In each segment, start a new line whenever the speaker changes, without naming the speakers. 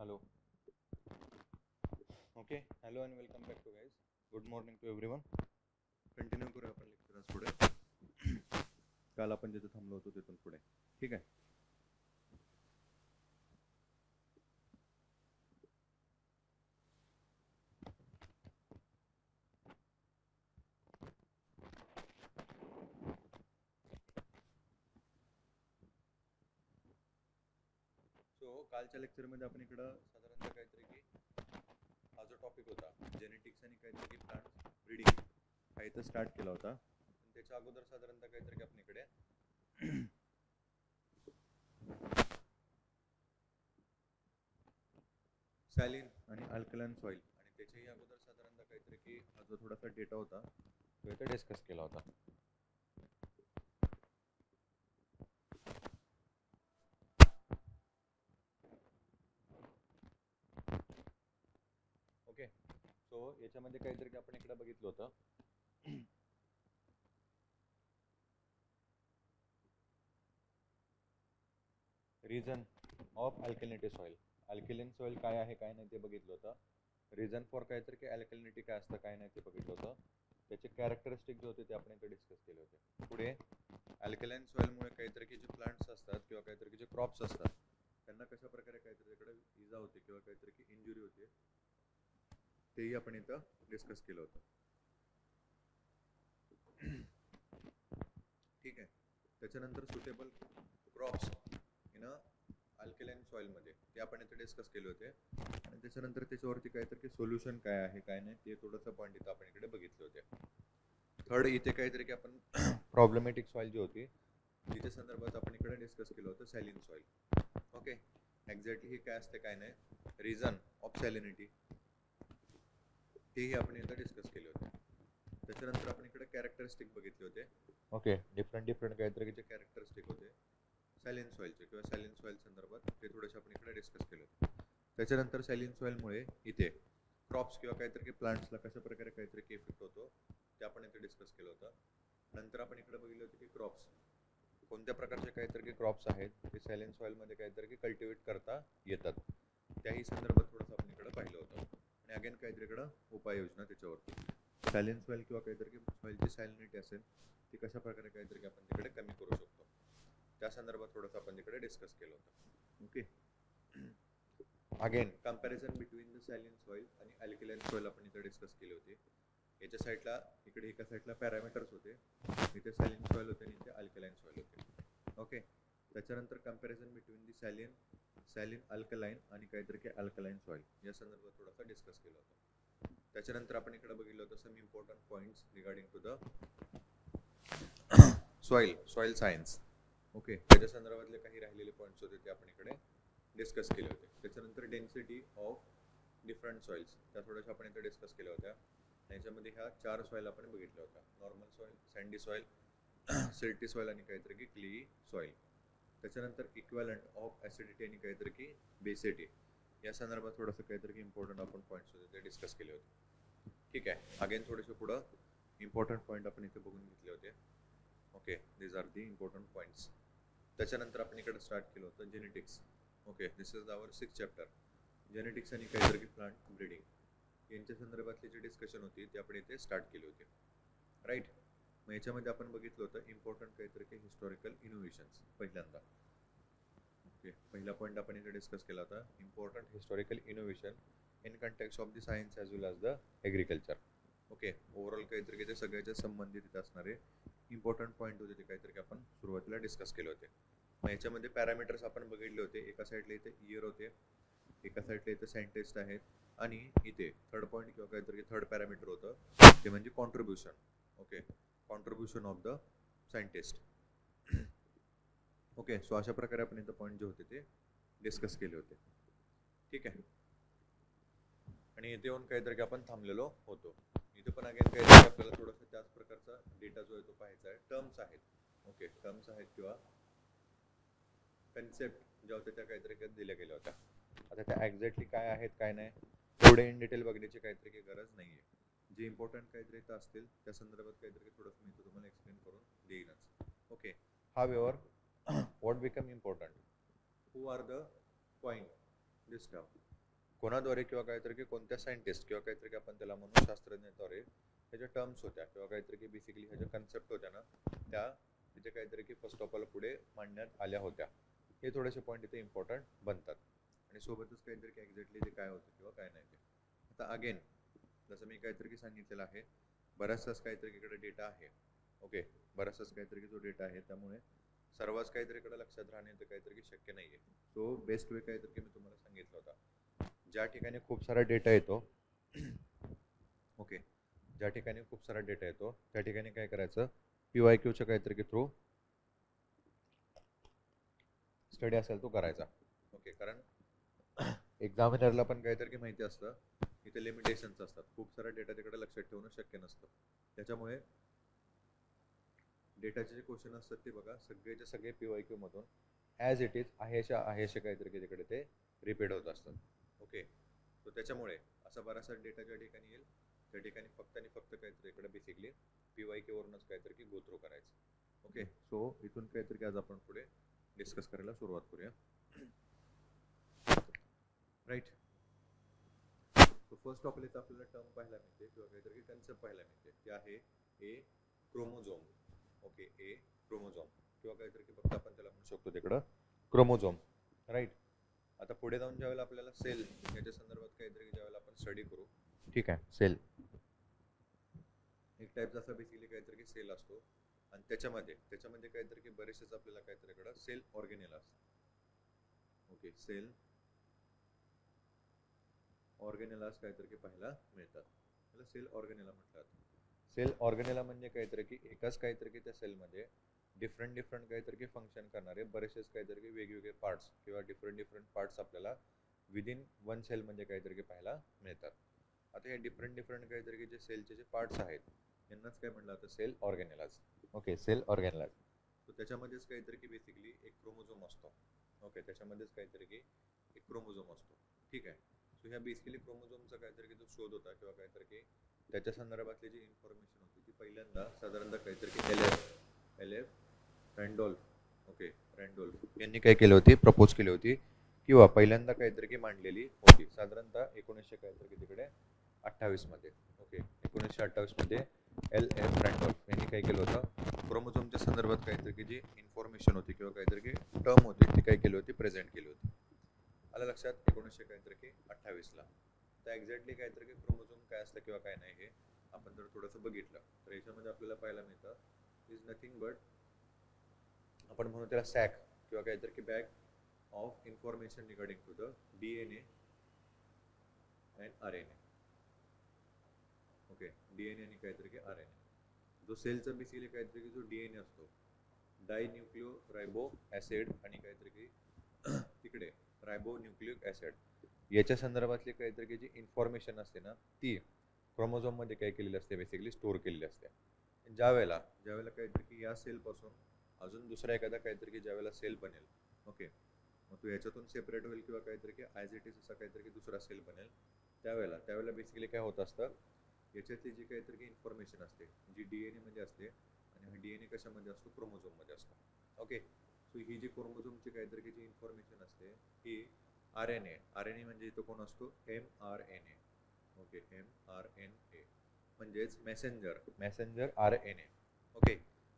Hello. Okay. Hello and welcome back to guys. Good morning to everyone. Continue करूया आपण lecture आज पुढे. काल आपण जिथे थांबलो होतो तिथून पुढे. ठीक आहे. सो कालच्या लेक्चरमध्ये आपण इकडं साधारणतः काहीतरी की हा जो टॉपिक होता जेनेटिक्स आणि काहीतरी की प्लांट ब्रीडिंग हा इथं स्टार्ट केला होता. पण त्याच्या अगोदर साधारणतः काहीतरी की आपण इकडे सॅलिन आणि अल्कलाइन सॉइल आणि त्याच्याही अगोदर साधारणतः काहीतरी की हा जो थोडासा डेटा होता तो इथं डिस्कस केला होता. ओके. सो याच्यामध्ये काहीतरी आपण इकडे बघितलं होतं reason of alkalinity soil. Alkaline soil काय आहे काय नाही ते बघितलं होतं. रिझन फॉर काहीतरी की अल्कलिनिटी काय असतं काय नाही ते बघितलं होतं. त्याचे कॅरेक्टरिस्टिक जे होते ते आपण इथे डिस्कस केले होते. पुढे अल्कलाइन सॉइलमुळे काहीतरी की जे प्लांट्स असतात किंवा काहीतरी की जे क्रॉप्स असतात त्यांना कशा प्रकारे काहीतरी इकडे इजा होते किंवा काहीतरी की इंजुरी होते तेही आपण इथं डिस्कस केलं होतं. ठीक आहे. त्याच्यानंतर सुटेबल क्रॉप्स इन अल्कलाइन सॉइलमध्ये ते आपण इथे डिस्कस केले होते आणि त्याच्यानंतर त्याच्यावरती काहीतरी सोल्युशन काय आहे काय नाही ते थोडंसं पॉईंट इथं आपण इकडे बघितले होते. थर्ड इथे काहीतरी की आपण प्रॉब्लेमॅटिक सॉइल जी होती तिच्या संदर्भात आपण इकडे डिस्कस केलं होतं सॅलिन सॉइल. ओके. एक्झॅक्टली हे काय असते काय नाही रिझन ऑफ सॅलिनिटी तेही आपण इथं डिस्कस केले होते. त्याच्यानंतर आपण इकडे कॅरेक्टरिस्टिक बघितले होते. ओके. डिफरंट काहीतरी कॅरेक्टरिस्टिक होते सॅलिन सॉइलचे किंवा सॅलिन सॉइल संदर्भात ते थोडेसे आपण इकडे डिस्कस केले होते. त्याच्यानंतर सॅलिन सॉइलमुळे इथे क्रॉप्स किंवा काहीतरी की प्लांट्सला कशा प्रकारे काहीतरी की इफेक्ट होतो ते आपण इथे डिस्कस केलं होतं. नंतर आपण इकडे बघितलं होतं की क्रॉप्स कोणत्या प्रकारचे काहीतरी की क्रॉप्स आहेत ते सॅलिन सॉइलमध्ये काहीतरी की कल्टिवेट करता येतात त्याही संदर्भात थोडंसं आपण इकडे पाहिलं होतं. आणि अगेन काहीतरी इकडं उपाययोजना त्याच्यावरती सॅलिन सॉइल किंवा काहीतरी की सॉइलची सॅलिनिटी असेल ती कशा प्रकारे काहीतरी आपण तिकडे कमी करू शकतो त्या संदर्भात थोडंसं आपण तिकडे डिस्कस केलं होतं. Okay. Again comparison between the saline soil आणि अल्कलाइन सॉइल आपण इथे डिस्कस केले होते. याच्या साईडला इकडे एका साईडला पॅरामीटर्स होते, इथे सॅलिन सॉइल होते आणि इथे अल्कलाइन सॉइल होते. ओके. त्याच्यानंतर कंपॅरिझन बिटवीन दी सॅलिन अल्कलाइन आणि काहीतरी की अल्कलाइन सॉइल या संदर्भात थोडासा डिस्कस केलं होतं. त्याच्यानंतर आपण इकडे बघितलं होतं some important points regarding to the soil science. Okay. त्याच्या संदर्भातले काही राहिलेले पॉईंट्स होते ते आपण इकडे डिस्कस केले होते. त्याच्यानंतर डेन्सिटी ऑफ डिफरंट सॉइल्स त्या थोड्याशा आपण इथे डिस्कस केल्या होत्या. याच्यामध्ये ह्या 4 सॉइल आपण बघितल्या होत्या. Normal soil, sandy soil, silty soil आणि काहीतरी की क्ली सॉइल. त्याच्यानंतर इक्वॅलंट ऑफ ॲसिडिटी आणि काहीतरी की बेसिटी या संदर्भात थोडंसं काहीतरी की इम्पॉर्टंट आपण पॉईंट्स होते ते डिस्कस केले होते. ठीक आहे. अगेन थोडेसे पुढं इम्पॉर्टंट पॉईंट आपण इथे बघून घेतले होते. Okay. These are the important points. त्याच्यानंतर आपण इकडे स्टार्ट केलं होतं genetics. Okay. This is our 6th chapter. Genetics आणि काहीतरी की प्लांट ब्रीडिंग यांच्या संदर्भातली जी डिस्कशन होती ती आपण इथे स्टार्ट केली होती. राईट. मग याच्यामध्ये आपण बघितलं होतं इम्पॉर्टंट काहीतरी की हिस्टॉरिकल इनोव्हेशन्स पहिल्यांदा. ओके. पहिला पॉईंट आपण इथे डिस्कस केला होता important historical innovation in context of the science as well as the agriculture. Okay. Overall काहीतरी की ते सगळ्याच्या संबंधित असणारे इम्पॉर्टंट पॉईंट होते ते काहीतरी की आपण सुरुवातीला डिस्कस केले होते. मग याच्यामध्ये पॅरामीटर्स आपण बघितले होते. एका साईडला इथे इयर होते, एका साईडला इथे सायंटिस्ट आहेत आणि इथे थर्ड पॉईंट किंवा काहीतरी थर्ड पॅरामीटर होतं ते म्हणजे contribution. Okay. Contribution of the scientist. Okay. So अशा प्रकारे आपण इथं पॉईंट जे होते ते डिस्कस केले होते. ठीक आहे. आणि इथे येऊन काहीतरी की आपण थांबलेलो होतो. इथे पण अगेन काहीतरी आपल्याला थोडंसं त्याच प्रकारचा डेटा जो आहे तो पाहायचा आहे. टर्म्स आहेत. ओके. टर्म्स आहेत किंवा कन्सेप्ट ज्या होत्या त्या काहीतरी दिल्या गेल्या होत्या. आता त्या एक्झॅक्टली काय आहेत काय नाही थोडे इन डिटेल बघण्याची काहीतरी की गरज नाही आहे. जे इम्पॉर्टंट काहीतरी इथं असतील त्या संदर्भात काहीतरी थोडंसं मी तुम्हाला एक्सप्लेन करून देईनच. Okay. However, what become important? Who are the point? This term. कोणाद्वारे किंवा काहीतरी की कोणत्या सायंटिस्ट किंवा काहीतरी की आपण त्याला म्हणू शास्त्रज्ञाद्वारे ह्याच्या टर्म्स होत्या किंवा काहीतरी की बेसिकली ह्याच्या कन्सेप्ट होत्या ना, त्या तिथे काहीतरी की फर्स्ट ऑफ ऑल पुढे मांडण्यात आल्या होत्या. हे थोडेसे पॉईंट इथे इम्पॉर्टंट बनतात. आणि सोबतच काहीतरी की एक्झॅक्टली ते काय होतं किंवा काय नाही ते. आता अगेन जसं मी काहीतरी की सांगितलेलं आहे, बराचसाच काहीतरी इकडे डेटा आहे. ओके, बराचसाच काहीतरी जो डेटा आहे, त्यामुळे सर्वच काहीतरी इकडे लक्षात राहणे तर काहीतरी की शक्य नाही आहे. सो बेस्ट वे काहीतरी की मी तुम्हाला सांगितलं होता, ज्या ठिकाणी खूप सारा डेटा येतो ओके, ज्या ठिकाणी खूप सारा डेटा येतो त्या ठिकाणी काय करायचं, PYQच्या काहीतरी की थ्रू स्टडी असेल तो करायचा. ओके, कारण एक्झामिनरला पण काहीतरी की माहिती असतं इथे लिमिटेशन्स असतात, खूप सारा डेटा तिकडे लक्षात ठेवणं शक्य नसतं. त्याच्यामुळे डेटाचे जे क्वेश्चन असतात ते बघा सगळेचे सगळे PYQ मधून ॲज इट इज आहेशा काहीतरी की तिकडे ते रिपीट होत असतात. ओके, सो त्याच्यामुळे असा बराचसा डेटा ज्या ठिकाणी येईल त्या ठिकाणी फक्त आणि फक्त काहीतरी इकडे बेसिकली PYQ वरूनच काहीतरी की गो थ्रू करायचं. ओके, सो इथून काहीतरी आज आपण पुढे डिस्कस करायला सुरुवात करूया. Right, so first of all इथं आपल्याला टर्म पाहायला मिळते किंवा काहीतरी कन्सेप्ट पाहायला मिळते, ते आहे ए क्रोमोझोम. ओके, ए क्रोमोझोम किंवा काहीतरी की फक्त आपण त्याला म्हणू शकतो तिकडं क्रोमोझोम. राईट, आता पुढे जाऊन ज्यावेळेला आपल्याला सेल याच्या संदर्भात काहीतरी ज्यावेळेला आपण स्टडी करू, ठीक आहे, सेल एक टाईप जसा बेसिकली काहीतरी की सेल असतो आणि त्याच्यामध्ये काहीतरी की बरेचसेच आपल्याला काहीतरी इकडं सेल ऑर्गेनेल असतात. ओके, सेल ऑर्गेनेलास काहीतरी की पाहायला मिळतात. त्याला सेल ऑर्गेनेला म्हणतात. सेल ऑर्गेनेला म्हणजे काहीतरी की एकाच काहीतरी की त्या सेलमध्ये डिफरंट काहीतरी की फंक्शन करणारे बरेचसेच काहीतरी की वेगवेगळे पार्ट्स किंवा डिफरंट पार्ट्स आपल्याला विदिन वन सेल म्हणजे काहीतरी की पाहायला मिळतात. आता हे डिफरंट काहीतरी की जे सेलचे जे पार्ट्स आहेत यांनाच काय म्हटलं जातं, cell organelles. Okay, cell organelles. तर त्याच्यामध्येच काहीतरी की बेसिकली एक क्रोमोझोम असतो. ओके, त्याच्यामध्येच काहीतरी की एक क्रोमोझोम असतो. ठीक आहे, सो ह्या बेसिकली क्रोमोझोमचा काहीतरी की जो शोध होता किंवा काहीतरी की त्याच्या संदर्भातली जी इन्फॉर्मेशन होती ती पहिल्यांदा साधारणतः काहीतरी की एल एफ रँडोल्फ, ओके, रँडोल्फ यांनी काय केली होती, प्रपोज केली होती किंवा पहिल्यांदा काहीतरी की मांडलेली होती साधारणतः 1900 काहीतरी की तिकडे 28 मध्ये. ओके, 1928 मध्ये LF रँडोल्फ यांनी काय केलं होतं, क्रोमोझोमच्या संदर्भात काहीतरी की जी इन्फॉर्मेशन होती किंवा काहीतरी की टर्म होती ती काय केली होती, प्रेझेंट केली होती. आलं लक्षात, 1900 काहीतरी की 28 ला. तर एक्झॅक्टली काहीतरी की क्रोमोझोम काय असतं किंवा काय नाही हे आपण जर थोडंसं बघितलं तर याच्यामध्ये आपल्याला पाहायला मिळतं इज नथिंग बट आपण म्हणू त्याला सॅक किंवा काहीतरी की bag of information regarding to the DNA and RNA. Okay, DNA आणि काहीतरी की RNA. जो सेलचा बेसिकली काहीतरी की जो DNA असतो, डायन्यूक्लिओ रायबो ऍसिड आणि काहीतरी की तिकडे रायबो न्यूक्लिक ऍसिड याच्या संदर्भातली काहीतरी की जी इन्फॉर्मेशन असते ना ती क्रोमोझोम मध्ये काय केलेली असते, बेसिकली स्टोअर केलेली असते. ज्यावेळेला काहीतरी की या सेल पासून अजून दुसरा एखादा काहीतरी की ज्यावेळेला सेल बनेल, ओके, मग तो याच्यातून सेपरेट होईल किंवा काहीतरी की ॲज इट इज असा काहीतरी की दुसरा सेल बनेल, त्यावेळेला बेसिकली काय होत असतं, याच्यातली जी काहीतरी की इन्फॉर्मेशन असते जी DNA मध्ये असते आणि हा DNA कशामध्ये असतो, क्रोमोझोम मध्ये असतो. ओके, सो ही जी क्रोमोझोमची काहीतरी की जी इन्फॉर्मेशन असते ही RNA म्हणजे इथं कोण असतो, mRNA. ओके, mRNA म्हणजेच मेसेंजर RNA. ओके,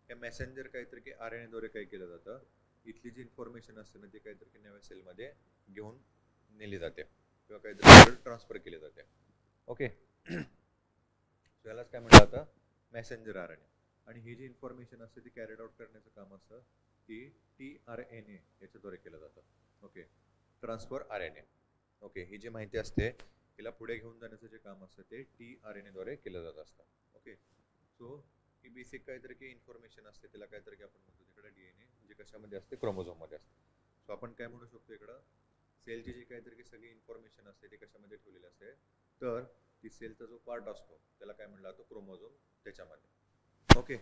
हे मेसेंजर काहीतरी की RNA द्वारे काय केलं जातं, इथली जी इन्फॉर्मेशन असते ना ती काहीतरी की नव्या सेलमध्ये घेऊन नेली जाते किंवा काहीतरी ट्रान्सफर केली जाते. ओके, यालाच काय म्हटलं जातं, मेसेंजर RNA. आणि ही जी इन्फॉर्मेशन असते ती कॅरीड आउट करण्याचं काम असतं ती tRNA याच्याद्वारे केलं जातं. Okay, transfer RNA. ओके, ही जी माहिती असते तिला पुढे घेऊन जाण्याचं जे काम असतं ते tRNA द्वारे केलं जात असतं. ओके, सो ही बेसिक काहीतरी की इन्फॉर्मेशन असते तिला काहीतरी की आपण म्हणतो तिकडे DNA जे कशामध्ये असते, क्रोमोझोम मध्ये असते. सो आपण काय म्हणू शकतो इकडं, सेलची जी काहीतरी की सगळी इन्फॉर्मेशन असते ती कशामध्ये ठेवलेली असते, तर ती सेलचा जो पार्ट असतो त्याला काय म्हणला जातो, क्रोमोझोम, त्याच्यामध्ये. ओके,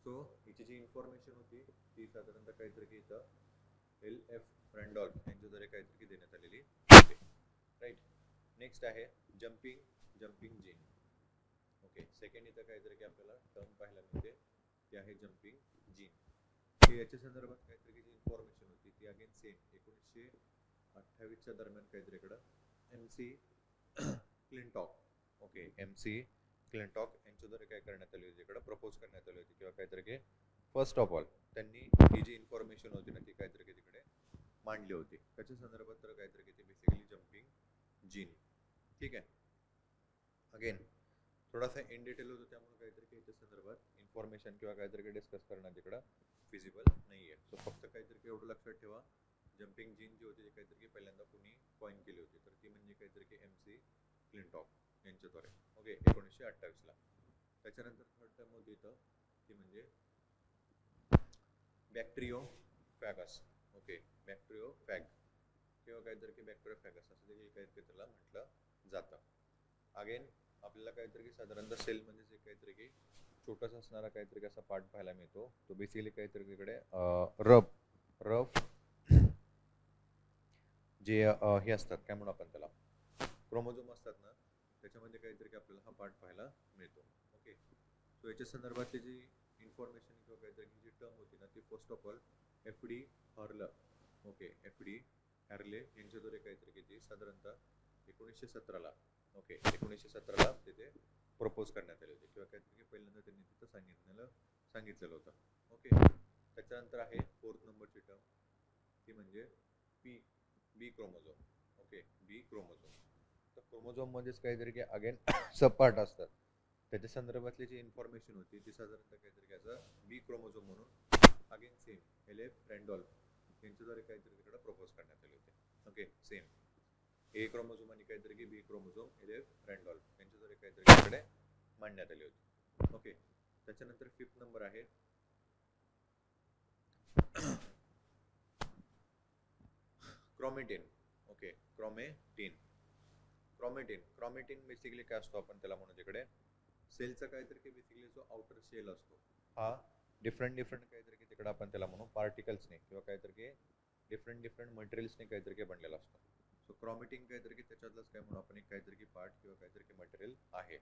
सो हिची जी इन्फॉर्मेशन होती ती साधारणतः काहीतरी की इथं LF रँडॉल्फ यांच्याद्वारे काहीतरी की देण्यात आलेली होती. राईट, नेक्स्ट आहे जम्पिंग जीन. ओके, सेकंड इथं काहीतरी की आपल्याला टर्म पाहायला मिळते ते आहे जम्पिंग जीन. हे याच्या संदर्भात काहीतरी की जी इन्फॉर्मेशन होती ती अगेन सेम 28च्या दरम्यान काहीतरी इकडं MC क्लिंटॉक, ओके, MC क्लिंटॉक यांच्याद्वारे काय करण्यात आली होती, इकडं प्रपोज करण्यात आली होती किंवा काहीतरी की फर्स्ट ऑफ ऑल त्यांनी ही जी इन्फॉर्मेशन होती ना ती काहीतरी तिकडे मांडली होती. त्याच्या संदर्भात तर काहीतरी ते बेसिकली जम्पिंग जीन. ठीक आहे. अगेन थोडासा इन डिटेल होतो त्यामुळे काहीतरी याच्या संदर्भात इन्फॉर्मेशन किंवा काहीतरी डिस्कस करणं तिकडं फिजिबल नाही आहे. सो फक्त काहीतरी एवढं लक्षात ठेवा, जम्पिंग जीन जी होती ती काहीतरी पहिल्यांदा कुणी कॉइन केली होती, तर ती म्हणजे काहीतरी MC क्लिंटॉक यांच्याद्वारे, ओके, 1928ला. त्याच्यानंतर थर्ड टर्म होती इथं ती म्हणजे बॅक्टेरियोफॅगस, ओके, बॅक्टेरियोफॅग किंवा काहीतरी बॅक्टेरियोफॅगस असं देखील काहीतरी त्याला म्हटलं जातं. अगेन आपल्याला काहीतरी साधारणतः सेलमध्ये काहीतरी की छोटासा असणारा काहीतरी असा पार्ट पाहायला मिळतो, तो बेसिकली काहीतरी तिकडे रफ जे हे असतात काय म्हणू आपण त्याला, क्रोमोझोम असतात ना, त्याच्यामध्ये काहीतरी आपल्याला हा पार्ट पाहायला मिळतो. ओके, सो याच्या संदर्भातली जी इन्फॉर्मेशन किंवा काहीतरी जी टर्म होती ना ती first of all FD hurl, okay, FD हॅर्ले यांच्याद्वारे काहीतरी किती साधारणतः 1917ला, ओके, 1917ला तिथे प्रपोज करण्यात आले होते किंवा काहीतरी पहिल्यांदा त्यांनी तिथं सांगितलेलं होतं. ओके, त्याच्यानंतर आहे फोर्थ नंबरची टर्म ती म्हणजे बी क्रोमोझोम, ओके, बी क्रोमोझोम. तर क्रोमोझोम मध्येच काहीतरी की अगेन सब पार्ट असतात, त्याच्या संदर्भातली जी इन्फॉर्मेशन होती ती साधारणतः काहीतरी याचा बी क्रोमोझोम म्हणून अगेन सेम एलेफ रँडॉल्फ यांच्याद्वारे काहीतरी तिकडे प्रपोज करण्यात आले होते. ओके, सेम ए क्रोमोझोम आणि काहीतरी की बी क्रोमोझोम एलेफ रँडॉल्फ यांच्याद्वारे काहीतरी तिकडे मांडण्यात आले होते. ओके, त्याच्यानंतर फिफ्थ नंबर आहे क्रोमॅटिन, ओके, क्रोमॅटिन बेसिकली काय असतो आपण त्याला म्हणू तिकडे सेलचा काहीतरी की बेसिकली जो आउटर शेल असतो हा डिफरंट काहीतरी की तिकडे आपण त्याला म्हणू पार्टिकल्सने किंवा काहीतरी की डिफरंट मटेरियल्सने काहीतरी की बनलेला असतो. सो क्रोमॅटिन काहीतरी की त्याच्यातलंच काय म्हणू आपण एक काहीतरी की पार्ट किंवा काहीतरी की मटेरियल आहे.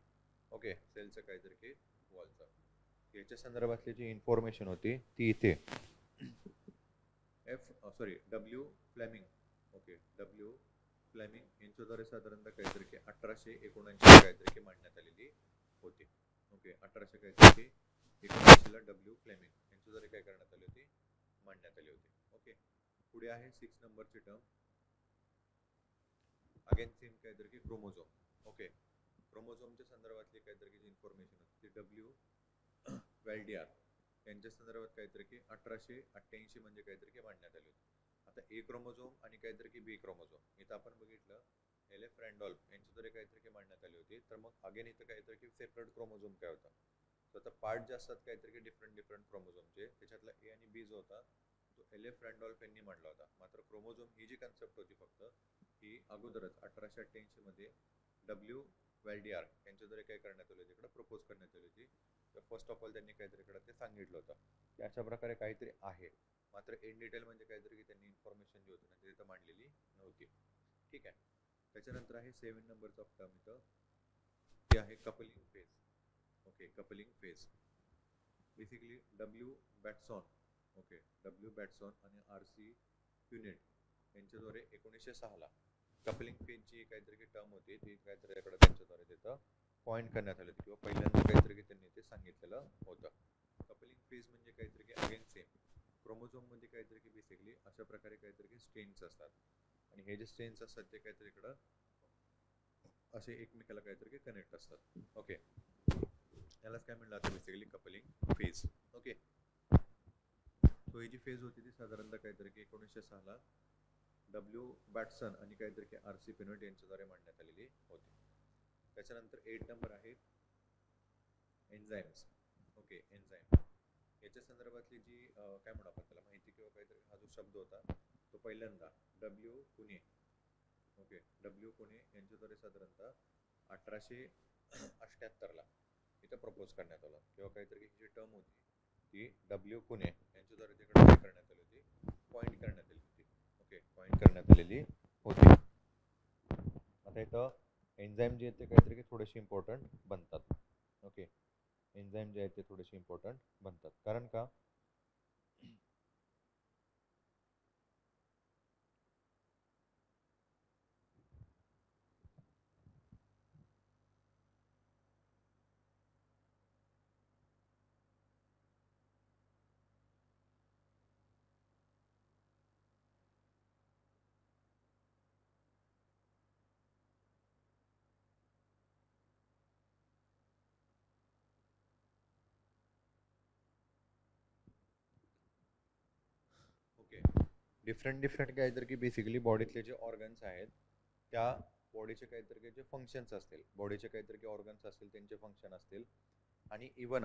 ओके, सेलचं काहीतरी की वॉलचं. याच्या संदर्भातली जी इन्फॉर्मेशन होती ती इथे W Fleming, okay, W Fleming यांच्याद्वारे साधारणतः काहीतरी की 1879 काहीतरी की मांडण्यात आलेली होती. ओके, 1879ला W फ्लेमिंग यांच्याद्वारे काय करण्यात आली होती, मांडण्यात आली होती. ओके, पुढे आहे 6 नंबरची टर्म अगेन सेम काहीतरी की क्रोमोझोम. ओके, क्रोमोझोमच्या संदर्भातली काहीतरी जी इन्फॉर्मेशन होती ती W वॅल्डियार यांच्या संदर्भात काहीतरी की 1888 म्हणजे काहीतरी की मांडण्यात आली होती. आता ए क्रोमोझोम आणि काहीतरी की बी क्रोमोझोम इथं आपण बघितलं एलेफ रँडॉल्फ यांच्याद्वारे काहीतरी की मांडण्यात आली होती. तर मग अगेन इथं काहीतरी की सेपरेट क्रोमोझोम काय होता, तर आता पार्ट जे असतात काहीतरी की डिफरंट क्रोमोझोमचे त्याच्यातला ए आणि बी जो होता तो एलेफ रँडॉल्फ यांनी मांडला होता. मात्र क्रोमोझोम ही जी कन्सेप्ट होती फक्त ही अगोदरच 1888 मध्ये W वॅल्डियार यांच्याद्वारे काय करण्यात आली होती, इकडे प्रपोज करण्यात आली होती. फर्स्ट ऑफ ऑल त्यांनी काहीतरी इकडे ते सांगितलं होतं की अशा प्रकारे काहीतरी आहे, मात्र इन डिटेल म्हणजे काहीतरी की त्यांनी इन्फॉर्मेशन जी होती ना ती तिथं मांडलेली नव्हती. ठीक आहे. त्याच्यानंतर आहे 7 नंबरचा टर्म इथं ते आहे coupling phase. Okay, coupling phase basically W Bateson, okay, W Bateson आणि RC प्युनेट यांच्याद्वारे 1906ला कपलिंग फेजची काहीतरी की टर्म होती ती काहीतरी इकडे त्यांच्याद्वारे तिथं पॉइंट करण्यात आले होते किंवा पहिल्यांदा काहीतरी की त्यांनी ते सांगितलेलं होतं. कपलिंग फेज म्हणजे काहीतरी की अगेन सेम क्रोमोझोम मध्ये काहीतरी की बेसिकली अशा प्रकारे काहीतरी की स्ट्रेन्स असतात आणि हे जे स्ट्रेन्स असतात ते काहीतरी इकडं असे एकमेकाला काहीतरी की कनेक्ट असतात. ओके, यालाच काय म्हणलं आता basically coupling phase. Okay, so ही जी फेज होती ती साधारणतः काहीतरी की 1906ला W बॅटसन आणि काहीतरी की RC प्युनेट यांच्याद्वारे मांडण्यात आलेली होती. त्याच्यानंतर 8 नंबर आहे एन्झाईम्स. ओके, एन्झाईम याच्या संदर्भातली जी काय म्हणू आपण त्याला माहिती किंवा काहीतरी हा जो शब्द होता तो पहिल्यांदा W Pune, okay, W Pune यांच्याद्वारे साधारणतः 1878ला इथं प्रपोज करण्यात आलं किंवा काहीतरी जी टर्म होती ती W पुणे यांच्याद्वारे तिकडे काय करण्यात आली होती, पॉइंट करण्यात आली होती. ओके, पॉइंट करण्यात आलेली होती. आता इथं एन्झाईम जे आहेत ते काहीतरी की थोडेसे इम्पॉर्टंट बनतात. ओके, एन्झाईम जे आहेत ते थोडेसे इम्पॉर्टंट बनतात कारण का डिफरंट काहीतरी की बेसिकली बॉडीतले जे ऑर्गन्स आहेत त्या बॉडीचे काहीतरी जे फंक्शन्स असतील, बॉडीचे काहीतरी ऑर्गन्स असतील त्यांचे फंक्शन असतील, आणि इवन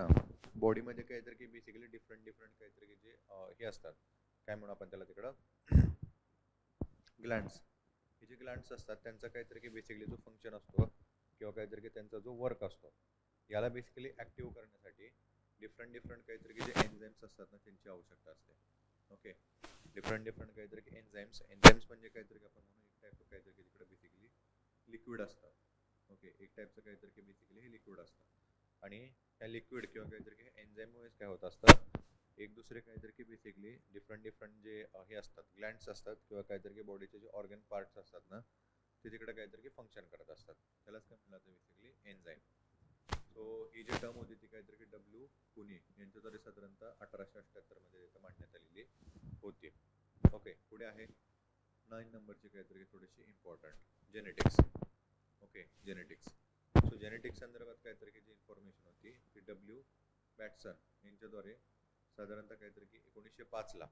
बॉडीमध्ये काहीतरी की बेसिकली डिफरंट काहीतरी जे हे असतात, काय म्हणू आपण त्याला तिकडं, ग्लँड्स. हे जे ग्लँड्स असतात त्यांचा काहीतरी की बेसिकली जो फंक्शन असतो किंवा काहीतरी की त्यांचा जो वर्क असतो, याला बेसिकली ॲक्टिव्ह करण्यासाठी डिफरंट काहीतरी की जे एन्झाईम्स असतात ना त्यांची आवश्यकता असते. ओके, डिफरंट काहीतरी की एन्झाईम्स म्हणजे काहीतरी आपण म्हणू एक टाईप काहीतरी की तिकडे बेसिकली लिक्विड असतं. ओके, एक टाईपचं काहीतरी की बेसिकली हे लिक्विड असतं आणि ह्या लिक्विड किंवा काहीतरी की एन्झाईममुळेच काय होत असतं, एक दुसरे काहीतरी की बेसिकली डिफरंट जे हे असतात, ग्लँड्स असतात किंवा काहीतरी की बॉडीचे जे ऑर्गन पार्ट्स असतात ना ते तिकडे काहीतरी की फंक्शन करत असतात. त्यालाच काय म्हणलं जातं बेसिकली एन्झाईम. सो ही जी टर्म होती ती काहीतरी की डब्ल्यू पुणे यांच्याद्वारे साधारणतः 1878 मध्ये मांडण्यात आलेली होती. ओके, पुढे आहे 9 नंबरची काहीतरी थोडीशी important genetics. Okay, genetics. So genetics संदर्भात काहीतरी की जी इन्फॉर्मेशन होती ती डब्ल्यू बॅटसन यांच्याद्वारे साधारणतः काहीतरी की 1905ला,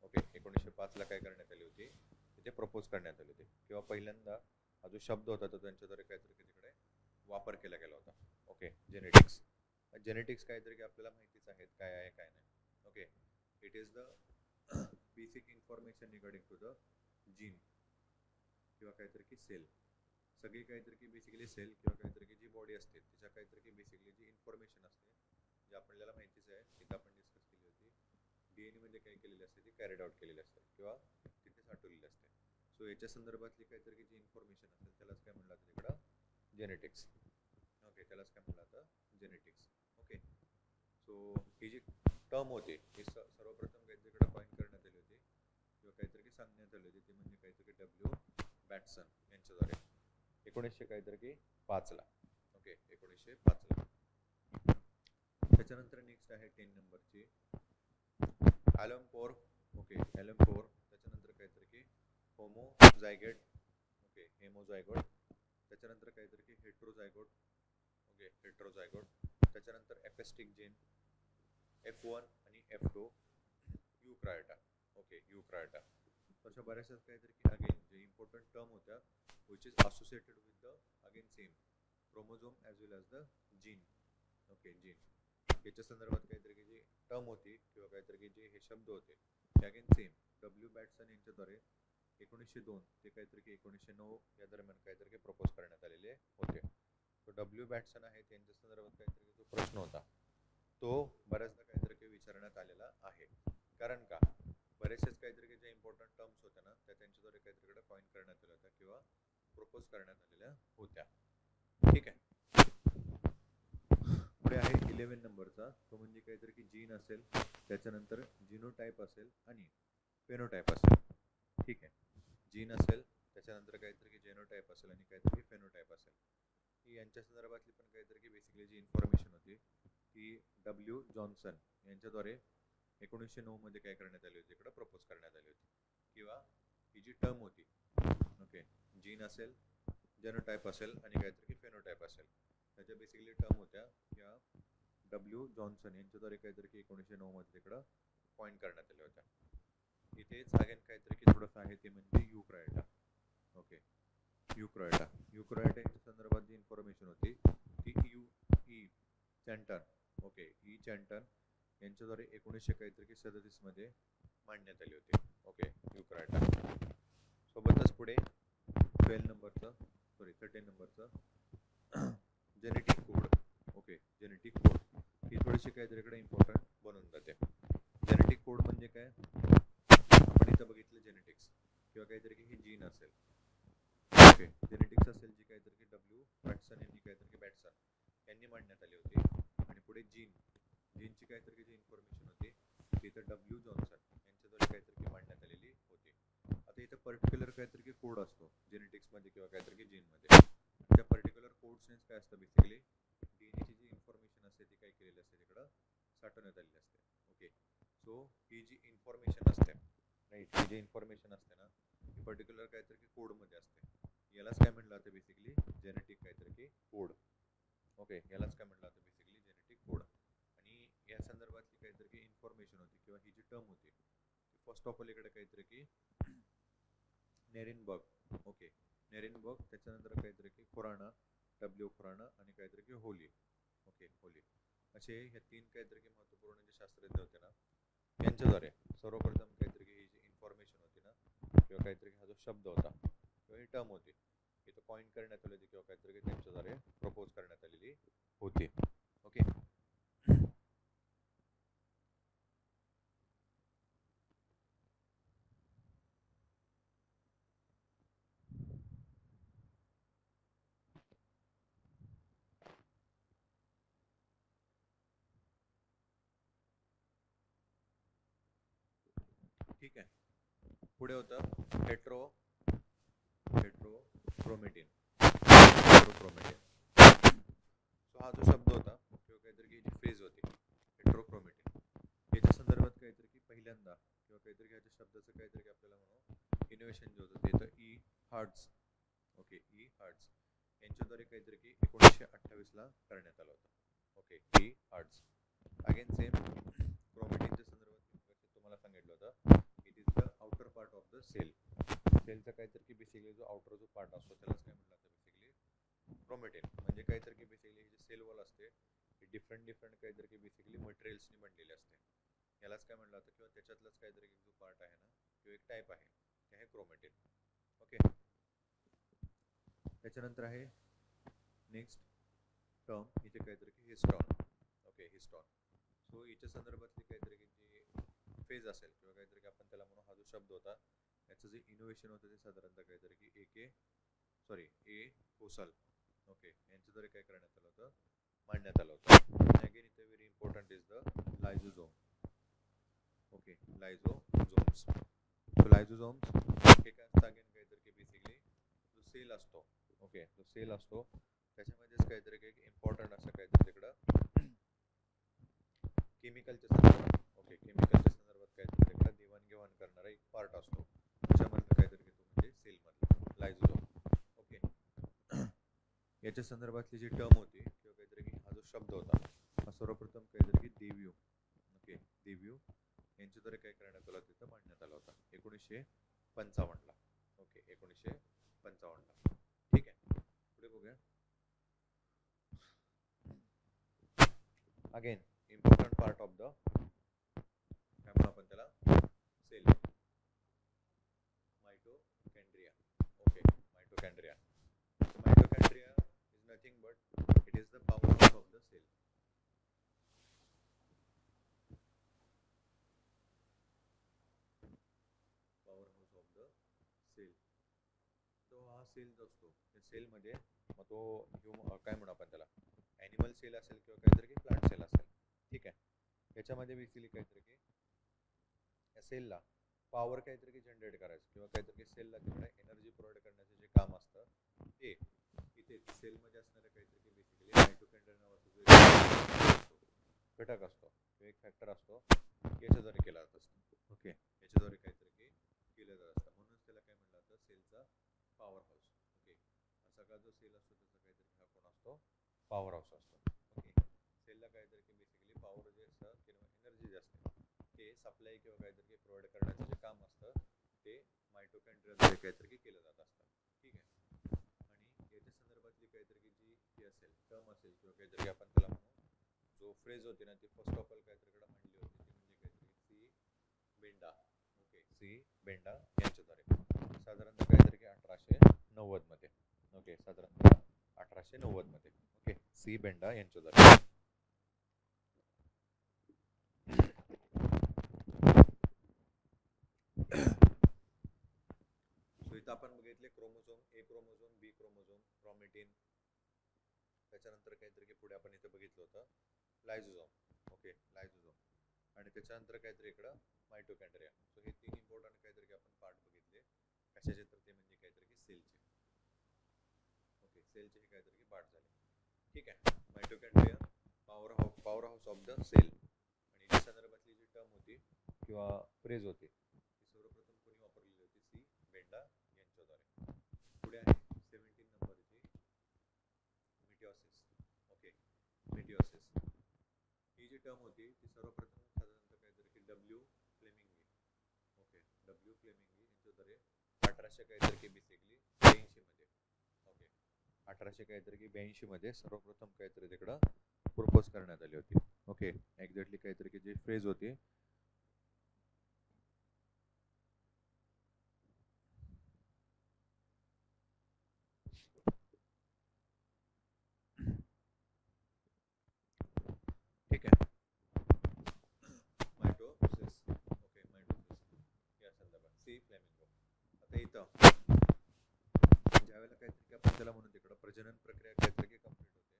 ओके 1905ला काय करण्यात आली होती, तिथे प्रपोज करण्यात आली होती किंवा पहिल्यांदा हा जो शब्द होता तो त्यांच्याद्वारे काहीतरी की तिकडे वापर केला गेला होता. Okay, genetics. जेनेटिक्स काहीतरी की आपल्याला माहितीच आहेत काय आहे काय नाही. Okay, it is the basic information regarding to the gene किंवा काहीतरी की सेल. सगळी काहीतरी की बेसिकली सेल किंवा काहीतरी की जी बॉडी असते तिच्या काहीतरी की बेसिकली जी इन्फॉर्मेशन असते जी आपल्याला माहितीच आहे, तिथं आपण डिस्कस केली होती. डीएनए मध्ये काय केलेली असते ती कॅरिड आउट केलेली असते किंवा तिथे साठवलेली असते. सो याच्या संदर्भातली काहीतरी की जी इन्फॉर्मेशन असेल त्यालाच काय म्हणलं जातं तिकडं जेनेटिक्स. ओके, त्यालाच काय म्हणलं जातं जेनेटिक्स. ओके, सो ही जी टर्म होती ही सर्वप्रथम काहीतरी इकडे कॉइन करण्यात आली होती किंवा काहीतरी सांगण्यात आली होती, ती म्हणजे काहीतरी डब्ल्यू बॅटसन यांच्याद्वारे 1900 काहीतरी की 5ला. ओके, 1905ला. त्याच्यानंतर नेक्स्ट आहे 10 नंबरची ॲलन पोर. ओके, ॲलन पोर. त्याच्यानंतर काहीतरी की होमोझायगेट. ओके, हेमोझायगोट. त्याच्यानंतर काहीतरी की हेट्रोझायगोट. ओके, हेट्रोझायगोट. त्याच्यानंतर एपेस्टिक जीन F1 आणि F2 युक्रायटा. ओके, युक्रायटा. अशा बऱ्याचशा काहीतरी की अगेन जे इम्पॉर्टंट टर्म होत्या which is associated with the again same chromosome as well as the gene. Okay, gene. याच्या संदर्भात काहीतरी की जी टर्म होती किंवा काहीतरी की जे हे शब्द होते ते अगेन सेम डब्ल्यू बॅटसन यांच्याद्वारे 1902 ते काहीतरी की 1909 या दरम्यान काहीतरी की प्रपोज करण्यात आलेले होते. तो डब्ल्यू बॅटसन आहे त्यांच्या संदर्भात काहीतरी जो प्रश्न होता तो बऱ्याचदा काहीतरी की विचारण्यात आलेला आहे. कारण का बरेचसेच काहीतरी की ज्या इम्पॉर्टंट टर्म्स होत्या ना त्या त्यांच्याद्वारे काहीतरी कॉइन करण्यात आल्या होत्या किंवा प्रपोज करण्यात आलेल्या होत्या. ठीक आहे, पुढे आहे 11 नंबरचा, तो म्हणजे काहीतरी की जीन असेल, त्याच्यानंतर जिनोटाईप असेल आणि फेनोटाईप असेल. ठीक आहे, जीन असेल, त्याच्यानंतर काहीतरी की जेनोटाईप असेल आणि काहीतरी की फेनोटाईप असेल. ही यांच्या संदर्भातली पण काहीतरी की बेसिकली जी इन्फॉर्मेशन होती ती डब्ल्यू जॉन्सन यांच्याद्वारे 1909 मध्ये काय करण्यात आली होती, इकडे प्रपोज करण्यात आली होती किंवा ही जी टर्म होती. ओके, जीन असेल, जेनोटाईप असेल आणि काहीतरी की फेनोटाईप असेल, त्याच्या बेसिकली टर्म होत्या या डब्ल्यू जॉन्सन यांच्याद्वारे काहीतरी की 1909 मध्ये तिकडं पॉईंट करण्यात आल्या होत्या. इथेच अगेन काहीतरी की थोडंसं आहे ते म्हणजे युक्रायटा. ओके, युक्रायटा. युक्रायटा यांच्या संदर्भात जी इन्फॉर्मेशन होती ती E Chatton. Okay, E Chatton यांच्याद्वारे 1937 मध्ये मांडण्यात आली होती. Okay, eukaryota. सोबतच पुढे 13 नंबरचं genetic code. Okay, genetic code ही थोडीशी काहीतरी इकडे इम्पॉर्टंट बनून जाते. जेनेटिक कोड म्हणजे काय, आपण इथं बघितलं जेनेटिक्स किंवा काहीतरी की ही जीन असेल. ओके, जेनेटिक्स असेल जी काहीतरी की डब्ल्यू बॅटसन यांनी काहीतरी की बॅटसन यांनी मांडण्यात आली होती. आणि पुढे जीनची काहीतरी की जी इन्फॉर्मेशन होती ती इथं डब्ल्यू जॉन्सन यांच्याद्वारे काहीतरी की मांडण्यात आलेली होती. आता इथं पर्टिक्युलर काहीतरी की कोड असतो जेनेटिक्समध्ये किंवा काहीतरी की जीनमध्ये. त्या पर्टिक्युलर कोड्सनेच काय असतं बेसिकली डीएनएची जी इन्फॉर्मेशन असते ती काय केलेली असते तिकडं साठवण्यात आलेली असते. ओके, सो ही जी इन्फॉर्मेशन असते राईट, ही जी इन्फॉर्मेशन असते ना ही पर्टिक्युलर काहीतरी की कोडमध्ये असते. यालाच काय म्हटलं जातं बेसिकली जेनेटिक काहीतरी की कोड. ओके, यालाच काय म्हटलं जातं बेसिकली जेनेटिक कोड. आणि या संदर्भातली काहीतरी की इन्फॉर्मेशन होती किंवा ही जी टर्म होती फर्स्ट ऑफ ऑल इकडे काहीतरी की नेरिनबर्ग, ओके नेरिनबर्ग, त्याच्यानंतर काहीतरी की खुराणा, डब्ल्यू खुराणा आणि काहीतरी की होली, ओके होली, असे हे तीन काहीतरी की महत्त्वपूर्ण जे शास्त्रज्ञ होते ना यांच्याद्वारे सर्वप्रथम काहीतरी की ही जी इन्फॉर्मेशन होती ना किंवा काहीतरी हा जो शब्द होता किंवा ही टर्म होती इथं कॉइन करण्यात आली होती किंवा काहीतरी की त्यांच्याद्वारे प्रपोज करण्यात आलेली होती. ओके ठीक आहे. पुढे होतं हेट्रो हेट्रोक्रोमेटिन हेट्रोक्रोमेटिन. सो हा जो शब्द होता किंवा काहीतरी की जी फेज होती हेट्रोक्रोमेटिन याच्या संदर्भात काहीतरी की पहिल्यांदा किंवा काहीतरी ह्याच्या शब्दाचं काहीतरी आपल्याला म्हणू इनोव्हेशन जे होतं ते तर E Heitz, okay E Heitz यांच्याद्वारे काहीतरी की 1928ला करण्यात आलं होतं. Okay E Heitz. Again same क्रोमेटिनच्या संदर्भात तुम्हाला सांगितलं होतं it is the outer part of the cell. सेलचा काहीतरी की बेसिकली जो आउटर जो पार्ट असतो त्यालाच काय म्हटलं जातं बेसिकली क्रोमेटिन. म्हणजे काहीतरी की बेसिकली जे सेल वॉल असते ही डिफरंट काहीतरी की बेसिकली मटेरियल्सनी बनलेली असते. यालाच काय म्हटलं जातं किंवा त्याच्यातलाच काहीतरी जो पार्ट आहे ना किंवा एक टाईप आहे ते आहे क्रोमेटिन. ओके त्याच्यानंतर आहे नेक्स्ट टर्म इथे काहीतरी की हिस्टॉन, ओके हिस्टॉन. सो याच्या संदर्भातली काहीतरी की जी फेज असेल किंवा काहीतरी की आपण त्याला म्हणून हा जो शब्द होता याचं जे इनोव्हेशन होतं ते साधारणतः काहीतरी की ए होसल, ओके यांच्याद्वारे काय करण्यात आलं होतं मांडण्यात आलं होतं. अगेन इथे very important is the lysosome, okay lysosomes. So lysosomes हे काय असतं अगेन काहीतरी की बेसिकली जो सेल असतो, ओके जो सेल असतो त्याच्यामध्येच काहीतरी की इम्पॉर्टंट असं काहीतरी तिकडं केमिकलच्या संदर्भात, ओके केमिकलच्या संदर्भात काहीतरी तिकडं देवाणघेवाण करणारा एक पार्ट असतो त्याच्यामधलं काहीतरी की तो म्हणजे सेलमधला लायझोझोम. ओके याच्या संदर्भातली जी टर्म होती किंवा काहीतरी की हा जो शब्द होता हा सर्वप्रथम काहीतरी की देव्यू, ओके देव्यू यांच्याद्वारे काय करण्यात आलं तिथं मांडण्यात आला होता 1955ला, ओके 1955ला. ठीक आहे पुढे बघूया. Again important part of the काय म्हणू आपण त्याला cell mitochondria, okay mitochondria. Mitochondria is nothing but it is the power house of the cell. Power house of the cell. तो हा सेल जो असतो त्या सेलमध्ये मग तो काय म्हणू आपण त्याला ॲनिमल सेल असेल किंवा काहीतरी की प्लांट सेल असेल. ठीक आहे याच्यामध्ये बेसिकली काहीतरी की या सेलला पॉवर काहीतरी की जनरेट करायचं किंवा काहीतरी की सेलला तिकडे एनर्जी प्रोव्हाइड करण्याचं जे काम असतं ते इथे सेलमध्ये असणारे काहीतरी की बेसिकली मायटोकॉन्ड्रिया नावाचा जो घटक असतो किंवा एक फॅक्टर असतो याच्याद्वारे केला जात असतो. ओके याच्याद्वारे काहीतरी की केलं जात असतं म्हणूनच त्याला काय म्हणलं जातं सेलचा पॉवर हाऊस. ओके सगळा जो सेल असतो त्याचा काहीतरी हा कोण असतो पॉवर हाऊस असतो. ओके सेलला काहीतरी की बेसिकली पॉवर जे असतं किंवा एनर्जी जे असते ते सप्लाय किंवा काहीतरी की प्रोव्हाइड करण्याचं जे काम असतं ते मायटोकॉन्ड्रियाद्वारे काहीतरी की केलं जात असतं. ठीक आहे आणि याच्या संदर्भातली काहीतरी की जी ही असेल टर्म असेल किंवा काहीतरी आपण त्याला म्हणू जो फ्रेज होती ना ती फर्स्ट ऑफ ऑल काहीतरी मांडली होती ती म्हणजे काहीतरी C Benda, okay C Benda यांच्याद्वारे साधारणतः काहीतरी की 1890 मध्ये, ओके साधारणतः 1890 मध्ये, ओके सी बेंडा यांच्याद्वारे. सो इथं आपण बघितले क्रोमोझोम, ए क्रोमोझोम, बी क्रोमोझोम, क्रोमेटिन. त्याच्यानंतर काहीतरी की पुढे आपण इथं बघितलं होतं लायझोझोम, ओके लायझोझोम आणि त्याच्यानंतर काहीतरी इकडं मायटोकॉन्ड्रिया. सो हे तीन इम्पॉर्टंट काहीतरी की आपण पार्ट बघितले कशाचे तर ते म्हणजे काहीतरी की सेलचे, ओके सेलचे हे काहीतरी की पार्ट झाले. ठीक आहे mitochondria power house of the cell आणि या संदर्भातली जी टर्म होती किंवा फ्रेज होती ती सर्वप्रथम कोणी वापरलेली होती सी बेंडा यांच्याद्वारे. पुढे आहे 17 नंबरची मिटिओसिस, ओके मिटिओसिस ही जी टर्म होती ती सर्वप्रथम साधारणतः काहीतरी की डब्ल्यू फ्लेमिंग, डब्ल्यू फ्लेमिंगी यांच्याद्वारे 1800 काहीतरी की बेसिकली 82 मध्ये, ओके 1800 काहीतरी की 82 मध्ये सर्वप्रथम काहीतरी तिकडं प्रपोज करण्यात आली होती. ओके एक्झॅक्टली काहीतरी की जी फ्रेज होती ठीक आहे मायटोसिस, ओके मायटोसिस या संदर्भात सी फ्लेमिंगो. आता इथं ज्यावेळेला काहीतरी की आपण त्याला म्हणून तिकडं प्रजनन प्रक्रिया काहीतरी की कंप्लीट होते,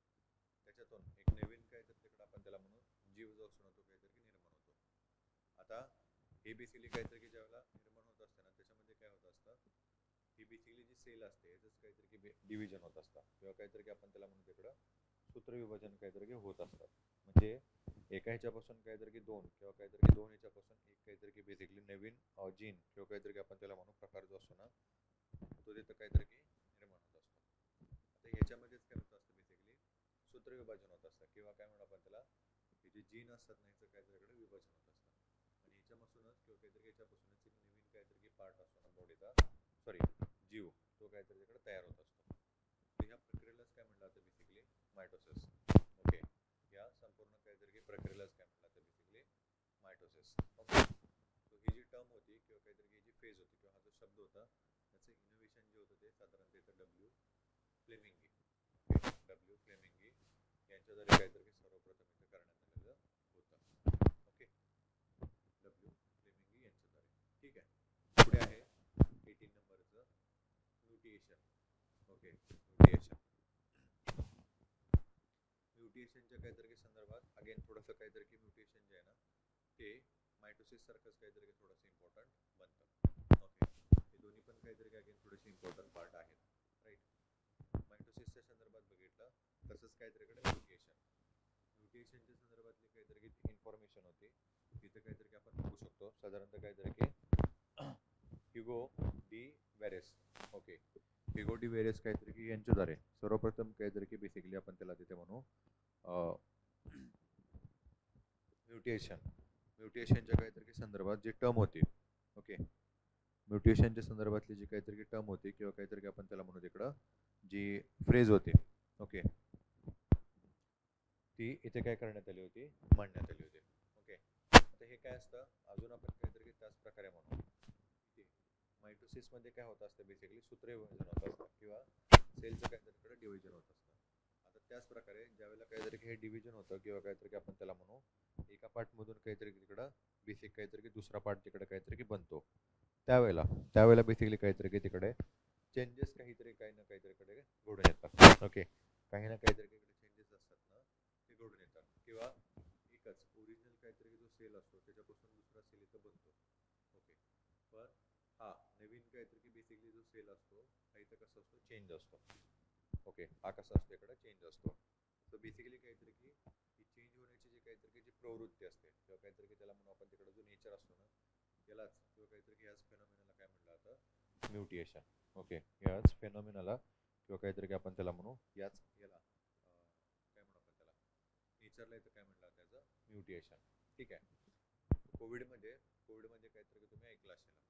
त्याच्यातून एक नवीन काहीतरी तिकडं आपण त्याला म्हणून जीव जो असतो ना तो काहीतरी की निर्माण होतो. आता हे बेसिकली काहीतरी की ज्यावेळेला निर्माण होत असते ना त्याच्यामध्ये काय होत असतं, ही बेसिकली जी सेल असते याचंच काहीतरी की डिव्हिजन होत असतं किंवा काहीतरी की आपण त्याला म्हणून तिकडं सूत्रविभाजन काहीतरी की होत असतात. म्हणजे एका ह्याच्यापासून काहीतरी की दोन किंवा काहीतरी की दोन ह्याच्यापासून एक काहीतरी की बेसिकली नवीन जीन किंवा काहीतरी की आपण त्याला म्हणून प्रकार जो असतो ना तो तिथं काहीतरी की निर्माण होत असतो. आता ह्याच्यामध्येच काय होत असतं बेसिकली सूत्रविभाजन होत असतं किंवा काय म्हणू आपण त्याला हे जे जीन असतात ना ह्याचं काहीतरी विभाजन होत असतं आणि ह्याच्यापासूनच किंवा काहीतरी ह्याच्यापासूनच एक नवीन काहीतरी की पार्ट असतो ना बॉडीचा, सॉरी जीव, तो काहीतरी तिकडे तयार होत असतो. तर ह्या प्रक्रियेलाच काय म्हणलं जातं बेसिकली मायटोसिस. ओके या संपूर्ण काहीतरी की प्रक्रियेलाच काय म्हणलं जातं बेसिकली मायटोसिस. ओके सो ही जी टर्म होती किंवा काहीतरी ही जी फेज होती किंवा हा जो शब्द होता त्याचं इनोव्हेशन जे होतं ते साधारणतः इथं डब्ल्यू फ्लेमिंगी, डब्ल्यू फ्लेमिंगी यांच्याद्वारे काहीतरी सर्वप्रथम इथं करण्यात आलेलं होतं. ओके डब्ल्यू फ्लेमिंगी यांच्याद्वारे. ठीक आहे पुढे आहे 18 नंबरचं म्युटेशन. ओके म्युटेशन, म्युटेशनच्या काहीतरी संदर्भात अगेन थोडंसं काहीतरी की म्युटेशन जे आहे ना ते मायटोसिस सारखंच काहीतरी थोडंसं इम्पॉर्टंट बनतं. ओके हे दोन्ही पण काहीतरी अगेन थोडेसे इम्पॉर्टंट पार्ट आहेत, राईट. मायटोसिसच्या संदर्भात बघितलं तसंच काहीतरी म्युटेशन, म्युटेशनच्या संदर्भातली काहीतरी इन्फॉर्मेशन होती तिथे काहीतरी आपण बघू शकतो साधारणतः काहीतरी की Hugo de Vries. Okay Hugo de Vries काहीतरी की यांच्याद्वारे सर्वप्रथम काहीतरी की बेसिकली आपण त्याला तिथे म्हणू म्युटेशन, म्युटेशनच्या काहीतरी संदर्भात जी टर्म होती, ओके म्युटेशनच्या संदर्भातली जी काहीतरी टर्म होती किंवा काहीतरी आपण त्याला म्हणू तिकडं जी फ्रेज होती, ओके ती इथे काय करण्यात आली होती, मांडण्यात आली होती. ओके आता हे काय असतं अजून आपण काहीतरी त्याच प्रकारे म्हणू. मायटोसिस मध्ये काय होत असतं बेसिकली सूत्रविभाजन होत असतं किंवा सेलचं काहीतरी डिव्हिजन होत असतं. आता त्याच प्रकारे ज्यावेळेला काहीतरी हे डिव्हिजन होतं किंवा काहीतरी आपण त्याला म्हणू एका पार्टमधून काहीतरी तिकडं बेसिक काहीतरी दुसरा पार्ट तिकडे काहीतरी बनतो, त्यावेळेला बेसिकली काहीतरी तिकडे चेंजेस काहीतरी काही ना काहीतरी घडून येतात. ओके काही ना काहीतरी चेंजेस असतात ना ते घडून येतात किंवा एकच ओरिजिनल काहीतरी जो सेल असतो त्याच्यापासून दुसरा सेल इथं बनतो. ओके पण हा नवीन काहीतरी बेसिकली जो सेल असतो हा इथं कसा असतो चेंज असतो. ओके हा कसा असतो इकडे चेंज असतो. तर बेसिकली काहीतरी की ही चेंज होण्याची जी काहीतरी जी प्रवृत्ती असते किंवा काहीतरी त्याला म्हणून आपण तिकडे जो नेचर असतो ना यालाच किंवा काहीतरी याच फेनॉमिनाला काय म्हणलं जातं म्युटेशन. ओके याच फेनॉमिनाला किंवा काहीतरी आपण त्याला म्हणू याच याला काय म्हणू आपण त्याला नेचरला इथं काय म्हणलं त्याचं म्युटेशन. ठीक आहे कोविडमध्ये काहीतरी तुम्ही ऐकलं असेल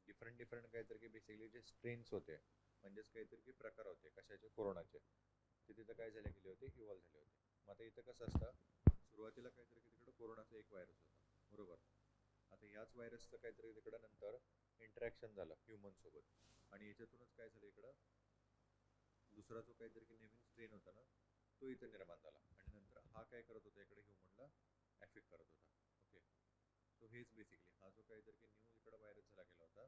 डिफरंट काहीतरी बेसिकली जे स्ट्रेन्स होते म्हणजेच काहीतरी प्रकार होते कशाचे कोरोनाचे ते तिथं काय झाले गेले होते इव्हॉल्व्ह झाले होते. मग आता इथं कसं असतं सुरुवातीला काहीतरी तिकडं कोरोनाचा एक व्हायरस होता बरोबर. आता याच व्हायरसचं काहीतरी तिकडं नंतर इंटरॅक्शन झालं ह्युमन सोबत आणि याच्यातूनच काय झालं इकडं दुसरा जो काहीतरी नवीन स्ट्रेन होता ना तो इथं निर्माण झाला आणि नंतर हा काय करत होता इकडे ह्युमनला ॲफेक्ट करत होता. ओके सो हेच बेसिकली हा जो काहीतरी न्यू इकडं व्हायरस झाला गेला होता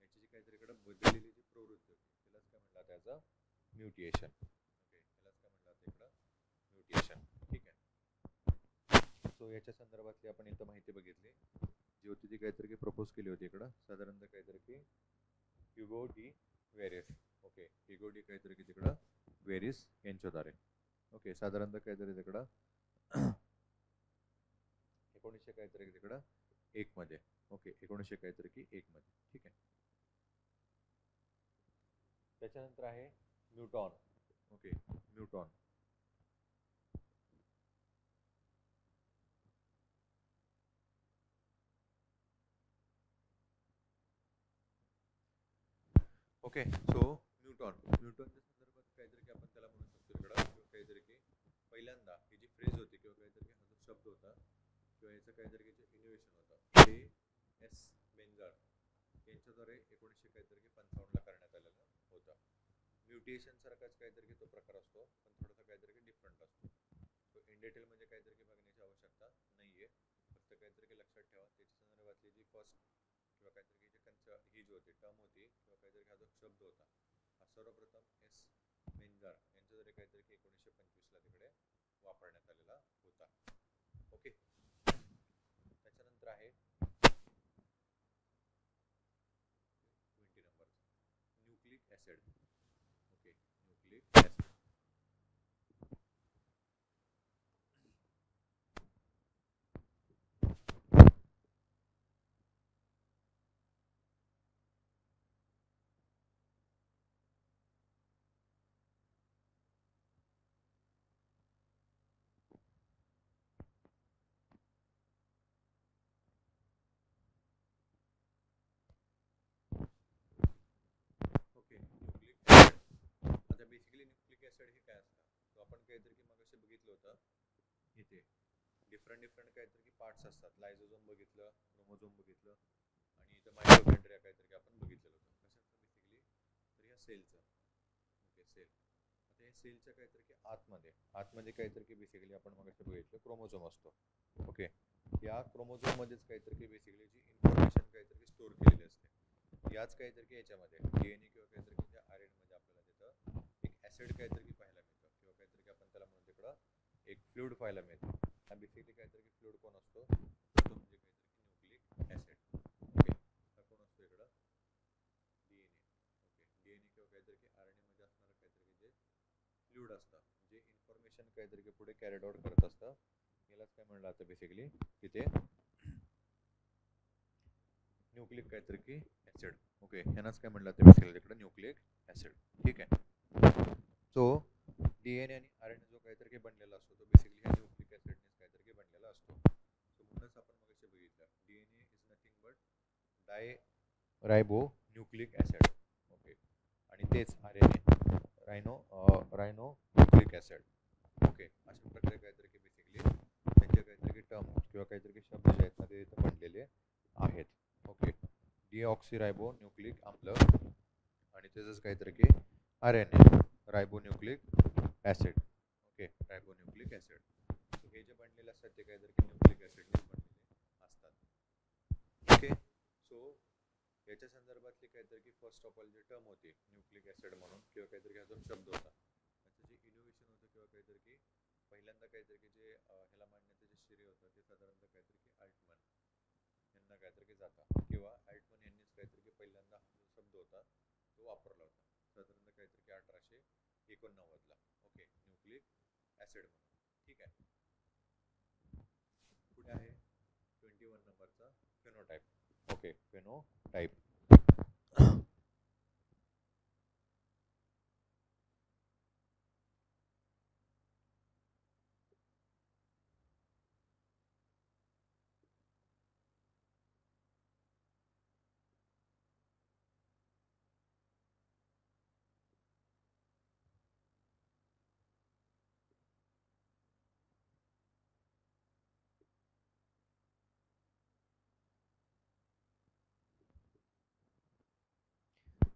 याची जी काहीतरी इकडं बदललेली जी प्रवृत्ती होती त्यालाच काय म्हणलं त्याचं म्युटेशन. ओके यालाच काय म्हणलं इकडं म्युटेशन. ठीक आहे सो याच्या संदर्भातली आपण इथं माहिती बघितली जी होती ती काहीतरी प्रपोज केली होती इकडं साधारणतः काहीतरी Hugo de Vries. Okay Hugo de काहीतरी तिकडं वेरिस यांच्याद्वारे. ओके साधारणतः काहीतरी तिकडं 1900 काहीतरी तिकडं एक मध्ये. ओके 1900 काहीतरी एक मध्ये. ठीक आहे त्याच्यानंतर आहे Newton. Okay Newton okay. So न्यूटनच्या संदर्भात काहीतरी की आपण त्याला म्हणू शकतो इकडं किंवा काहीतरी की पहिल्यांदा ही जी फ्रेज होती किंवा काहीतरी हा जो शब्द होता किंवा याचं काहीतरी जे इनोव्हेशन होतं ते एस बेंजार यांच्याद्वारे 1955 करण्यात आलेलं होतं. म्युटेशन सारखाच काहीतरी तो प्रकार असतो पण थोडासा काहीतरी डिफरंट असतो. तो इन डिटेल म्हणजे काहीतरी बघण्याची आवश्यकता नाहीये. फक्त काहीतरी लक्षात ठेवा त्याच्या संदर्भातली जी फर्स्ट किंवा काहीतरी जे ही जी होती टर्म होती किंवा काहीतरी हा जो शब्द होता हा सर्वप्रथम एस मेंजार यांच्याद्वारे काहीतरी 1925 तिकडे वापरण्यात आलेला होता. ओके. त्याच्यानंतर आहे 20 number nucleic acid. Okay. Nucleic acid okay. Nucleic acid. आता बेसिकली न्यूक्लिक ऍसिड हे काय असतं तो आपण काहीतरी की मगाशी बघितलं होतं इथे डिफरंट काहीतरी पार्ट्स असतात. लायझोझोम बघितलं, क्रोमोझोम बघितलं आणि इथं मायटोकॉन्ड्रिया काहीतरी आपण बघितलेलं होतं. कशाचं बेसिकली तर या सेलचं. ओके. सेल. आता या सेलच्या काहीतरी की आतमध्ये काहीतरी की बेसिकली आपण मगाशी बघितलं क्रोमोझोम असतो. ओके. या क्रोमोझोम मध्येच काहीतरी की बेसिकली जी इन्फॉर्मेशन काहीतरी स्टोअर केलेली असते याच काहीतरी की याच्यामध्ये डीएनए किंवा काहीतरी की त्या आरएनए मध्ये आपल्याला तिथं एक ऍसिड काहीतरी पाहायला मिळतं किंवा काहीतरी की आपण त्याला म्हणून तिकडं एक फ्लुइड पाहायला मिळतं. हा बेसिकली काहीतरी की फ्लुइड कोण असतो तो म्हणजे काहीतरी की न्यूक्लिक ऍसिड. ओके. हा कोण असतो इकडं डीएनए. ओके. डीएनए किंवा काहीतरी की आरएनए मध्ये असणारं काहीतरी की जे फ्लुइड असतं जे इन्फॉर्मेशन काहीतरी की पुढे कॅरिड आउट करत असतं यालाच काय म्हणलं जातं बेसिकली तिथे न्यूक्लिक काहीतरी की ऍसिड. ओके. यांनाच काय म्हणलं जातं बेसिकली तिकडे न्यूक्लिक ऍसिड. ठीक आहे. सो डीएनए आणि आरएनए जो काहीतरी की बनलेला असतो तो बेसिकली ह्या न्यूक्लिक ऍसिडनेच काहीतरी की बनलेला असतो. सो म्हणूनच आपण मगाशी बघितलं DNA is nothing but deoxyribonucleic acid. Okay. आणि तेच RNA ribonucleic acid. Okay. अशा प्रकारे काहीतरी की बेसिकली त्यांचे काहीतरी की टर्म किंवा काहीतरी की शब्द जे आहेत ना ते इथं बनलेले आहेत. ओके. डीऑक्सिरायबो न्यूक्लिक आम्ल आणि त्याचंच काहीतरी की आरएनए रायबोन्यूक्लिक ऍसिड. ओके. रायबोन्यूक्लिक ऍसिड. हे जे बनलेले असतात ते काहीतरी की न्यूक्लिक ऍसिडने बनलेले असतात. ओके. सो याच्या संदर्भातली काहीतरी की फर्स्ट ऑफ ऑल जी टर्म होती न्यूक्लिक ऍसिड म्हणून किंवा काहीतरी हा जो शब्द होता त्याचं जे इनोव्हेशन होतं किंवा काहीतरी की पहिल्यांदा काहीतरी की जे ह्याला मांडण्याचं जे श्रेय होतं ते साधारणतः काहीतरी की अल्टमन यांना काहीतरी की जातं किंवा अल्टमन यांनीच काहीतरी की पहिल्यांदा हा जो शब्द होता तो वापरला होता साधारणतः काहीतरी की 1889 ला. ओके. न्यूक्लिक ऍसिड म्हणून. ठीक आहे. पुढे आहे 21 नंबरचा फेनोटाइप. ओके. फेनोटाइप.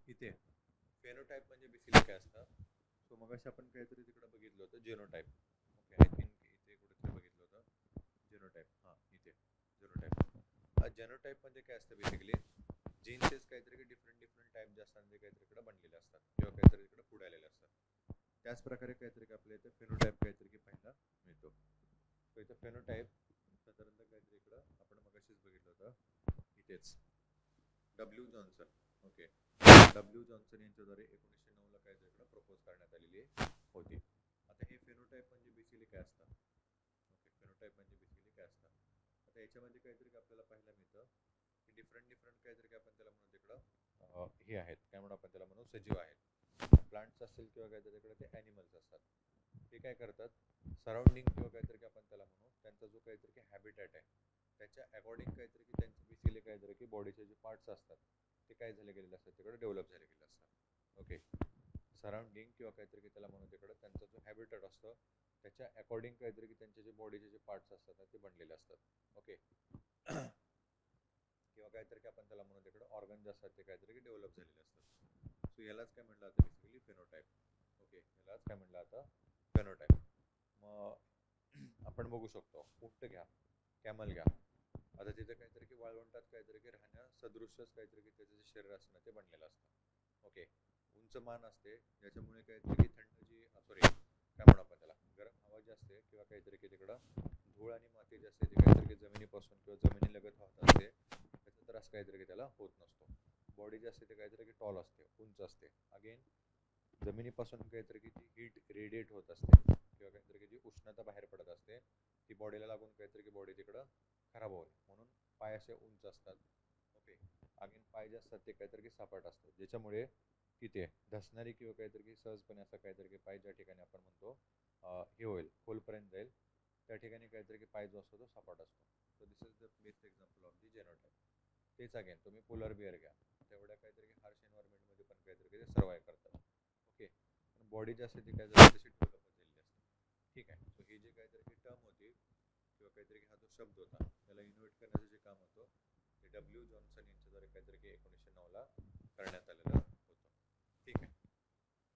इथे फेनोटाइप म्हणजे बेसिकली काय असतं सो मगाशी आपण काहीतरी तिकडे बघितलं होतं जेनोटाइप. ओके. आय थिंक इथे कुठेतरी बघितलं होतं जेनोटाइप. हां इथे जेनोटाइप. जेनोटाइप म्हणजे काय असतं बेसिकली जीन्सचेच काहीतरी डिफरंट टाइप जे असतात ते काहीतरी इकडे बनलेले असतात किंवा काहीतरी इकडे पुढे आलेले असतात. त्याच प्रकारे काहीतरी आपल्या इथे फेनोटाइप काहीतरी पाहायला मिळतो. तर इथं फेनोटाइप साधारणतः काहीतरी इकडं आपण मगाशीच बघितलं होतं इथेच W Johnson. Okay. W Johnson यांच्याद्वारे 1909 ला काहीतरी इकडे प्रपोज करण्यात आलेली होती. आता हे फेनोटाइप म्हणजे बेसिकली काय असतं. ओके. फेनोटाइप म्हणजे बेसिकली काय असतं आता याच्यामध्ये काहीतरी आपल्याला पाहायला मिळतं की डिफरंट काहीतरी आपण त्याला म्हणू तिकडं हे आहेत काय म्हणून आपण त्याला म्हणू सजीव आहेत. प्लांट्स असतील किंवा काहीतरी इकडे ते ॲनिमल्स असतात. ते काय करतात सराउंडिंग किंवा काहीतरी आपण त्याला म्हणू त्यांचा जो काहीतरी की हॅबिटॅट आहे त्याच्या अकॉर्डिंग काहीतरी की त्यांचे बेसिकली काहीतरी की बॉडीचे जे पार्ट्स असतात ते काय झाले गेलेले असतात तिकडे डेव्हलप झाले गेलेले असतात. ओके. सराउंडिंग किंवा काहीतरी की त्याला म्हणू तिकडं त्यांचा जो हॅबिटेट असतो त्याच्या अकॉर्डिंग काहीतरी की त्यांचे जे बॉडीचे जे पार्ट्स असतात ना ते बनलेले असतात. ओके. किंवा काहीतरी की आपण त्याला म्हणू तिकडं ऑर्गन जे असतात ते काहीतरी की डेव्हलप झालेले असतात. सो यालाच काय म्हटलं आता बेसिकली फेनोटाईप. ओके, यालाच काय म्हटलं आता फेनोटाईप. मग आपण बघू शकतो उंट घ्या, कॅमल घ्या. आता तिथे काहीतरी की वाळवंटात काहीतरी की राहण्या सदृश्यच काहीतरी की त्याचं जे शरीर असतं ना ते बनलेलं असतं. ओके. उंच मान असते ज्याच्यामुळे काहीतरी की थंड जी सॉरी काय म्हणू आपण त्याला गरम हवा जी असते किंवा काहीतरी की तिकडं धूळ आणि माती जी असते ती काहीतरी की जमिनीपासून किंवा जमिनीलगत वाहत असते त्याचा त्रास काहीतरी की त्याला होत नसतो. बॉडी जी असते ते काहीतरी की टॉल असते, उंच असते. अगेन जमिनीपासून काहीतरी की जी हीट रेडिएट होत असते किंवा काहीतरी की जी उष्णता बाहेर पडत असते ती बॉडीला लागून काहीतरी की बॉडी तिकडं खराब होईल म्हणून पाय असे उंच असतात. ओके. अगेन पाय जे असतात ते काहीतरी की सपाट असतात ज्याच्यामुळे तिथे धसणारी किंवा काहीतरी की सहजपणे असं काहीतरी की पाय ज्या ठिकाणी आपण म्हणतो हे होईल खोलपर्यंत जाईल त्या ठिकाणी काहीतरी की पाय जो असतो तो सपाट असतो. So this is the best example of the genotype. तेच अगेन तुम्ही पोलर बिअर घ्या, तेवढ्या काहीतरी की हार्श एन्व्हायरमेंटमध्ये पण काहीतरी की ते सर्वाईव्ह करतात. ओके. पण बॉडी जी असते ती काहीतरी तशी डेव्हलप झालेली असते. ठीक आहे. सो ही जी काहीतरी की टर्म होती किंवा काहीतरी हा जो शब्द होता त्याला इनोव्हेट करण्याचं जे काम होतं ते डब्ल्यू जॉन्सन यांच्याद्वारे काहीतरी की 1909ला करण्यात आलेलं होतं. ठीक आहे.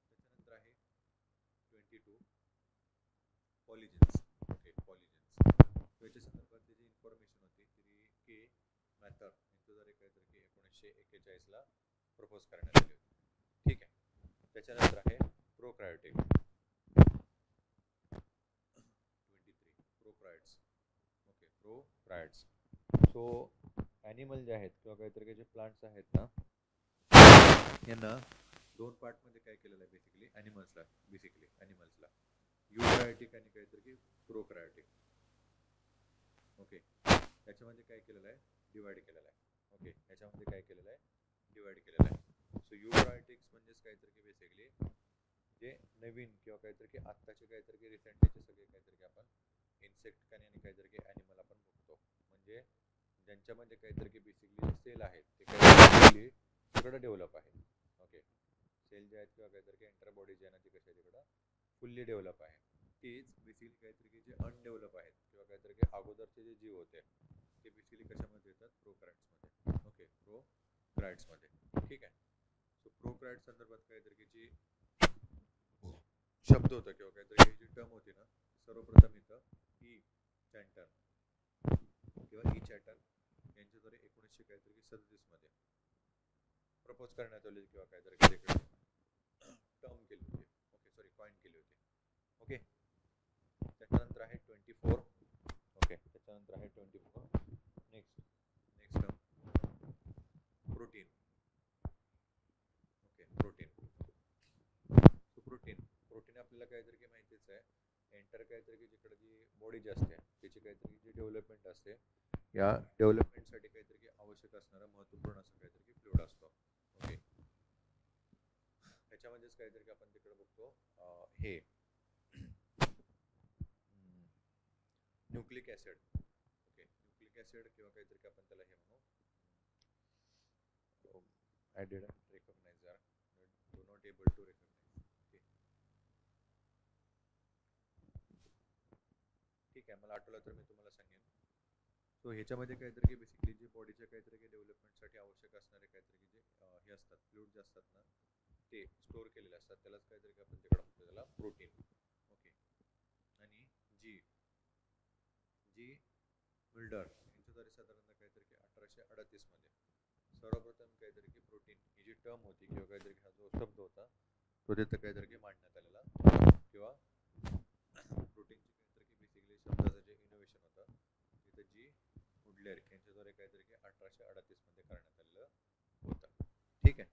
त्याच्यानंतर आहे 22 पॉलिजन्स. ओके, पॉलिजन्स याच्या संदर्भातली जी इन्फॉर्मेशन होती ती के मॅथर यांच्याद्वारे काहीतरी की 1941ला प्रपोज करण्यात आली होती. ठीक आहे. त्याच्यानंतर आहे prokaryotic. 23 prokaryotes. Okay, prokaryotes. So animal जे आहेत किंवा काहीतरी काही जे प्लांट्स आहेत ना यांना दोन पार्टमध्ये काय केलेलं आहे बेसिकली ॲनिमल्सला युकॅरियोटिक आणि काहीतरी की प्रोकार्योटिक. ओके. याच्यामध्ये काय केलेलं आहे डिवाइड केलेलं आहे. ओके, याच्यामध्ये काय केलेलं आहे डिवाइड केलेलं आहे. सो युकॅरियोटिक्स म्हणजेच काहीतरी की बेसिकली जे नवीन किंवा काहीतरी की आत्ताचे काहीतरी की रिसेंटचे सगळे काहीतरी की आपण इन्सेक्ट आणि काहीतरी की ॲनिमल आपण बघतो म्हणजे ज्यांच्यामध्ये काहीतरी की बेसिकली जे सेल आहेत ते काहीतरी तिकडं डेव्हलप आहे. ओके. सेल जे आहेत किंवा काहीतरी की एंटरबॉडी जे आहे ना ती कशी आहे तिकडं फुल्ली डेव्हलप आहे. तेच बेसिकली काहीतरी की जे अनडेव्हलप आहेत किंवा काहीतरी की अगोदरचे जे जीव होते ते बेसिकली कशामध्ये येतात प्रोकार्योट्समध्ये. ओके, प्रोकार्योट्समध्ये. ठीक आहे. सो प्रोकार्योट संदर्भात काहीतरी की जी शब्द होता किंवा काहीतरी जी टर्म होती ना सर्वप्रथम इथं ई चॅन्टन किंवा ई चॅटन यांच्याद्वारे 1937 मध्ये प्रपोज करण्यात आली किंवा काहीतरी टर्म केली होती. ओके, सॉरी कॉइन केली होती. ओके. त्याच्यानंतर आहे 24. ओके, त्याच्यानंतर आहे 24. Next term protein. Okay, protein. So protein आपल्याला काहीतरी की माहितीच आहे एंटर काहीतरी की जिकडे जी बॉडी जी असते त्याची काहीतरी जी डेव्हलपमेंट असते या डेव्हलपमेंटसाठी काहीतरी की आवश्यक असणारा महत्त्वपूर्ण असं काहीतरी की फ्लुइड असतो. ओके. त्याच्यामध्येच काहीतरी की आपण तिकडे बघतो हे nucleic acid. Okay, nucleic acid किंवा काहीतरी की आपण त्याला हे म्हणू आय डिडंट रिकॉग्नाइज यार do not able to recognize. Okay. ठीक आहे, मला आठवलं तर मी तुम्हाला सांगेन. सो ह्याच्यामध्ये काहीतरी की बेसिकली जे बॉडीच्या काहीतरी की डेव्हलपमेंटसाठी आवश्यक असणारे काहीतरी की जे हे असतात फ्लुइड जे असतात ना ते स्टोअर केलेले असतात त्यालाच काहीतरी की आपण तिकडे म्हणतो त्याला प्रोटीन. ओके. आणि जी जी मिल्डर यांच्याद्वारे साधारणतः काहीतरी की 1838 मध्ये सर्वप्रथम काहीतरी की प्रोटीन ही जी टर्म होती किंवा काहीतरी हा जो शब्द होता तो तिथं काहीतरी की मांडण्यात आलेला किंवा प्रोटीनची काहीतरी की बेसिकली शब्दाचं जे इनोव्हेशन होतं तिथं जी वुडलेर यांच्याद्वारे काहीतरी की 1838 मध्ये करण्यात आलेलं होतं. ठीक आहे.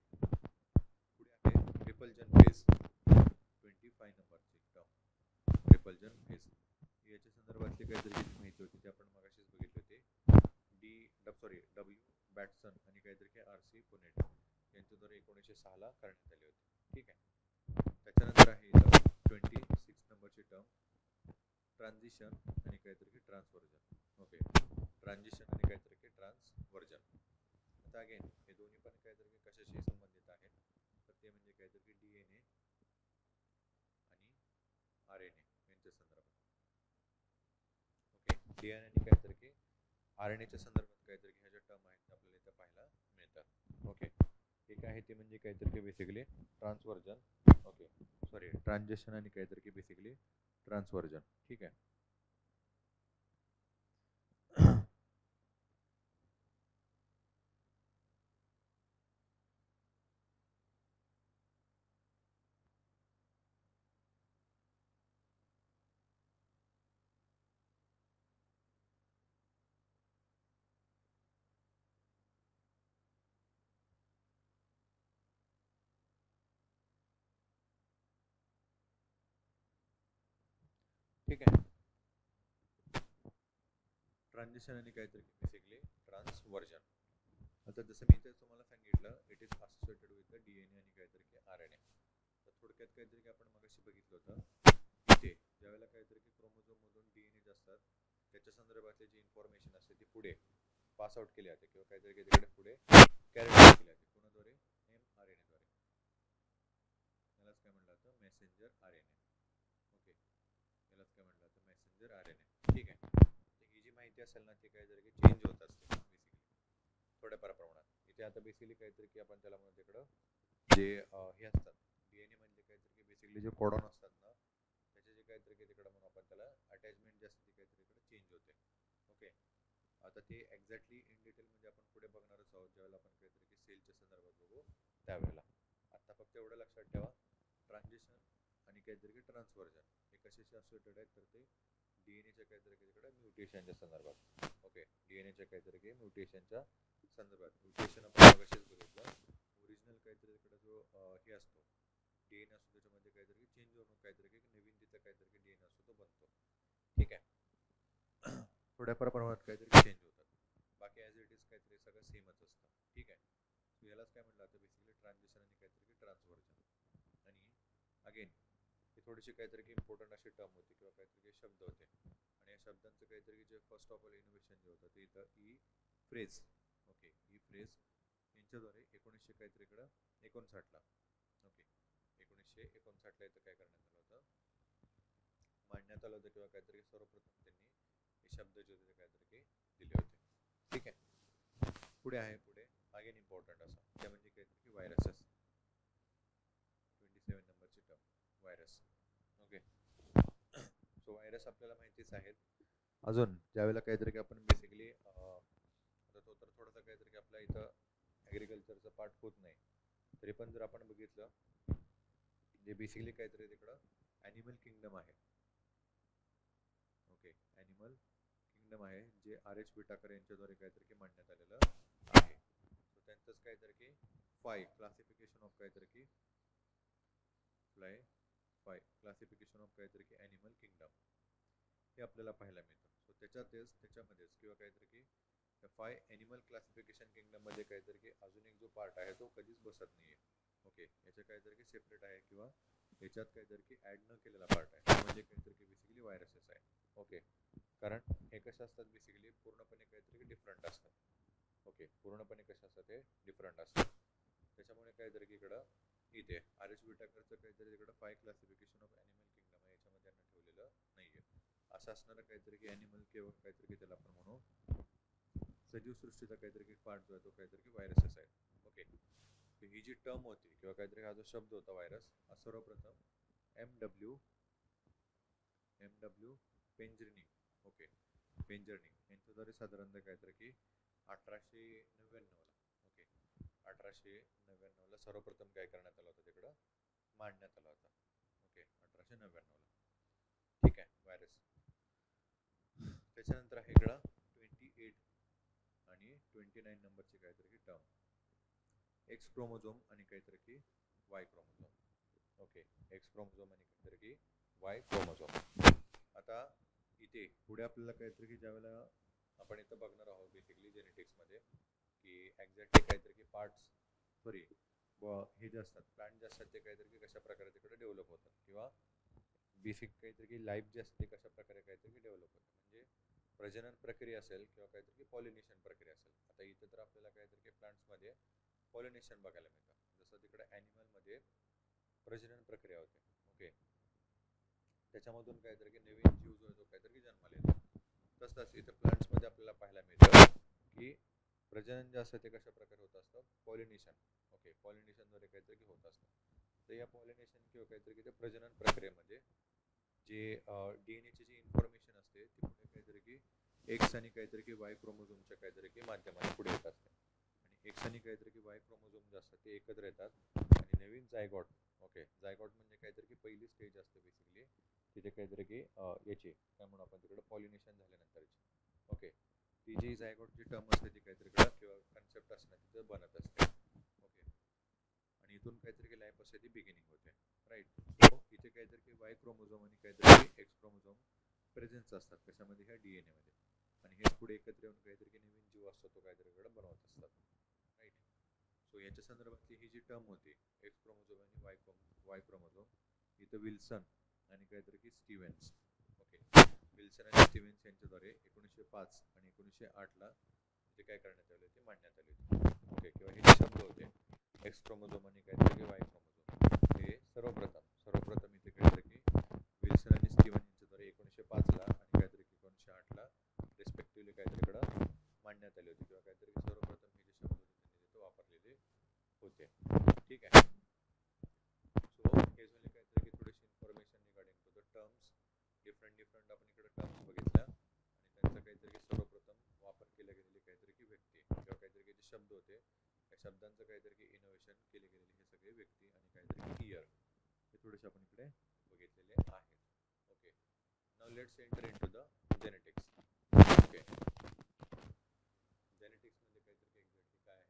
पुढे आहे रिपल्जन फेज. 25 नंबरची टर्म रिपल्जन फेज. याच्या संदर्भातली काहीतरी माहिती होती ती आपण मगाशीच बघितली होती. डब्ल्यू बॅटसन आणि काहीतरी की RC पुनेट यांच्याद्वारे 1906ला करण्यात आली होती. ठीक आहे. त्याच्यानंतर आहे इथं 26 नंबरची टर्म ट्रान्झिशन आणि काहीतरी की ट्रान्सव्हर्जन. ओके, ट्रान्झिशन आणि काहीतरी की ट्रान्सव्हर्जन. आता अगेन हे दोन्ही पण काहीतरी की कशाशी संबंधित आहेत तर ते म्हणजे काहीतरी DNA आणि RNA यांच्या संदर्भात. ओके, DNA आणि काहीतरी RNAच्या संदर्भात काहीतरी ह्या ज्या टर्म आहेत आपल्याला इथं पाहायला मिळतात. ओके, एक आहे ते म्हणजे काहीतरी बेसिकली ट्रान्सव्हर्जन. ओके, सॉरी, ट्रान्झिशन आणि काहीतरी बेसिकली ट्रान्सव्हर्जन. ठीक आहे. ठीक आहे. ट्रान्झिशन आणि काहीतरी बेसिकली ट्रान्सव्हर्जन. आता जसं मी इथे तुम्हाला सांगितलं, it is associated with the DNA आणि काहीतरी RNA. तर थोडक्यात काहीतरी आपण मगाशी बघितलं होतं, इथे ज्यावेळेला काहीतरी क्रोमोझोम मधून DNA जे असतात त्याच्या संदर्भातली जी इन्फॉर्मेशन असते ती पुढे पास आउट केली जाते किंवा काहीतरी तिकडे पुढे कॅरी आउट केली जाते. कोणाद्वारे? mRNA द्वारे. यालाच काय म्हणलं जातं? Messenger RNA. ओके, यालाच काय म्हणलं जातं? Messenger RNA. ठीक आहे. ही जी माहिती असेल ना ती काहीतरी चेंज होत असते बेसिकली थोड्याफार प्रमाणात. इथे आता बेसिकली काहीतरी की आपण त्याला म्हणतो तिकडं जे हे असतात DNA म्हणजे काहीतरी बेसिकली जे कोडॉन असतात ना त्याचे जे काहीतरी तिकडं म्हणून आपण त्याला अटॅचमेंट जे असते ती काहीतरी इकडे चेंज होते. ओके, आता ते एक्झॅक्टली इन डिटेल म्हणजे आपण पुढे बघणारच आहोत ज्यावेळेला आपण काहीतरी सेलच्या संदर्भात बघू त्यावेळेला. आता फक्त एवढं लक्षात ठेवा, ट्रान्झिशन आणि काहीतरी ट्रान्सव्हर्जन हे कशाशी असोसिएटेड आहेत तर ते DNAच्या काहीतरी तिकडे म्युटेशनच्या संदर्भात. ओके, DNAच्या काहीतरी म्युटेशनच्या संदर्भात. म्युटेशन आपण मगाशीच बघितलं, ओरिजिनल काहीतरी तिकडे जो हे असतो DNA असतो त्याच्यामध्ये काहीतरी चेंज होऊन काहीतरी नवीन तिथं काहीतरी DNA असतो तो बनतो. ठीक आहे. थोड्याफार प्रमाणात काहीतरी चेंज होतात, बाकी ॲज इट इज काहीतरी सगळं सेमच असतं. ठीक आहे. यालाच काय म्हटलं जातं बेसिकली ट्रान्झिशन आणि काहीतरी ट्रान्सव्हर्जन. आणि अगेन ही थोडीशी काहीतरी इम्पॉर्टंट अशी टर्म होती किंवा काहीतरी शब्द होते आणि या शब्दांचं काहीतरी जे फर्स्ट ऑफ ऑल इनोव्हेशन जे होतं ते इथं E phrase. Okay, E phrase यांच्याद्वारे 1900 काहीतरी इकडं 59ला. ओके, 1959ला इथं काय करण्यात आलं होतं? मांडण्यात आलं होतं किंवा काहीतरी सर्वप्रथम त्यांनी हे शब्द जे होते काहीतरी दिले होते. ठीक आहे. पुढे आहे, पुढे अगेन इम्पॉर्टंट असं त्या म्हणजे काहीतरी व्हायरसेस. 27 नंबरची term virus. Okay, so virus आपल्याला माहितीच आहेत. अजून ज्यावेळेला काहीतरी आपण बेसिकली आता तो तर थोडासा काहीतरी आपल्या इथं ॲग्रिकल्चरचा पार्ट होत नाही तरी पण जर आपण बघितलं जे बेसिकली काहीतरी तिकडं ॲनिमल किंगडम आहे. ओके, ॲनिमल किंगडम आहे जे RH विटाकर यांच्याद्वारे काहीतरी मांडण्यात आलेलं आहे. सो त्यांचंच काहीतरी फाय क्लासिफिकेशन ऑफ काहीतरी फाय क्लासिफिकेशन ऑफ काहीतरी ॲनिमल किंगडम हे आपल्याला पाहायला मिळतं. सो त्याच्यामध्येच किंवा काहीतरी फाय ॲनिमल क्लासिफिकेशन किंगडम मध्ये काहीतरी अजून एक जो पार्ट आहे तो कधीच बसत नाहीये. ओके, याच्या काहीतरी सेपरेट आहे किंवा याच्यात काहीतरी ऍड न केलेला पार्ट आहे म्हणजे काहीतरी बेसिकली व्हायरसेस आहे. ओके, कारण हे कसे असतात बेसिकली पूर्णपणे काहीतरी डिफरंट असतात. ओके, पूर्णपणे कसे असतात ते डिफरंट असतात. त्याच्यामुळे काहीतरी इकडं इथे RH विटाकरचं काहीतरी तिकडं five classification of animal kingdom आहे याच्यामध्ये त्यांना ठेवलेलं नाहीये. असं असणारं काहीतरी ॲनिमल किंवा काहीतरी त्याला आपण म्हणू सजीव सृष्टीचा काहीतरी पार्ट जो आहे तो काहीतरी व्हायरसेस आहे. ओके, ही जी टर्म होती किंवा काहीतरी हा जो शब्द होता व्हायरस हा सर्वप्रथम एम डब्ल्यू पेंजर्नी. ओके, पेंजर्नी यांच्याद्वारे साधारणतः काहीतरी 1899ला. ओके, 1899ला सर्वप्रथम काय करण्यात आलं होतं तिकडं मांडण्यात आला होता. ओके, 1899ला. ठीक आहे, व्हायरस. त्याच्यानंतर आहे इकडं 28 आणि 29 नंबरची काहीतरी टर्म एक्स क्रोमोझोम आणि काहीतरी Y chromosome. Okay, x chromosome आणि काहीतरी वाय क्रोमोझोम. आता इथे पुढे आपल्याला काहीतरी ज्यावेळेला आपण इथं बघणार आहोत बेसिकली जेनेटिक्समध्ये की एक्झॅक्टली काहीतरी पार्ट्स सॉरी हे जे असतात प्लांट जे असतात ते काहीतरी कशा प्रकारे तिकडे डेव्हलप होतात किंवा बेसिक काहीतरी लाईफ जे असते कशा प्रकारे काहीतरी डेव्हलप होते म्हणजे प्रजनन प्रक्रिया असेल किंवा काहीतरी पॉलिनेशन प्रक्रिया असेल. आता इथं तर आपल्याला काहीतरी प्लांट्समध्ये पॉलिनेशन बघायला मिळतं. असतं तिकडे ॲनिमलमध्ये प्रजनन प्रक्रिया होते. ओके, त्याच्यामधून काहीतरी नवीन जीव जो आहे तो काहीतरी जन्माला येतो. तसंच इथं प्लांट्समध्ये आपल्याला पाहायला मिळतं की प्रजनन जे असतं ते कशा प्रकारे होत असतं, पॉलिनेशन. ओके, पॉलिनेशनद्वारे काहीतरी होत असतं. तर या पॉलिनेशन किंवा काहीतरी ते प्रजनन प्रक्रियेमध्ये जे डीएनएची जी इन्फॉर्मेशन असते ती पुढे काहीतरी एक्स आणि काहीतरी वाय क्रोमोझोमच्या काहीतरी माध्यमाने पुढे येत असते. आणि एक्स आणि काहीतरी वाय क्रोमोझोम जे असतात ते एकत्र येतात आणि नवीन जायगॉट. ओके, जायगॉट म्हणजे काहीतरी पहिली स्टेज असते बेसिकली. तिथे काहीतरी याची काय म्हणू आपण तिकडे पॉलिनेशन झाल्यानंतरची. ओके, ती जी जायगॉटची टर्म असते ती काहीतरी किंवा कन्सेप्ट असते तिथं बनत असते. ओके, आणि इथून काहीतरी लाईफ असते ती बिगिनिंग होते. राईट. सो इथे काहीतरी वाय क्रोमोझोम आणि काहीतरी एक्स क्रोमोझोम प्रेझेन्स असतात कशामध्ये, ह्या डीएनए मध्ये. आणि हेच पुढे एकत्र येऊन काहीतरी नवीन जीव असतो तो काहीतरी बनवत असतात. राईट. सो याच्या संदर्भातली ही जी टर्म होती एक्स क्रोमोझोम आणि वाय क्रोमोझोम, इथं विल्सन आणि काहीतरी स्टीव्हन्स. ओके, विल्सन आणि स्टीव्हन्स यांच्याद्वारे 1905 आणि 1908ला जे काय करण्यात आले ते मांडण्यात आले होते. ओके, किंवा हे जे शब्द होते एक्स क्रोमोझोम आणि काहीतरी वाय क्रोमोझोम, हे सर्वप्रथम इथे काहीतरी विल्सन आणि स्टीव्हन यांच्याद्वारे 1905ला आणि काहीतरी 1908ला रिस्पेक्टिव्हली काहीतरी मांडण्यात आले होते, किंवा काहीतरी सर्वप्रथम हे जे शब्द होते त्यांनी तिथे वापरलेले होते. ठीक आहे. सो हे झाले काहीतरी थोडीशी information regarding to the terms. Different आपण इकडे टर्म्स बघितल्या आणि त्यांचा काहीतरी सर्वप्रथम वापर केल्या गेलेली काहीतरी व्यक्ती किंवा काहीतरी जे शब्द होते त्या शब्दांचं काहीतरी इनोव्हेशन केले गेलेले हे सगळे व्यक्ती आणि काहीतरी इयर हे थोडेसे आपण इकडे बघितलेले आहेत. Okay, now let's enter into the genetics. Okay, genetics मध्ये काहीतरी एक्झॅक्टली काय आहे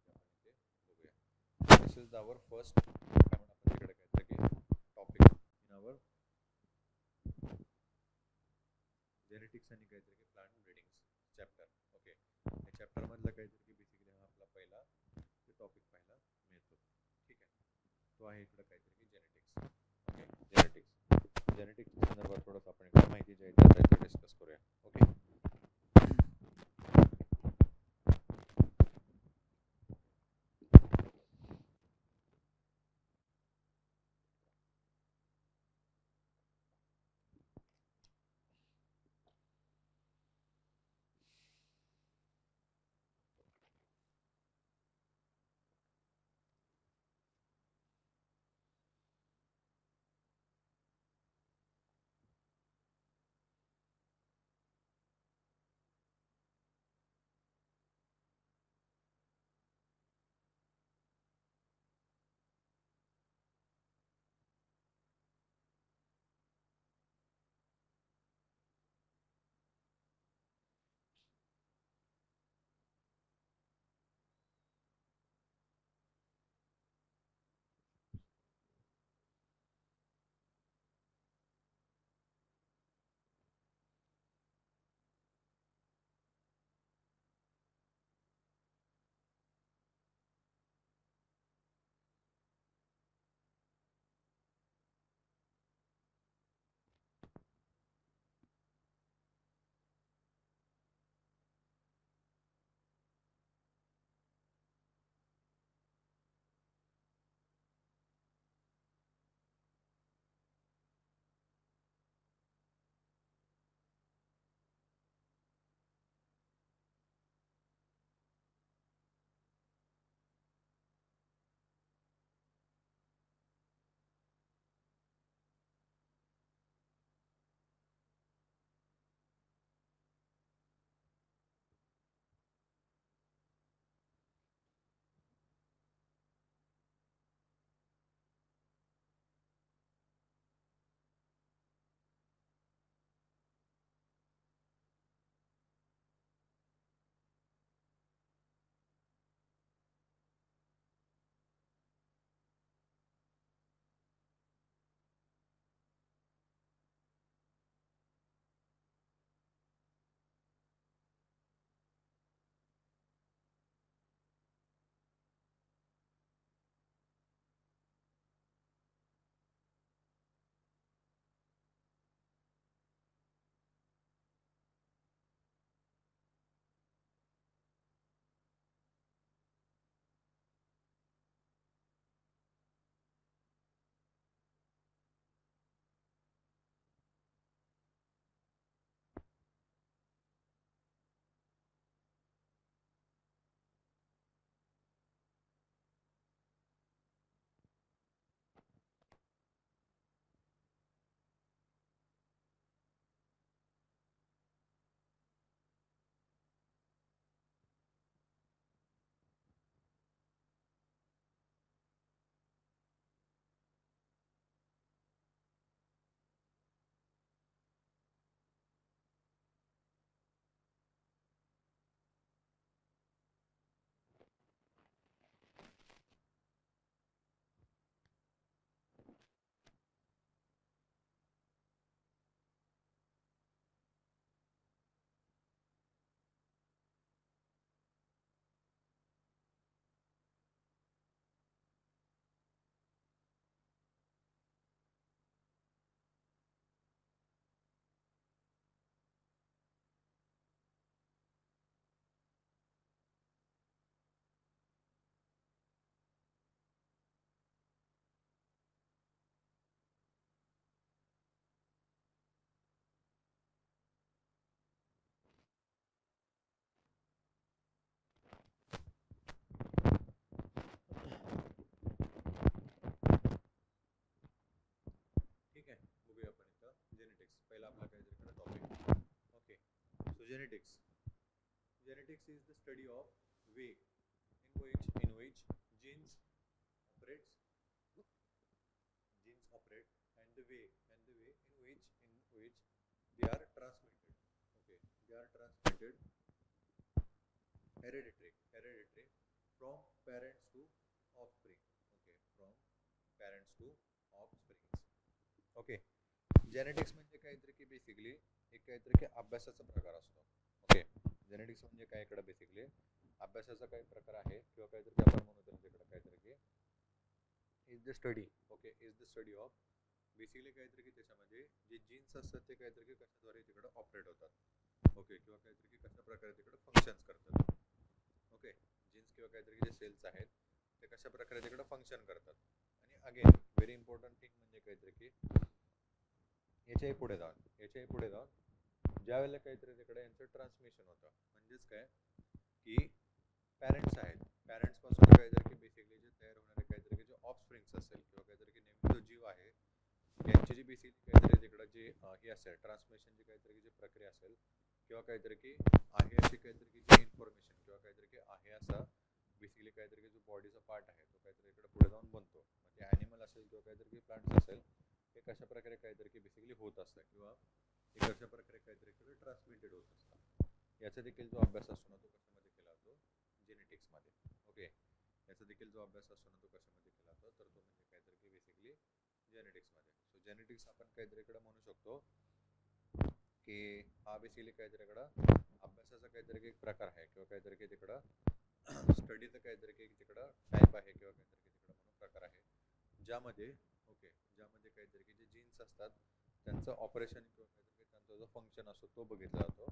काय नाही ते आपण इथे बघूया. दिस इज आवर फर्स्ट काय म्हणून आपण तिकडे काहीतरी टॉपिक इन आवर जेनेटिक्स आणि काहीतरी प्लांट ब्रीडिंग चॅप्टर. ओके, या चॅप्टर मधला काहीतरी बेसिकली हा आपला पहिला टॉपिक पाहायला मिळतो. ठीक आहे, तो आहे इकडे काहीतरी जेनेटिक्स. ओके, जेनेटिक्सच्या संदर्भात थोडंसं आपण इकडे माहिती जी आहे त्याबद्दल डिस्कस करूया. ओके, पहिला आपला काहीतरी इकडे topic. Okay, so genetics is the study of way in which genes operate and the way in which they are transmitted. Okay, they are transmitted hereditary from parents to offspring. Okay, from parents to offsprings. Okay, genetics म्हणजे काहीतरी की basically एक काहीतरी की अभ्यासाचा प्रकार असतो. Okay, genetics म्हणजे काय इकडे बेसिकली अभ्यासाचा काही प्रकार आहे किंवा काहीतरी आपण म्हणू त्याला इकडे काहीतरी की is the study. Okay, is the study of basically काहीतरी की त्याच्यामध्ये जे जीन्स असतात ते काहीतरी की कशाद्वारे तिकडे ऑपरेट होतात. ओके, किंवा काहीतरी की कशा प्रकारे तिकडे फंक्शन्स करतात. ओके, जीन्स किंवा काहीतरी जे सेल्स आहेत ते कशा प्रकारे तिकडे फंक्शन करतात. आणि अगेन व्हेरी इम्पॉर्टंट थिंग म्हणजे काहीतरी की याच्याही पुढे जाऊन ज्या वेळेला काहीतरी तिकडे यांचं ट्रान्समिशन होतं, म्हणजेच काय की पॅरेंट्स आहेत, पॅरेंट्स पासून काहीतरी की बेसिकली जे तयार होणारे काहीतरी की जे ऑफस्प्रिंग्स असेल किंवा काहीतरी की नेमकी जो जीव आहे यांची जी बेसिकली काहीतरी तिकडं जे हे असेल ट्रान्समिशनची काहीतरी की जी प्रक्रिया असेल किंवा काहीतरी की आहे अशी काहीतरी की जी इन्फॉर्मेशन किंवा काहीतरी की आहे असा बेसिकली काहीतरी की जो बॉडीचा पार्ट आहे तो काहीतरी इकडे पुढे जाऊन बनतो. म्हणजे ॲनिमल असेल किंवा काहीतरी की प्लांट्स असेल हे कशा प्रकारे काहीतरी की बेसिकली होत असतं किंवा हे कशा प्रकारे काहीतरी इकडे ट्रान्समिटेड होत असतं. याचा देखील जो अभ्यास असतो ना तो कशामध्ये केला जातो, जेनेटिक्समध्ये. ओके, याचा देखील जो अभ्यास असतो ना तो कशामध्ये केला जातो तर तो म्हणजे काहीतरी की बेसिकली जेनेटिक्समध्ये. सो जेनेटिक्स आपण काहीतरी इकडे म्हणू शकतो की हा बेसिकली काहीतरी इकडं अभ्यासाचा काहीतरी एक प्रकार आहे किंवा काहीतरी की तिकडं स्टडीचं काहीतरी की तिकडं टाईप आहे किंवा काहीतरी की तिकडं म्हणून प्रकार आहे ज्यामध्ये ज्यामध्ये काहीतरी की जे जीन्स असतात त्यांचं ऑपरेशन किंवा काहीतरी त्यांचा जो फंक्शन असतो तो बघितला जातो.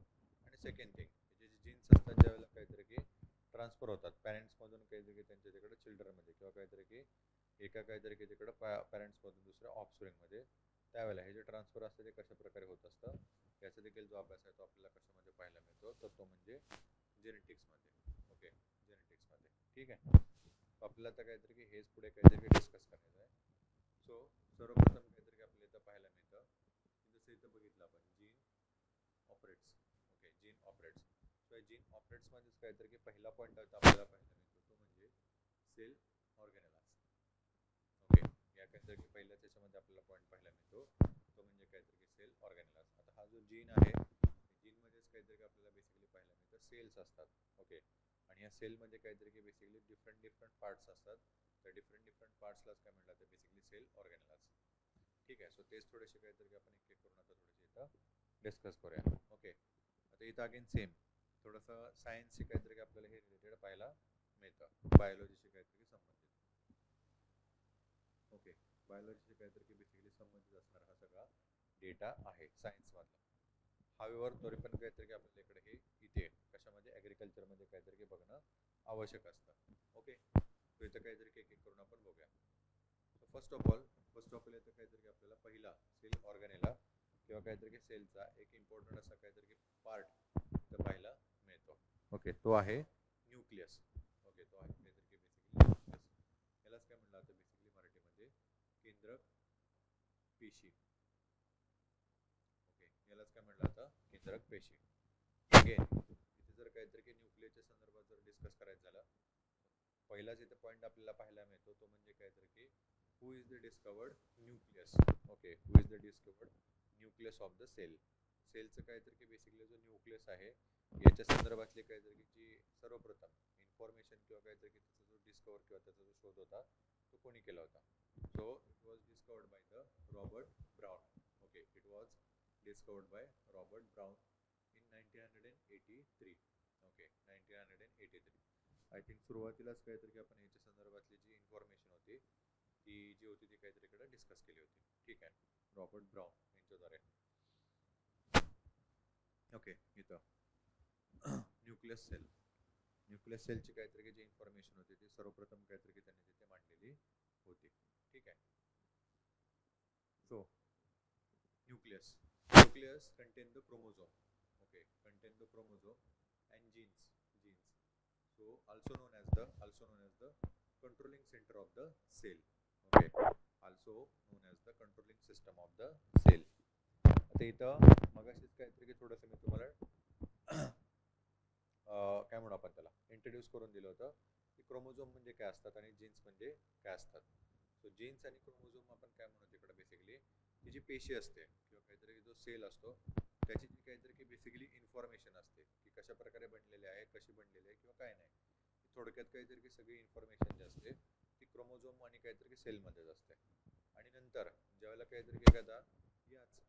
आणि सेकंड थिंग जे जीन्स असतात ज्यावेळेला काहीतरी की ट्रान्सफर होतात पॅरेंट्समधून काहीतरी की त्यांच्या तिकडे चिल्ड्रनमध्ये किंवा काहीतरी की एका काहीतरी की तिकडं पॅरेंट्समधून दुसऱ्या ऑफस्प्रिंगमध्ये त्यावेळेला हे जे ट्रान्सफर असतं ते कशा प्रकारे होत असतं याचा देखील जो अभ्यास आहे तो आपल्याला कशामध्ये पाहायला मिळतो तर तो म्हणजे जेनेटिक्समध्ये. ओके, जेनेटिक्समध्ये. ठीक आहे, आपल्याला आता काहीतरी की हेच पुढे काहीतरी डिस्कस करायचं आहे. सो सर्वप्रथम काहीतरी आपल्याला इथं पाहायला मिळतं जसं इथं बघितलं आपण gene operates. Okay, gene operates. So gene ऑपरेट्समध्येच काहीतरी की पहिला पॉईंट आपल्याला पाहायला मिळतो तो म्हणजे सेल ऑर्गॅनेलास. ओके, या काहीतरी की पहिल्याच याच्यामध्ये आपल्याला पॉईंट पाहायला मिळतो तो म्हणजे काहीतरी की सेल ऑर्गॅनेलास. आता हा जो जीन आहे जीनमध्येच काहीतरी आपल्याला बेसिकली पाहायला मिळतं सेल्स असतात. ओके, आणि या सेलमध्ये काहीतरी की बेसिकली डिफरंट पार्ट्स असतात. त्या डिफरंट पार्ट्सलाच काय म्हटलं तर बेसिकली सेल ऑर्गॅनेलास. ठीक आहे, सो तेच थोडेसे काहीतरी आपण एक एक करून आता थोडेसे इथं डिस्कस करूया. ओके, आता इथं अगेन सेम थोडंसं सायन्सशी काहीतरी की आपल्याला हे रिलेटेड पाहायला मिळतं बायोलॉजीशी काहीतरी संबंधित. ओके, बायोलॉजीशी काहीतरी की बेसिकली संबंधित असणारा हा सगळा डेटा आहे सायन्समधला. हावेवर तरी पण काहीतरी की आपल्याला इकडे हे इथे कशामध्ये ॲग्रिकल्चरमध्ये काहीतरी की बघणं आवश्यक असतं. ओके, तो इथं काहीतरी एक एक करून आपण बघूया. फर्स्ट ऑफ ऑल इथं काहीतरी की आपल्याला पहिला सेल ऑर्गॅनेला किंवा काहीतरी की सेलचा एक इम्पॉर्टंट असा काहीतरी की पार्ट इथं पाहायला मिळतो. ओके, तो आहे न्यूक्लियस. ओके, तो आहे काहीतरी की बेसिकली न्यूक्लियस. यालाच काय म्हणलं जातं बेसिकली मराठीमध्ये केंद्रक पेशी. ओके, यालाच काय म्हणलं जातं केंद्रक पेशी. अगेन इथे जर काहीतरी की न्यूक्लियसच्या संदर्भात जर डिस्कस करायचं झालं पहिलाच इथे पॉईंट आपल्याला पाहायला मिळतो तो म्हणजे काहीतरी की who is the discovered nucleus. Okay, who is the discovered nucleus of the cell. सेलचं काहीतरी की बेसिकली जो न्यूक्लियस आहे याच्या संदर्भातली काहीतरी की जी सर्वप्रथम इन्फॉर्मेशन किंवा काहीतरी की त्याचा जो डिस्कवर किंवा त्याचा जो शोध होता तो कोणी केला होता. So it was discovered by the Robert brown. Okay, it was discovered by Robert brown in 1983. Okay, 1983. I think सुरुवातीलाच काहीतरी की आपण याच्या संदर्भातली जी इन्फॉर्मेशन होती ती जी होती ती काहीतरी इकडे डिस्कस केली होती. ठीक आहे, रॉबर्ट ब्राउन यांच्याद्वारे. ओके, इथं न्यूक्लियस सेलची काहीतरी की जी इन्फॉर्मेशन होती ती सर्वप्रथम काहीतरी की त्यांनी तिथे मांडलेली होती. ठीक आहे, so nucleus contain the chromosome. Okay, contain the chromosome and genes. So also known as the controlling center of the cell. Okay, also known as the controlling system of the cell. तर इथं मगाशीच काहीतरी की थोडंसं मी तुम्हाला काय म्हणू आपण त्याला इंट्रोड्यूस करून दिलं होतं की क्रोमोझोम म्हणजे काय असतात आणि जीन्स म्हणजे काय असतात. सो जीन्स आणि क्रोमोझोम आपण काय म्हणू तिकडे बेसिकली ती जी पेशी असते किंवा काहीतरी जो सेल असतो त्याची जी काहीतरी की बेसिकली इन्फॉर्मेशन असते की कशा प्रकारे बनलेले आहे, कशी बनलेली आहे किंवा काय नाही, थोडक्यात काहीतरी की सगळी इन्फॉर्मेशन जी असते ती क्रोमोझोम आणि काहीतरी की सेलमध्येच असते. आणि नंतर ज्यावेळेला काहीतरी की एखादा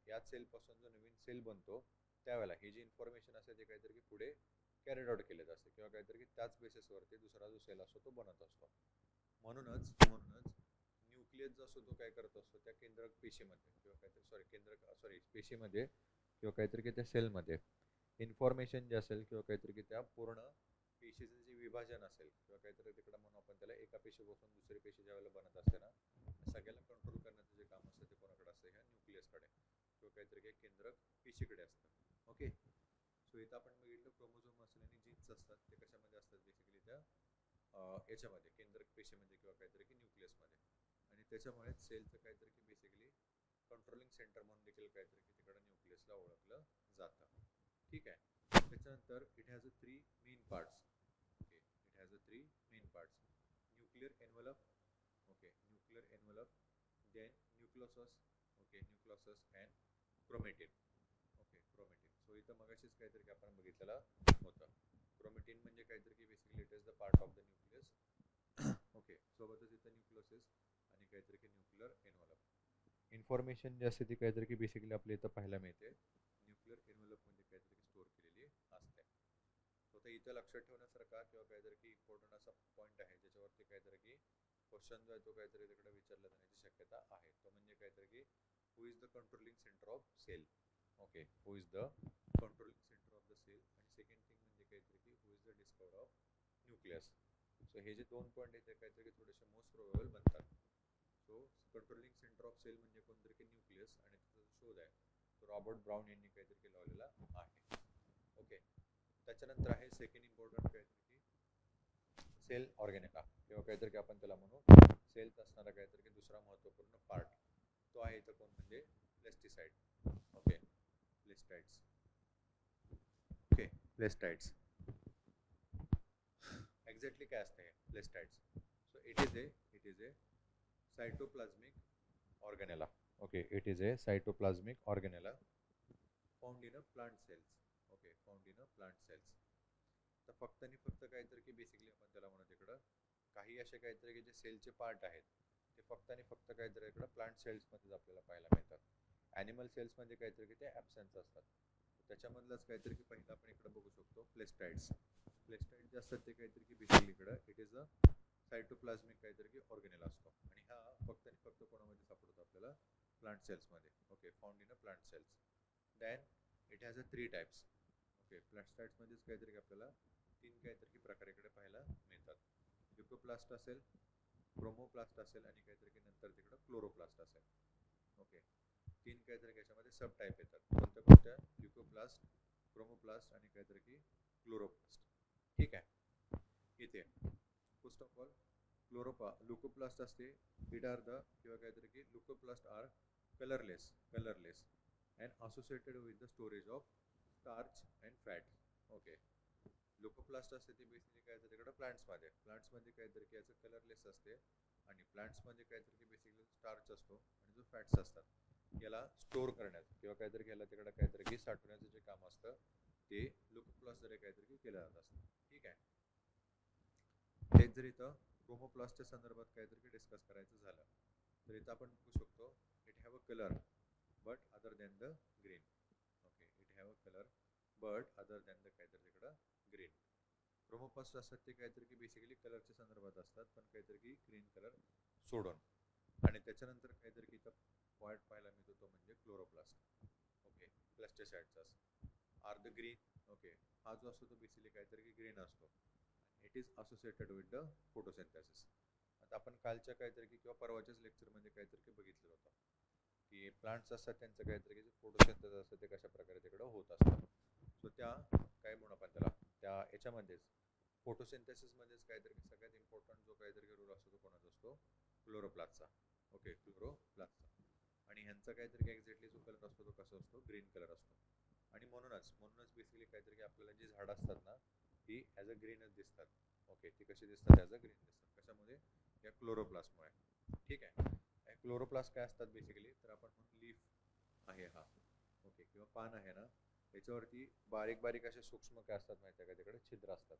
याच सेलपासून जो नवीन सेल बनतो त्यावेळेला ही जी इन्फॉर्मेशन असते ते काहीतरी की पुढे कॅरिड आउट केले जाते किंवा काहीतरी की त्याच बेसिसवरती दुसरा जो सेल असतो तो बनत असतो. म्हणूनच न्यूक्लियस जो असतो तो काय करत असतो त्या केंद्रक पेशीमध्ये किंवा काहीतरी पेशीमध्ये किंवा काहीतरी की त्या सेलमध्ये इन्फॉर्मेशन जे असेल किंवा काहीतरी की त्या पूर्ण पेशीचं जे विभाजन असेल किंवा काहीतरी तिकडे म्हणून आपण त्याला एका पेशीपासून दुसरी पेशी ज्या वेळेला बनत असते ना सगळ्याला कंट्रोल करण्याचं जे काम असतं ते कोणाकडे असतं ह्या न्यूक्लियसकडे किंवा काहीतरी काही केंद्रक पेशीकडे असतं. ओके. सो इथं आपण बघितलं क्रोमोझोम असेल आणि जीन्स असतात ते कशामध्ये असतात बेसिकली त्या याच्यामध्ये केंद्रक पेशीमध्ये किंवा काहीतरी की न्यूक्लियसमध्ये. आणि त्याच्यामुळे सेलचं काहीतरी की बेसिकली कंट्रोलिंग सेंटर म्हणून देखील काहीतरी की तिकडे न्यूक्लियसला ओळखलं जातं. ठीक आहे. त्याच्यानंतर it has a 3 main parts. Okay, it has a 3 main parts. Nuclear envelope, okay, nuclear envelope, then nucleolus, okay, nucleolus and chromatin. Okay, chromatin. So इथं मगाशीच काहीतरी की आपण बघितलेलं होतं. क्रोमॅटिन म्हणजे काहीतरी की basically it is the part of the nucleus. Okay, सोबतच इथं न्यूक्लोसिस आणि काहीतरी की न्यूक्लियर एन्व्हलप. इन्फॉर्मेशन जी असते ती काहीतरी की बेसिकली आपल्या इथं पाहायला मिळते न्यूक्लियर एन्व्हलपमध्ये काहीतरी की स्टोअर केलेली असते. तो तर इथं लक्षात ठेवण्यासारखा किंवा काहीतरी की इम्पॉर्टंट असा पॉईंट आहे ज्याच्यावरती काहीतरी की क्वेश्चन जो आहे तो काहीतरी तिकडे विचारला जाण्याची शक्यता आहे. तो म्हणजे काहीतरी की who is the controlling centre of cell. Okay, who is the controlling centre of the cell. आणि सेकंड थिंग म्हणजे काहीतरी की who is the discover of nucleus. So हे जे 2 पॉईंट आहेत ते काहीतरी की थोडेसे मोस्ट प्रोबेबल बनतात. So controlling centre of cell म्हणजे कोणतरी की न्यूक्लियस आणि त्याचा जो शोध आहे तो रॉबर्ट ब्राउन यांनी काहीतरी की लावलेला आहे. ओके. त्याच्यानंतर आहे सेकंड इम्पॉर्टंट काहीतरी की सेल ऑर्गॅनिका किंवा काहीतरी की आपण त्याला म्हणू सेलचा असणारा काहीतरी की दुसरा महत्त्वपूर्ण पार्ट तो आहे इथं कोण म्हणजे plasticide. Okay, plastids. Okay, plastids exactly काय असतं हे plastids. So it is a cytoplasmic organelle. Okay, it is a cytoplasmic organelle found in a plant cells. Okay, found in a plant cells. तर फक्त आणि फक्त काहीतरी की बेसिकली आपण त्याला म्हणू तिकडं काही असे काहीतरी की जे सेलचे पार्ट आहेत ते फक्त आणि फक्त काहीतरी इकडं प्लांट सेल्समध्येच आपल्याला पाहायला मिळतात. ॲनिमल सेल्समध्ये काहीतरी की ते ॲब्सेंट असतात. त्याच्यामधलंच काहीतरी की पहिलं आपण इकडं बघू शकतो प्लेस्टाइड्स. प्लेस्टाइड जे असतात ते काहीतरी की बेसिकली इकडं इट इज अ सायटोप्लाझ्मिक काहीतरी की ऑर्गॅनेल असतो आणि हा फक्त आणि फक्त कोणामध्ये सापडतो आपल्याला प्लांट सेल्समध्ये. Okay, found in a plant cells. Then it has a 3 types. Okay, प्लास्टाइड्समध्येच काहीतरी की आपल्याला 3 काहीतरी की प्रकार इकडे पाहायला मिळतात. ल्युकोप्लास्ट असेल, क्रोमोप्लास्ट असेल आणि काहीतरी की नंतर तिकडं क्लोरोप्लास्ट असेल. ओके, 3 काहीतरी याच्यामध्ये सब टाईप येतात. कोणत्या कोणत्या ल्युकोप्लास्ट, क्रोमोप्लास्ट आणि काहीतरी की क्लोरोप्लास्ट. ठीक आहे. इथे फर्स्ट ऑफ ऑल ल्युकोप्लास्ट असते इट आर द किंवा काहीतरी की leucoplast are colourless and associated with the storage of starch and fat. Okay, leucoplast असते ती बेसिकली काय असते तिकडे प्लांट्समध्ये काहीतरी की याचं कलरलेस असते आणि प्लांट्समध्ये काहीतरी की बेसिकली स्टार्च असतो आणि जो फॅट्स असतात याला स्टोअर करण्याचं किंवा काहीतरी याला तिकडे काहीतरी की साठवण्याचं जे काम असतं ते ल्युकोप्लास्टद्वारे काहीतरी की केलं जात असतं. ठीक आहे. तेच जर इथं क्रोमोप्लास्टच्या संदर्भात काहीतरी की डिस्कस करायचं झालं तर इथं आपण बघू शकतो it have a colour but other than the green. Okay, it have a colour but other than the काहीतरी तिकडं ग्रीन. क्रोमोप्लास्ट असतात ते काहीतरी की बेसिकली कलरच्या संदर्भात असतात पण काहीतरी की ग्रीन कलर सोडून. आणि त्याच्यानंतर काहीतरी की इथं पॉईंट पाहायला मिळतो तो म्हणजे chloroplast. Okay, plastids are the green. Okay, हा जो असतो तो बेसिकली काहीतरी की ग्रीन असतो. It is associated with the photosynthesis. आता आपण कालच्या काहीतरी की किंवा परवाच्याच लेक्चरमध्ये काहीतरी की बघितलं होतं की प्लांट्स असतात त्यांचं काहीतरी की जे फोटोसिंथेसिस असतं ते कशा प्रकारे तिकडं होत असतं. सो त्या काय म्हणू आपण त्याला त्या याच्यामध्येच फोटोसिंथेसिसमध्येच काहीतरी की सगळ्यात इम्पॉर्टंट जो काहीतरी रोल असतो तो कोणाचा असतो क्लोरोप्लास्टचा. ओके, क्लोरोप्लास्टचा. आणि ह्यांचा काहीतरी की एक्झॅक्टली जो कलर असतो तो कसा असतो ग्रीन म्हणूनच बेसिकली काहीतरी की आपल्याला जी झाडं असतात ना ती ॲज अ ग्रीनच दिसतात. ओके, ती कशी दिसतात? ॲज अ ग्रीन दिसतात. कशामुळे? या क्लोरोप्लास्टमुळे. ठीक आहे. क्लोरोप्लास्ट काय असतात बेसिकली? तर आपण म्हणून लीफ आहे हा, ओके, किंवा पान आहे ना, याच्यावरती बारीक बारीक असे सूक्ष्म काय असतात माहिती आहे का? तिकडे छिद्र असतात.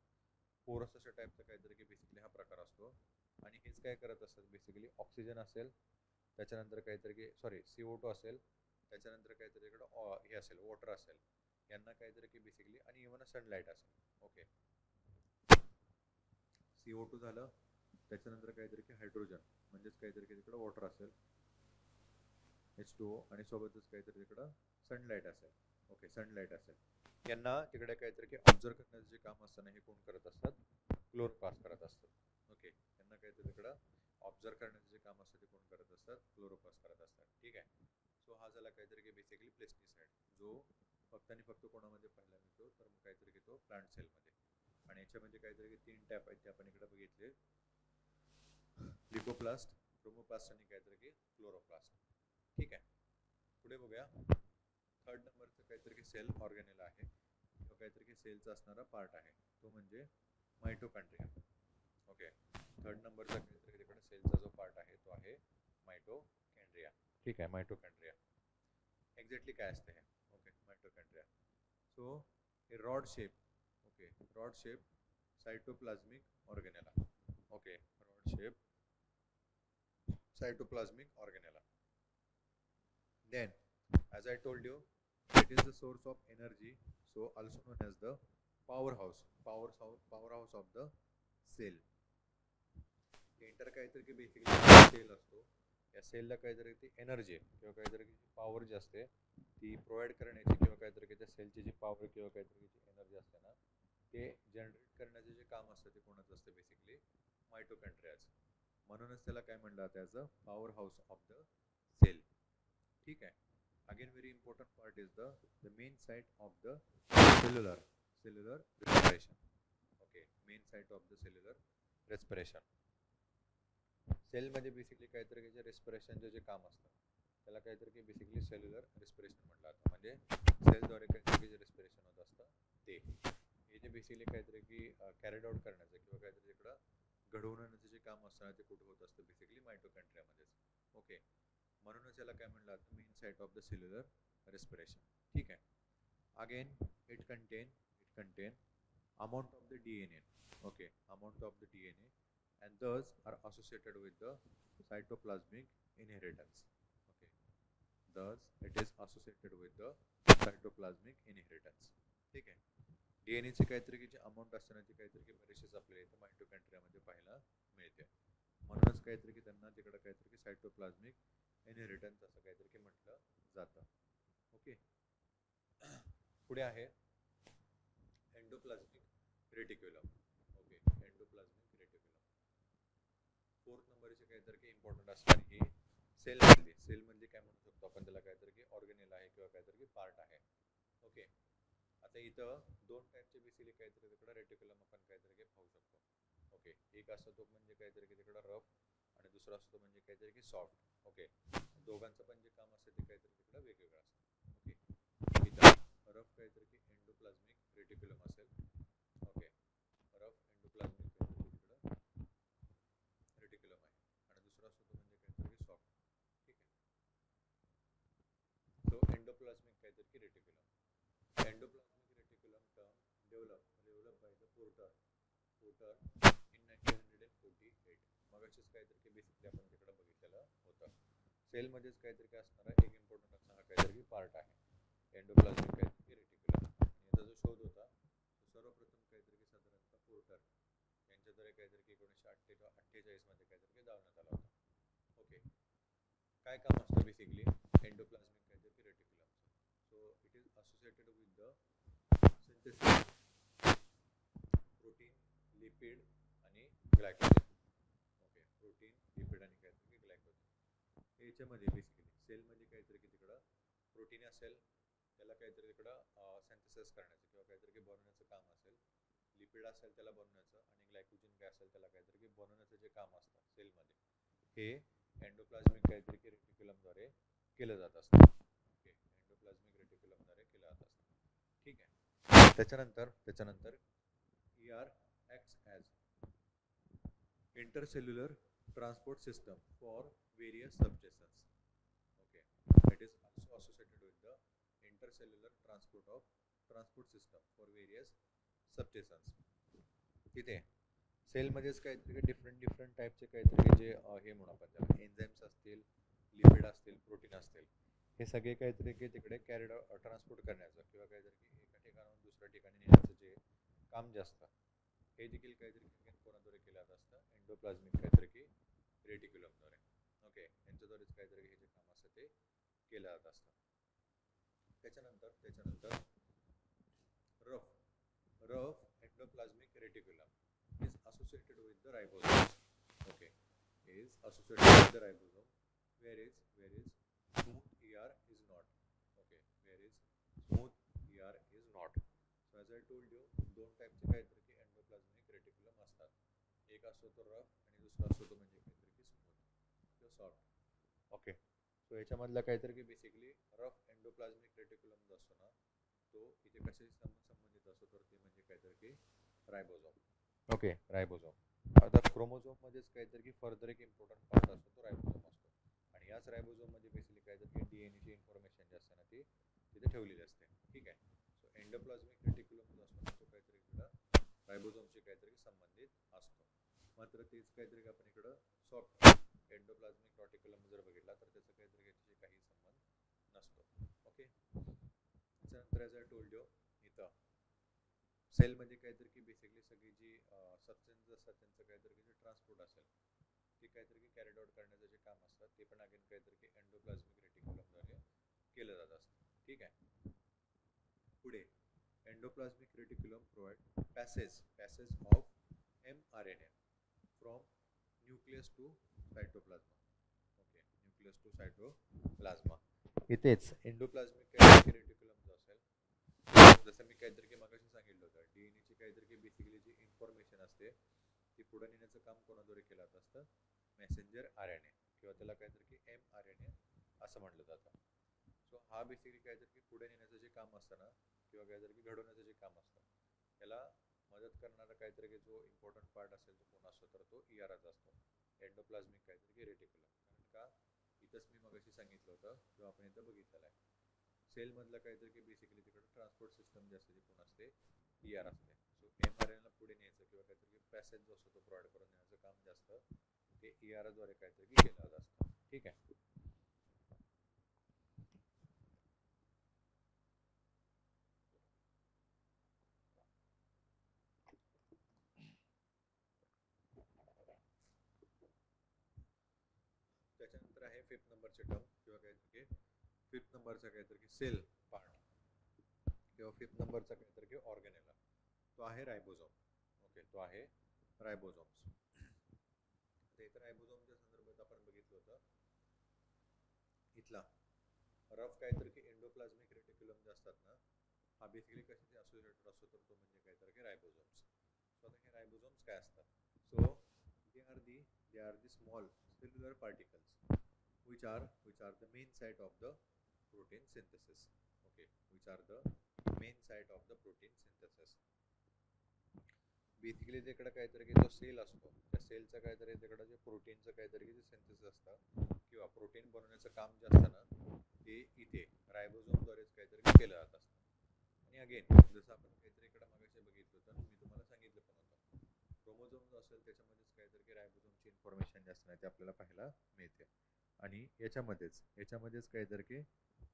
पोरस अशा टाईपचा काहीतरी की बेसिकली हा प्रकार असतो. आणि हेच काय करत असतात बेसिकली? ऑक्सिजन असेल, त्याच्यानंतर काहीतरी की सॉरी CO2 असेल, त्याच्यानंतर काहीतरी इकडं हे असेल, वॉटर असेल, यांना काहीतरी की बेसिकली, आणि इव्हन सनलाईट असेल. ओके, CO2 झालं, त्याच्यानंतर काहीतरी की हायड्रोजन म्हणजेच काहीतरी की तिकडं वॉटर असेल, H2O, आणि सोबतच काहीतरी तिकडं सनलाईट असेल. ओके, सनलाईट असेल, यांना तिकडे काहीतरी की ऑब्झर्व करण्याचं जे काम असतं ना, हे कोण करत असतात? क्लोरोप्लास्ट करत असतात. ओके, यांना काहीतरी तिकडं ऑब्झर्व करण्याचं जे काम असतं ते कोण करत असतात? क्लोरोप्लास्ट करत असतात. ठीक आहे. सो हा झाला काहीतरी की बेसिकली प्लेस्टिसाइड, जो फक्त आणि फक्त कोणामध्ये पाहायला मिळतो? तर मग काहीतरी की तो प्लांट सेलमध्ये. आणि याच्यामध्ये काहीतरी की 3 टॅप आहेत ते आपण इकडे बघितले: लिपोप्लास्ट, क्रोमोप्लास्ट आणि काहीतरी की क्लोरोप्लास्ट. ठीक आहे. पुढे बघूया. थर्ड नंबरचं काहीतरी की सेल ऑर्गेनेल आहे, किंवा काहीतरी की सेलचा असणारा पार्ट आहे, तो म्हणजे मायटोकॉन्ड्रिया. ओके, थर्ड नंबरचा काहीतरी तिकडे सेलचा जो पार्ट आहे तो आहे मायटोकॉन्ड्रिया. ठीक आहे. मायटोकॉन्ड्रिया एक्झॅक्टली काय असते हे? Okay, mitochondria. सो हे rod shape, okay, rod shape cytoplasmic organelle. Okay, rod shape cytoplasmic organella. Then, as I told you, it is the source of energy, so also known as the powerhouse of the cell. Enter काहीतरी की basically sale असतो, या सेलला काहीतरी ती energy किंवा काहीतरी power जी असते ती प्रोव्हाइड करण्याची, किंवा काहीतरी की त्या सेलची जी पॉवर किंवा काहीतरी जी एनर्जी असते ना, ते जनरेट करण्याचे जे काम असतं ते कोणाचं असतं? बेसिकली मायटोकॉन्ड्रियाचं. म्हणूनच त्याला काय म्हणलं जातं? As a power house of the cell. ठीक आहे. Again very important part is the main site of the cellular respiration. Okay, main site of the cellular respiration. सेलमध्ये बेसिकली काहीतरी जे रेस्पिरेशनचे जे काम असतं त्याला काहीतरी की बेसिकली सेल्युलर रेस्पिरेशन म्हटलं जातं. म्हणजे सेलद्वारे काहीतरी जे रेस्पिरेशन होत असतं ते, हे जे बेसिकली काहीतरी की कॅरीड आउट करण्याचं किंवा काहीतरी इकडं घडवून आणण्याचं जे काम असतं ना, ते कुठे होत असतं? बेसिकली मायटोकॉन्ड्रियामध्येच. ओके, म्हणूनच याला काय म्हणलं जातं? Main site of the cellular respiration. ठीक आहे. Again it content amount of the DNA. Okay, amount of the DNA, and thus are associated with the cytoplasmic inheritance. Okay, thus it is associated with the cytoplasmic inheritance. ठीक आहे. DNA चे काहीतरी की जे amount असते ना, ती काहीतरी की बरेचसेच आपल्याला इथं मायटोकॉन्ड्रियामध्ये पाहायला मिळते. म्हणूनच काहीतरी की त्यांना तिकडं काहीतरी की सायटोप्लाझ्मिक इनहेरिटन्स असं काहीतरी की म्हटलं जातं. ओके, पुढे आहे endoplasmic reticulum. Okay, endoplasmic reticulum. Fourth नंबरचे काहीतरी की इम्पॉर्टंट असणार ही सेल मधली. सेल म्हणजे काय म्हणू शकतो आपण त्याला? काहीतरी की ऑर्गेनेल आहे किंवा काहीतरी की पार्ट आहे. ओके, आता इथं दोन टाईपचे बेसिकली काहीतरी तिकडं रेटिक्युलम आपण काहीतरी की पाहू शकतो. ओके, एक असतो तो म्हणजे काहीतरी की तिकडं रफ, आणि दुसरा असतो म्हणजे काहीतरी की सॉफ्ट. ओके, दोघांचं पण जे काम असतं ते काहीतरी तिकडं वेगवेगळं असतं. ओके, इथं रफ काहीतरी की एंडोप्लाझ्मिक रेटिक्युलम असेल. ओके, रफ एंडोप्लाझ्मिक काहीतरी तिकडं रेटिक्युलम आहे, आणि दुसरा असतो तो म्हणजे काहीतरी की सॉफ्ट. ठीक आहे. सो एंडोप्लाझ्मिक काहीतरी की reticulum. Endoplasmic reticulum term develop by the Porter in 1948. मग अशीच काहीतरी की बेसिकली आपण तिकडं बघितलेलं होतं. सेलमध्येच काहीतरी काय असणार आहे? एक इम्पॉर्टंट असणारा काहीतरी की पार्ट आहे एंडोप्लाझ्मिक काहीतरी की रेटिक्युलम. याचा जो शोध होता तो सर्वप्रथम काहीतरी की साधारणतः पोर्टर यांच्याद्वारे काहीतरी की 1948 मध्ये काहीतरी की दावण्यात आला होता. ओके, काय काम असतं बेसिकली एंडोप्लाझ्मिक काहीतरी की रेटिक्युलमचं? So it is associated with the synthesis protein, lipid आणि ग्लायकोजन. ओके, प्रोटीन, लिपिड आणि काहीतरी की ग्लायकोजन. याच्यामध्ये बेसिकली सेलमध्ये काहीतरी की तिकडं प्रोटीन असेल, त्याला काहीतरी तिकडं सिंथेसिस करण्याचं किंवा काहीतरी की बनवण्याचं काम असेल. लिपिड असेल त्याला बनवण्याचं, आणि ग्लायकोजन काय असेल त्याला काहीतरी की बनवण्याचं जे काम असतं सेलमध्ये, हे एंडोप्लाझ्मिक काहीतरी की रेटिक्युलमद्वारे केलं जात असतं. ओके, एंडोप्लाझ्मिक रेटिक्युलमद्वारे केलं जात असतं. ठीक आहे. त्याच्यानंतर ER acts as intercellular transport system for various substances. Okay, it is also associated with the intercellular transport system for various substances. तिथे सेलमध्येच काहीतरी डिफरंट टाईपचे काहीतरी जे हे म्हणून आपण त्याला एन्झाईम्स असतील, लिपिड असतील, प्रोटीन असतील, हे सगळे काहीतरी की तिकडे कॅरिड ट्रान्सपोर्ट करण्याचं किंवा काहीतरी की एका ठिकाणाहून दुसऱ्या ठिकाणी नेण्याचं जे काम जे असतं हे देखील काहीतरी कोणाद्वारे केलं जात असतं, एंडोप्लाझ्मिक काहीतरी की रेटिक्युलमद्वारे. ओके, यांच्याद्वारेच काहीतरी हे जे काम असतं ते केलं जात असतं. त्याच्यानंतर rough endoplasmic reticulum is associated with the ribosomes. Okay, is associated with the ribosome, whereas smooth ER is not. Okay, whereas smooth ER is not. So as I told you, दोन टाईपचे काहीतरी की एंडोप्लाझ्मिक रेटिक्युलम असतात. एक असतो तो rough आणि दुसरा असतो तो म्हणजे काहीतरी की स्मूथ किंवा सॉफ्ट. ओके, सो याच्यामधला काहीतरी की बेसिकली रफ एंडोप्लाझ्मिक रेटिक्युलम जो असतो ना तो इथे कशाशी संबंधित असतो तर ते म्हणजे काहीतरी की रायबोझोम. Okay, ribosome. आता क्रोमोझोम मध्येच काहीतरी की फर्दर एक इम्पॉर्टंट पार्ट असतो तो रायबोझोम असतो आणि याच रायबोझोम मध्ये बेसिकली काहीतरी DNA ची इन्फॉर्मेशन जी असते ना ती तिथे ठेवलेली असते. ठीक आहे, सो एंडोप्लाझ्मिक रेटिक्युलम जो असतो तो काहीतरी इकडं रायबोझोमशी काहीतरी संबंधित असतो. मात्र तेच काहीतरी आपण इकडं सॉफ्ट एंडोप्लाझ्मिक रेटिक्युलम जर बघितला तर त्याचं काहीतरी याच्याशी काही संबंध नसतो. ओके, त्याच्यानंतर ॲज आय टोल्ड यू इथं सेलमध्ये काहीतरी की बेसिकली सगळी जी सबस्टन्स असतात त्यांचं काहीतरी की जे ट्रान्सपोर्ट असेल ते काहीतरी की कॅरिड आउट करण्याचं जे काम असतात ते पण अगेन काहीतरी की एंडोप्लाझ्मिक रेटिक्युलमद्वारे केलं जात असतं. ठीक आहे, पुढे endoplasmic reticulum provide passage of mRNA from nucleus to cytoplasm. Okay, nucleus to cytoplasm. इथेच एंडोप्लाझ्मिक रेटिक्युलम जो असेल जसं मी काहीतरी की मगाशी सांगितलं होतं DNA ची काहीतरी की बेसिकली जी इन्फॉर्मेशन असते ती पुढे नेण्याचं काम कोणाद्वारे केलं जात असतं, मेसेंजर RNA किंवा त्याला काहीतरी की mRNA असं म्हटलं जातं. सो हा बेसिकली काहीतरी की पुढे नेण्याचं जे काम असतं ना किंवा काहीतरी की घडवण्याचं जे काम असतं त्याला मदत करणारा काहीतरी की जो इम्पॉर्टंट पार्ट असेल तो कोण असतो तर तो ERच असतो, एंडोप्लाझ्मिक काहीतरी की रेटिक्युलम. कारण का इथंच मी मगाशी सांगितलं होतं किंवा आपण इथं बघितलेलं आहे सेल मधलं काहीतरी की बेसिकली तिकडे ट्रान्सपोर्ट सिस्टम जी असते ती कोण असते, ER असते. सो mRNA पुढे न्यायचं किंवा काहीतरी पॅसेज जो असतो तो प्रोव्हाइड करून देण्याचं काम जास्त ते ER द्वारे काहीतरी की केलं जात असतं. ठीक आहे, त्याच्यानंतर आहे फिफ्थ नंबरचे टर्म किंवा काहीतरी फिफ्थ नंबरचा काहीतरी सेल पार्ट किंवा फिफ्थ नंबरचा काहीतरी की ऑर्गेनेला तो आहे रायबोझोम. ओके, तो आहे रायबोझोम्स. आता इथं रायबोझोमच्या संदर्भात आपण बघितलं होतं इथला रफ काहीतरी की एंडोप्लाझ्मिक रेटिक्युलम जे असतात ना हा बेसिकली कशाशी असोसिएटेड असतो तर तो म्हणजे काहीतरी की रायबोझोम्स. सो आता हे रायबोझोम्स काय असतात, so they are the small cellular particles which are the main site of the protein synthesis. Okay, which are the main site of the protein synthesis. Basically तिकडे काहीतरी की जो सेल असतो त्या सेलचं काहीतरी तिकडे जे प्रोटीनचं काहीतरी की जे सिंथेसिस असतं किंवा प्रोटीन बनवण्याचं काम जे असतं ना ते इथे रायबोझोमद्वारेच काहीतरी केलं जात असतं. आणि अगेन जसं आपण काहीतरी इकडे मागाशी बघितलं होतं मी तुम्हाला सांगितलं पण होतं क्रोमोझोम जो असेल त्याच्यामध्येच काहीतरी की रायबोझोमची इन्फॉर्मेशन जास्त नाही ते आपल्याला पाहायला मिळते आणि याच्यामध्येच काहीतरी की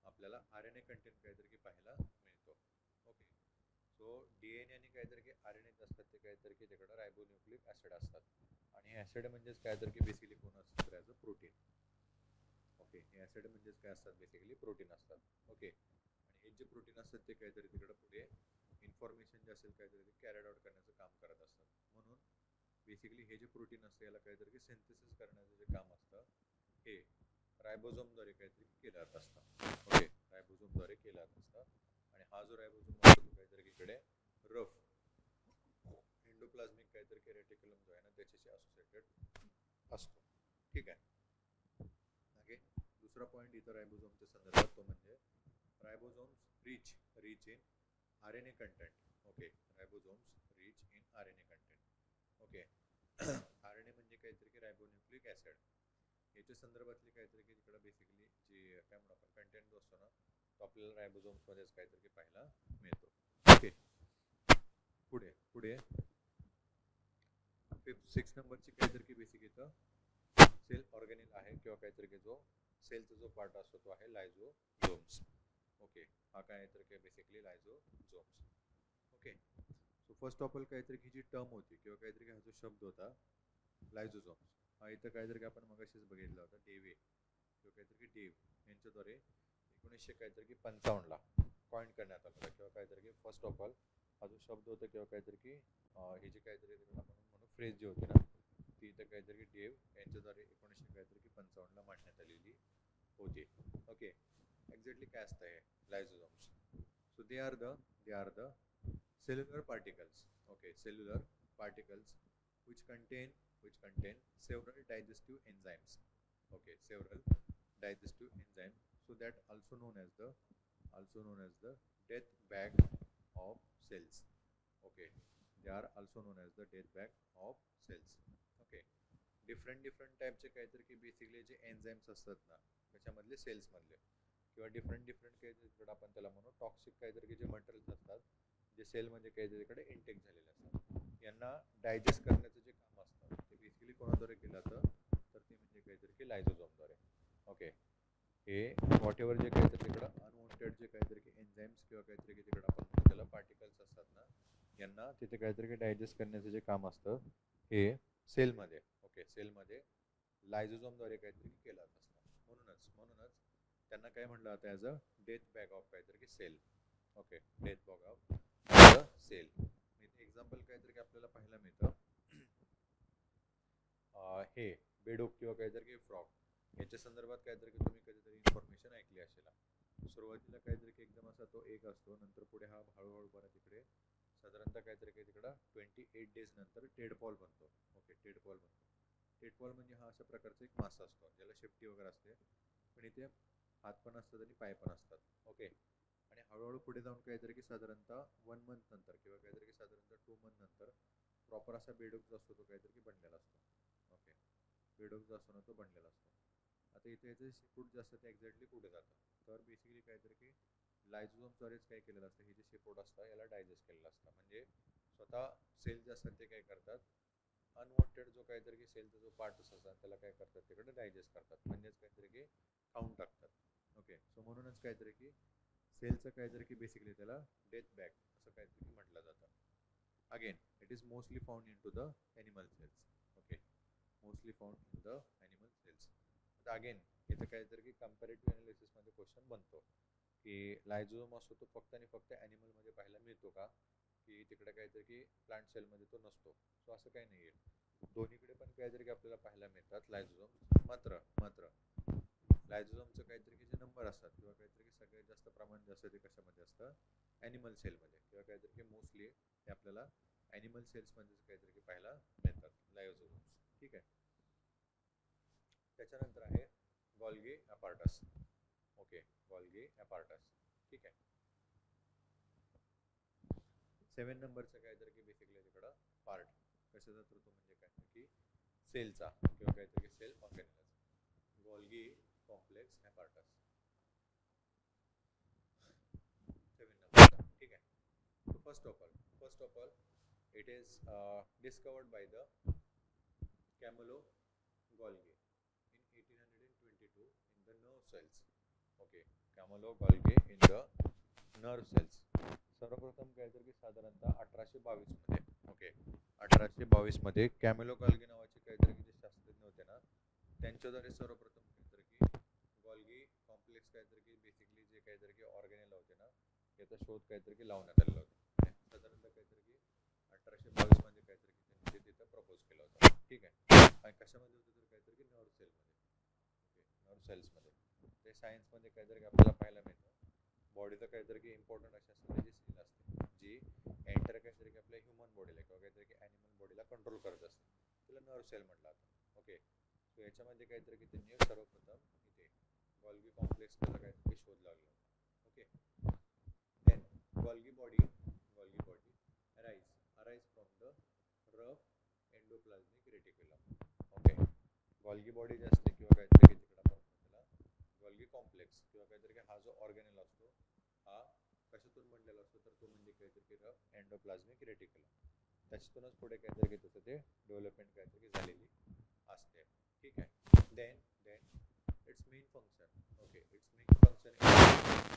आपल्याला RNA कंटेंट काहीतरी की पाहायला मिळतो. ओके, सो DNA आणि काहीतरी की RNA असतात ते काहीतरी की तिकडे रायबोन्यूक्लिक ऍसिड असतात आणि हे ऍसिड म्हणजेच काहीतरी की बेसिकली कोण असतं ॲज अ प्रोटीन. ओके, हे ऍसिड म्हणजेच काय असतात बेसिकली प्रोटीन असतात. ओके, आणि हे जे प्रोटीन असतात ते काहीतरी तिकडे पुढे इन्फॉर्मेशन जे असेल काहीतरी कॅरिड आउट करण्याचं काम करत असतात. म्हणून बेसिकली हे जे प्रोटीन असतं याला काहीतरी की सिंथेसिस करण्याचं जे काम असतं हे रायबोझोमद्वारे काहीतरी केलं जात असतं. ओके, रायबोझोमद्वारे केलं जात असतं आणि हा जो रायबोझोम असतो तो काहीतरी इकडे रफ एंडोप्लाझ्मिक काहीतरी की रेटिक्युलम जो आहे ना त्याच्याशी असोसिएटेड असतो. ठीक आहे, ओके. दुसरा पॉईंट इथं रायबोझोमच्या संदर्भात तो म्हणजे ribosomes rich in RNA content. Okay, ribosomes rich in RNA content. Okay. RNA म्हणजे काहीतरी की रायबोन्युक्लिक ऍसिड. याच्या संदर्भातली काहीतरी की तिकडे बेसिकली जे काय म्हणू आपण कंटेंट जो असतो ना तो आपल्याला रायबोसोम्स मध्येच काहीतरी पाहायला मिळतो. ओके, पुढे पुढे 6 नंबरची काहीतरी की बेसिक इथं सेल ऑर्गेनिल आहे किंवा काहीतरी की जो सेलचा जो पार्ट असतो तो आहे लायझोझोम्स. ओके, हा काय तर काय basically lysosomes. Okay, so first of all काहीतरी की जी टर्म होती किंवा काहीतरी हा जो शब्द होता लायझोझोम्स, हा इथं काहीतरी की आपण मगाशीच बघितला होता डेव्हे किंवा काहीतरी की डेव्ह यांच्याद्वारे 1955 ला कॉइन करण्यात आला किंवा काहीतरी की फर्स्ट ऑफ ऑल हा जो शब्द होता किंवा काहीतरी की ही जी काहीतरी आपण म्हणू फ्रेज जी होती ना ती इथं काहीतरी की डेव्ह यांच्याद्वारे 1955 ला मांडण्यात आलेली होती. ओके, एक्झॅक्टली काय असतं हे lysosomes? So they are the cellular particles. Okay, cellular particles which contain several digestive enzymes. Okay, several digestive enzymes, so that also known as the death bag of cells. Okay, they are also known as the death bag of cells. Okay, different टाइपचे काहीतरी की basically जे enzymes असतात ना त्याच्यामधले cells मधले किंवा different काहीतरी आपण त्याला म्हणू टॉक्सिक काहीतरी की जे मटेरियल्स असतात जे सेल म्हणजे काहीतरीकडे इंटेक झालेले असतात यांना डायजेस्ट करण्याचं जे काम असतं ते बेसिकली कोणाद्वारे केलं जातं तर ते म्हणजे काहीतरी की लायझोझोमद्वारे. ओके, हे व्हॉट एव्हर जे काहीतरी तिकडं अनवॉन्टेड जे काहीतरी की एन्झाईम्स किंवा काहीतरी की तिकडं आपण म्हणू त्याला पार्टिकल्स असतात ना यांना तिथे काहीतरी की डायजेस्ट करण्याचं जे काम असतं हे सेलमध्ये सेलमध्ये लायझोझोमद्वारे काहीतरी केलं जात असतं. म्हणूनच त्यांना काय म्हटलं जातं as a death bag of काहीतरी की cell. Okay, death bag of cell. इथे एक्झाम्पल काहीतरी की आपल्याला पाहायला मिळतं हे बेडूक किंवा काहीतरी की फ्रॉग याच्या संदर्भात काहीतरी की तुम्ही कधीतरी इन्फॉर्मेशन ऐकली असेल. सुरुवातीला काहीतरी की एकदम असा तो एक असतो नंतर पुढे हा हळूहळू बरा तिकडे साधारणतः काहीतरी की तिकडं 28 डेज नंतर टेडपॉल बनतो. ओके, टेडपॉल बनतो. टेडपॉल म्हणजे हा अशा प्रकारचा एक मासा असतो ज्याला शेपटी वगैरे असते पण इथे हात पण असतात आणि पाय पण असतात. ओके, आणि हळूहळू पुढे जाऊन काहीतरी की साधारणतः 1 मंथ नंतर किंवा काहीतरी की साधारणतः 2 मंथ नंतर प्रॉपर असा बेडूक जो असतो तो काहीतरी की बनलेला असतो. ओके, बेडूक जो असतो ना तो बनलेला असतो. आता इथे याचे शेपूट जे असतं ते एक्झॅक्टली कुठे जातं तर बेसिकली काहीतरी की लायझोझोमद्वारेच काय केलेलं असतं हे जे शेपूट असतं याला डायजेस्ट केलेलं असतं. म्हणजे स्वतः सेल जे असतात ते काय करतात अनवॉन्टेड जो काहीतरी की सेलचा जो पार्ट असतात त्याला काय करतात तिकडे डायजेस्ट करतात म्हणजेच काहीतरी की खाऊन टाकतात. ओके, सो म्हणूनच काहीतरी की सेलचं काहीतरी की बेसिकली त्याला डेथ बॅग असं काहीतरी म्हटलं जातं. Again it is mostly found in to the animal cells. Okay, mostly found in the animal cells. आता अगेन इथं काहीतरी की कम्पॅरेटिव्ह ॲनालिसिसमध्ये क्वेश्चन बनतो की लायझोझोम असतो तो फक्त आणि फक्त ॲनिमलमध्ये पाहायला मिळतो का की तिकडे काहीतरी की प्लांट सेलमध्ये तो नसतो. सो असं काही नाही आहे, दोन्हीकडे पण काहीतरी की आपल्याला पाहायला मिळतात लायझोझोम. मात्र लायझोझोमचं काहीतरी की जे नंबर असतात किंवा काहीतरी की सगळ्यात जास्त प्रमाण जे असतं ते कशामध्ये असतं ॲनिमल सेलमध्ये किंवा काहीतरी की मोस्टली ते आपल्याला ॲनिमल सेल्समध्येच काहीतरी की पाहायला मिळतात लायझोझोम्स. ठीक आहे, त्याच्यानंतर आहे Golgi apparatus. Okay, Golgi apparatus. ठीक आहे, 7 नंबरचं काहीतरी की बेसिकली तिकडं पार्ट कशाचा तर तो म्हणजे काय की सेलचा किंवा काहीतरी की cell organism Golgi complex apparatus. 7 number. ठीक आहे, so first of all it is discovered by the Camillo Golgi in 1822 in the nerve cells. Okay, Camillo Golgi in the nerve cells. सर्वप्रथम काहीतरी की साधारणतः 1822 मध्ये. ओके, 1822 मध्ये कॅमिलो गॉल्गी नावाचे काहीतरी की जे शास्त्रज्ञ होते ना त्यांच्याद्वारे सर्वप्रथम काहीतरी की गॉल्गी कॉम्प्लेक्स काहीतरी की बेसिकली जे काहीतरी की ऑर्गॅनिल होते ना याचा शोध काहीतरी की लावण्यात आलेला होता. साधारणतः काहीतरी की 1822 मध्ये काहीतरी की त्यांनी ते तिथं प्रपोज केलं होतं. ठीक आहे, आणि कशामध्ये होतं तर काहीतरी की नर्व सेलमध्ये. ओके, नर्व सेल्समध्ये ते सायन्समध्ये काहीतरी की आपल्याला पाहायला मिळतं बॉडीचं काहीतरी की इम्पॉर्टंट अशी असलेली जी सेल असते जी एंटर काहीतरी की आपल्या ह्युमन बॉडीला किंवा काहीतरी की ॲनिमल बॉडीला कंट्रोल करत असते तिला नर्व सेल म्हटलं जातं. ओके, सो याच्यामध्ये काहीतरी की त्यांनी सर्वप्रथम इथे गॉल्गी कॉम्प्लेक्स त्याचा काहीतरी शोध लागला होता. Okay, then Golgi body arise from the rough endoplasmic reticulum. Okay, Golgi body जे असते किंवा काहीतरी तिकडे आपण त्याला गॉल्गी कॉम्प्लेक्स किंवा काहीतरी हा जो ऑर्गेनेल असतो हा कशातून बनलेला असतो तर तो म्हणजे काहीतरी रफ एंडोप्लाझ्मिक रेटिक्युलम. त्याच्यातूनच पुढे काहीतरी त्याचं ते डेव्हलपमेंट काहीतरी झालेली असते. ठीक आहे. Then its main function, okay, its main function is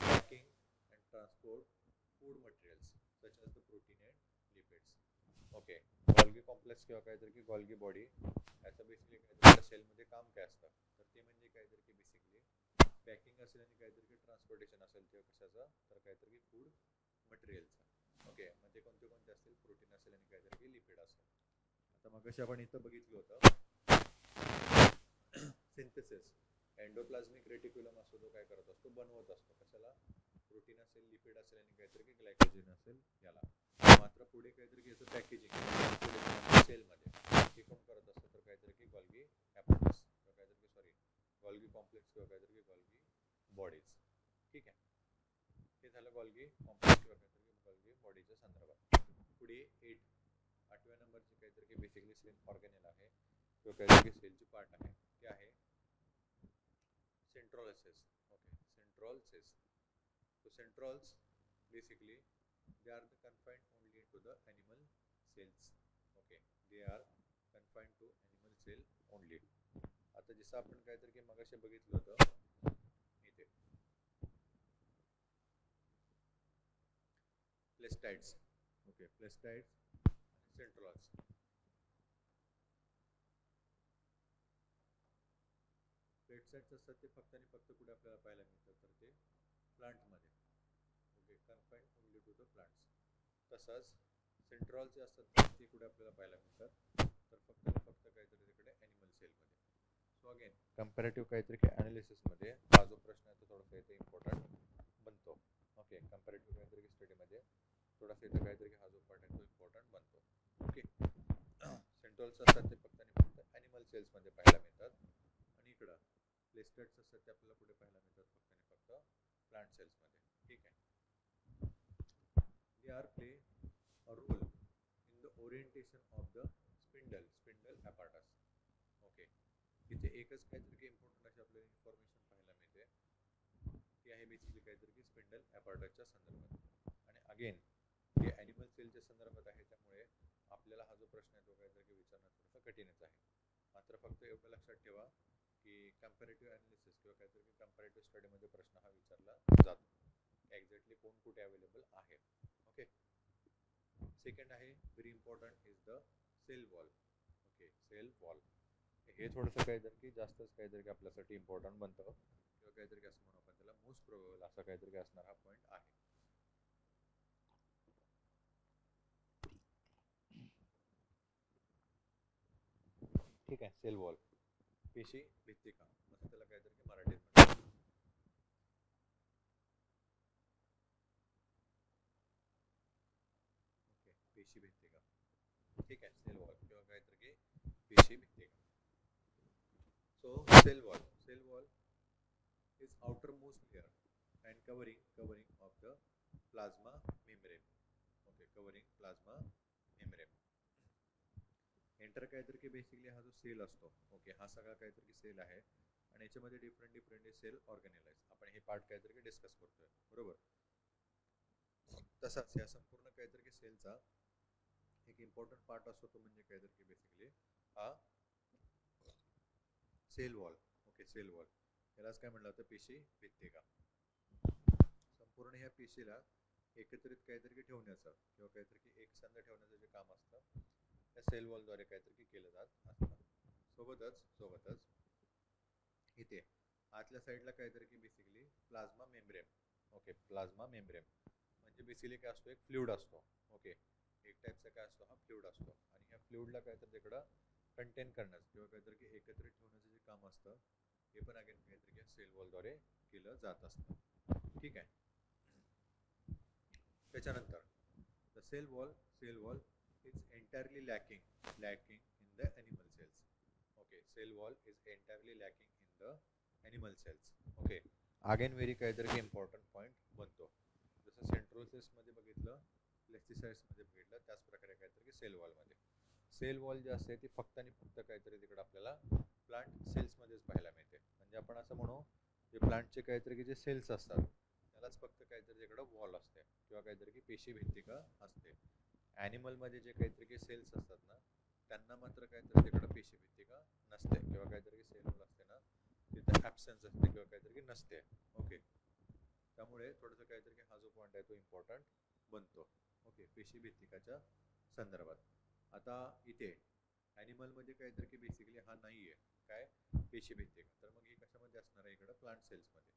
packing and transport food materials such as the protein and lipids. Okay, Golgi complex किंवा काहीतरी की गॉल्गी बॉडी याचं बेसिकली काहीतरी सेलमध्ये काम काय असतं तर ते म्हणजे काहीतरी की बेसिकली पॅकिंग असेल आणि काहीतरी ट्रान्सपोर्टेशन असेल ते कशाचं तर काहीतरी फूड मटेरियलचं. ओके, म्हणजे कोणते कोणते असतील प्रोटीन असेल आणि काहीतरी लिपिड असेल. आता मग कशी आपण इथं बघितलं होतं सिंथेसिस, एंडोप्लाझ्मिक रेटिक्युलम असतो तो काय करत असतो बनवत असतो कशाला प्रोटीन असेल लिपिड असेल आणि काहीतरी की ग्लायकोजन असेल याला. मात्र पुढे काहीतरी याचं पॅकेजिंग सेलमध्ये हे कोण करत असतं तर काहीतरी की गॉल्गी ॲपॅरेटस किंवा काहीतरी सॉरी गॉल्गी कॉम्प्लेक्स किंवा काहीतरी गॉल्गी बॉडीज. ठीक आहे, हे झालं गॉल्गी कॉम्प्लेक्स किंवा काहीतरी गॉल्गी बॉडीच्या संदर्भात. पुढे 8व्या नंबरची काहीतरी बेसिकली सेल ऑर्गेनेल आहे किंवा काहीतरी सेलची पार्ट आहे ते आहे सेंट्रोलसेस. Okay, सेंट्रोलसेस. So centroles basically they are confined only to the animal cells. Okay, they are confined to animal cell only. आता जसं आपण काहीतरी की मगाशी बघितलं होतं इथे प्लेस्टाइड्स. ओके, प्लेस्टाइड्स आणि सेंट्रोल्स. प्लेस्टाइड्स असतात ते फक्त आणि फक्त कुठे आपल्याला पाहायला मिळतात तर ते प्लांटमध्ये. Okay, confined only to the plants. तसंच सेंट्रॉल जे असतात ते कुठे आपल्याला पाहायला मिळतात तर फक्त आणि फक्त काहीतरी तिकडे ॲनिमल सेलमध्ये. सो अगेन कम्पॅरेटिव्ह काहीतरी ॲनालिसिसमध्ये हा जो प्रश्न आहे तो थोडासा इथे इम्पॉर्टंट बनतो. ओके, कम्पॅरेटिव्ह काहीतरी स्टडीमध्ये थोडासा इथं काहीतरी हा जो पार्ट आहे तो इम्पॉर्टंट बनतो. ओके, सेंट्रॉल्स असतात ते फक्त आणि फक्त ॲनिमल सेल्समध्ये पाहायला मिळतात आणि इकडं प्लेस्टाइड्स असतात ते आपल्याला कुठे पाहायला मिळतात फक्त आणि फक्त प्लांट सेल्समध्ये. ठीक आहे. They are play a role in the orientation of the spindle apparatus. Okay, इथे एकच काहीतरी इम्पॉर्टंट अशी आपल्याला इन्फॉर्मेशन पाहायला मिळते ती आहे बेसिकली काहीतरी की स्पिंडल ॲपॅरेटसच्या संदर्भात. आणि अगेन हे ॲनिमल सेलच्या संदर्भात आहे त्यामुळे आपल्याला हा जो प्रश्न आहे तो काहीतरी विचारणं थोडंसं कठीणच आहे. मात्र फक्त एवढं लक्षात ठेवा की कम्पॅरेटिव्ह ॲनालिसिस किंवा काहीतरी कम्पॅरेटिव्ह स्टडीमध्ये प्रश्न हा विचारला जातो एक्झॅक्टली कोण कुठे अवेलेबल आहे. ओके, सेकंड आहे very important is the cell wall. Okay, cell wall हे थोडंसं काहीतरी की जास्तच काहीतरी की आपल्यासाठी इम्पॉर्टंट बनतं किंवा काहीतरी असं म्हणू आपण त्याला मोस्ट प्रोबेबल असा काहीतरी असणार हा पॉईंट आहे. ठीक आहे, सेल वॉल पेशी भित्तिका असं त्याला काहीतरी मराठीत म्हणतात. ओके, पेशी भित्तिका. ठीक आहे, सेल वॉल किंवा काहीतरी पेशी भित्तिका. So cell wall is outermost layer and covering of the plasma membrane. Okay, covering plasma membrane. Enter काहीतरी की बेसिकली हा जो सेल असतो. ओके, हा सगळा काहीतरी सेल आहे आणि याच्यामध्ये डिफरंट सेल ऑर्गेनेल आहेत. आपण हे पार्ट काहीतरी डिस्कस करतोय बरोबर. तसाच या संपूर्ण काहीतरी सेलचा एक इम्पॉर्टंट पार्ट असतो तो म्हणजे काहीतरी बेसिकली हा cell wall. Okay, cell wall यालाच काय म्हणलं होतं पेशी भित्तिका. संपूर्ण ह्या पेशीला एकत्रित काहीतरी ठेवण्याचं किंवा काहीतरी एक संध ठेवण्याचं जे काम असतं त्या सेल वॉलद्वारे काहीतरी केलं जात असतं. सोबतच इथे आतल्या साईडला काहीतरी की basically plasma membrane. Okay, plasma membrane म्हणजे बेसिकली काय असतो एक फ्लुइड असतो. ओके, एक टाईपचा काय असतो हा फ्लुइड असतो आणि ह्या फ्लुइडला काहीतरी तिकडं कंटेन करण्याचं किंवा काहीतरी एकत्रित ठेवण्याचं जे काम असतं हे पण अगेन काहीतरी सेल वॉलद्वारे केलं जात असतं. ठीक आहे. त्याच्यानंतर the cell wall is entirely lacking in the animal cells. Okay, cell wall is entirely lacking in the animal cells. Okay, again very काहीतरी इम्पॉर्टंट पॉईंट बनतो. जसं सेंट्रोलसेसमध्ये बघितलं प्लेस्टिसाइड्समध्ये बघितलं त्याच प्रकारे काहीतरी की सेल वॉलमध्ये. सेल वॉल जी असते ती फक्त आणि फक्त काहीतरी तिकडे आपल्याला प्लांट सेल्समध्येच पाहायला मिळते. म्हणजे आपण असं म्हणू जे प्लांटचे काहीतरी की जे सेल्स असतात त्यालाच फक्त काहीतरी तिकडं वॉल असते किंवा काहीतरी की पेशी भित्तिका असते. ॲनिमलमध्ये जे काहीतरी की सेल्स असतात ना त्यांना मात्र काहीतरी तिकडं पेशी भित्तिका नसते किंवा काहीतरी सेल वॉल असते ना तिथं ॲब्सेन्स असते किंवा काहीतरी की नसते. ओके, त्यामुळे थोडंसं काहीतरी की हा जो पॉईंट आहे तो इम्पॉर्टंट बनतो. ओके, पेशी भित्तिकाच्या संदर्भात. आता इथे ॲनिमलमध्ये काहीतरी की बेसिकली हा नाही आहे काय पेशी भित्तिका, तर मग ही कशामध्ये असणार आहे इकडं प्लांट सेल्समध्ये.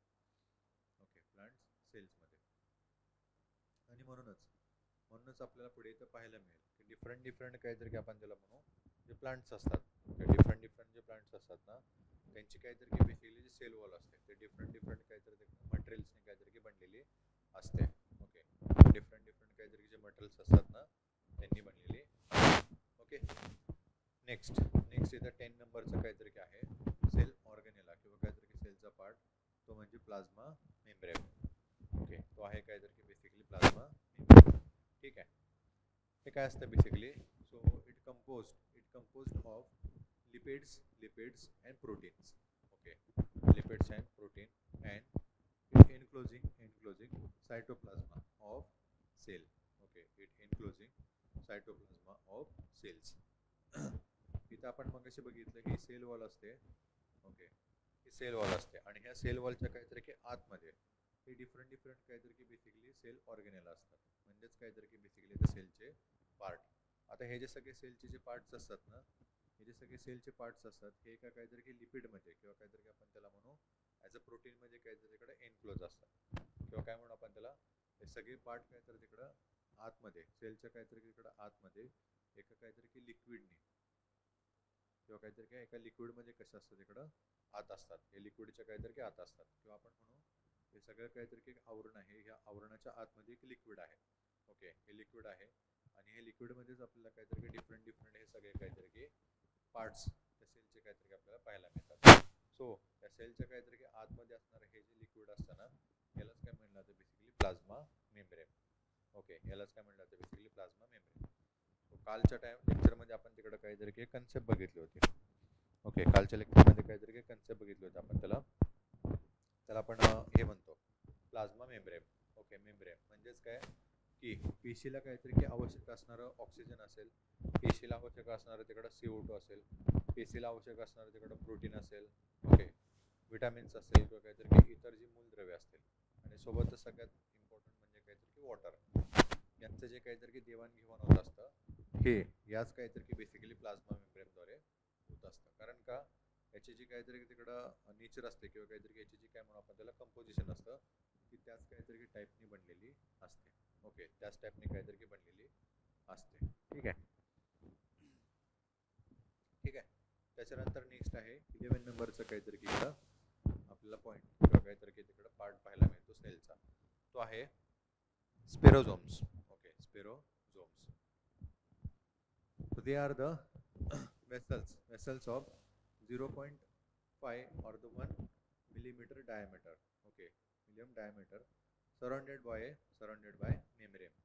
ओके, प्लांट सेल्समध्ये. आणि म्हणूनच आपल्याला पुढे इथं पाहायला मिळेल की डिफरंट काहीतरी की आपण त्याला म्हणू जे प्लांट्स असतात, डिफरंट जे प्लांट्स असतात ना त्यांची काहीतरी की बेसिकली जे सेल वॉल असते ते डिफरंट काहीतरी मटेरियल्सने काहीतरी की बनलेली असते. ओके, डिफरंट काहीतरी जे मटेरियल्स असतात ना त्यांनी बनलेली. ओके, नेक्स्ट इथं 10 नंबरचं काहीतरी की आहे सेल ऑर्गेनेला किंवा काहीतरी की सेलचा पार्ट, तो म्हणजे प्लाझ्मा मेम्ब्रेन. ओके, तो आहे काहीतरी की बेसिकली प्लाझ्मा मेम्ब्रेन. ठीक आहे, हे काय असतं basically. So it composed of lipids and proteins. Okay, lipids and protein and it enclosing cytoplasma of cell. Okay, it enclosing cytoplasma of cells. इथं आपण मगाशी बघितलं की सेल वॉल असते. ओके, ही सेल वॉल असते आणि ह्या सेल वॉलच्या काहीतरी की आतमध्ये हे डिफरंट काहीतरी की बेसिकली सेल ऑर्गेनेला असतात. म्हणजेच काहीतरी की बेसिकली ते सेलचे पार्ट. आता हे जे सगळे सेलचे जे पार्ट्स असतात ना हे जे सगळे सेलचे पार्ट्स असतात हे एका काहीतरी की लिपिडमध्ये किंवा काहीतरी आपण त्याला म्हणू ॲज अ प्रोटीनमध्ये काहीतरी तिकडे एनक्लोज असतात किंवा काय म्हणू आपण त्याला. हे सगळे पार्ट काहीतरी तिकडं आतमध्ये सेलच्या काहीतरी तिकडं आतमध्ये एका काहीतरी की लिक्विडने किंवा काहीतरी काय एका लिक्विडमध्ये कसं असतं तिकडं आत असतात. हे लिक्विडच्या काहीतरी की आत असतात किंवा आपण म्हणू हे सगळं काहीतरी की आवरण आहे. ह्या आवरणाच्या आतमध्ये एक लिक्विड आहे. ओके, हे लिक्विड आहे आणि हे लिक्विडमध्येच आपल्याला काहीतरी डिफरंट हे सगळे काहीतरी की पार्ट्स त्या सेलचे काहीतरी आपल्याला पाहायला मिळतात. सो त्या सेलच्या काहीतरी की आतमध्ये असणारं हे जे लिक्विड असतं ना यालाच काय म्हणलं जातं बेसिकली प्लाझ्मा मेम्ब्रेन. ओके, यालाच काय म्हणलं जातं बेसिकली प्लाझ्मा मेम्ब्रेन. कालच्या लेक्चरमध्ये आपण तिकडे काहीतरी की कन्सेप्ट बघितली होती. ओके, कालच्या लेक्चरमध्ये काहीतरी की कन्सेप्ट बघितली होती आपण त्याला आपण हे म्हणतो प्लाझ्मा मेम्ब्रेन. ओके, मेम्ब्रेन म्हणजेच काय की पेशीला काहीतरी की आवश्यक असणारं ऑक्सिजन असेल, पेशीला आवश्यक असणारं तिकडं CO2 असेल, पेशीला आवश्यक असणारं तिकडं प्रोटीन असेल, ओके, विटामिन्स असेल किंवा काहीतरी की इतर जी मूलद्रव्ये असतील आणि सोबतच सगळ्यात इम्पॉर्टंट म्हणजे काहीतरी की वॉटर यांचं जे काहीतरी की देवाणघेवाण होत असतं हे याच काहीतरी की बेसिकली प्लाझ्मा मेम्ब्रेनद्वारे होत असतं. कारण का याची जी काहीतरी तिकडं नेचर असते किंवा काहीतरी याची जी काय म्हणून आपण त्याला कंपोजिशन असतं ती त्याच काहीतरी की टाईपनी बनलेली असते. ओके, त्याच टाईपने काहीतरी की बनलेली असते. ठीक आहे. त्याच्यानंतर नेक्स्ट आहे 11 नंबरचं काहीतरी की इकडं आपल्याला पॉईंट किंवा काहीतरी की तिकडं पार्ट पाहायला मिळतो सेलचा. तो आहे स्पेरोझोम्स. Okay, स्पेरोझोम्स. So they are the vessels of 0.5 or the 1 millimeter diameter. Okay, millimeter diameter surrounded by membrane.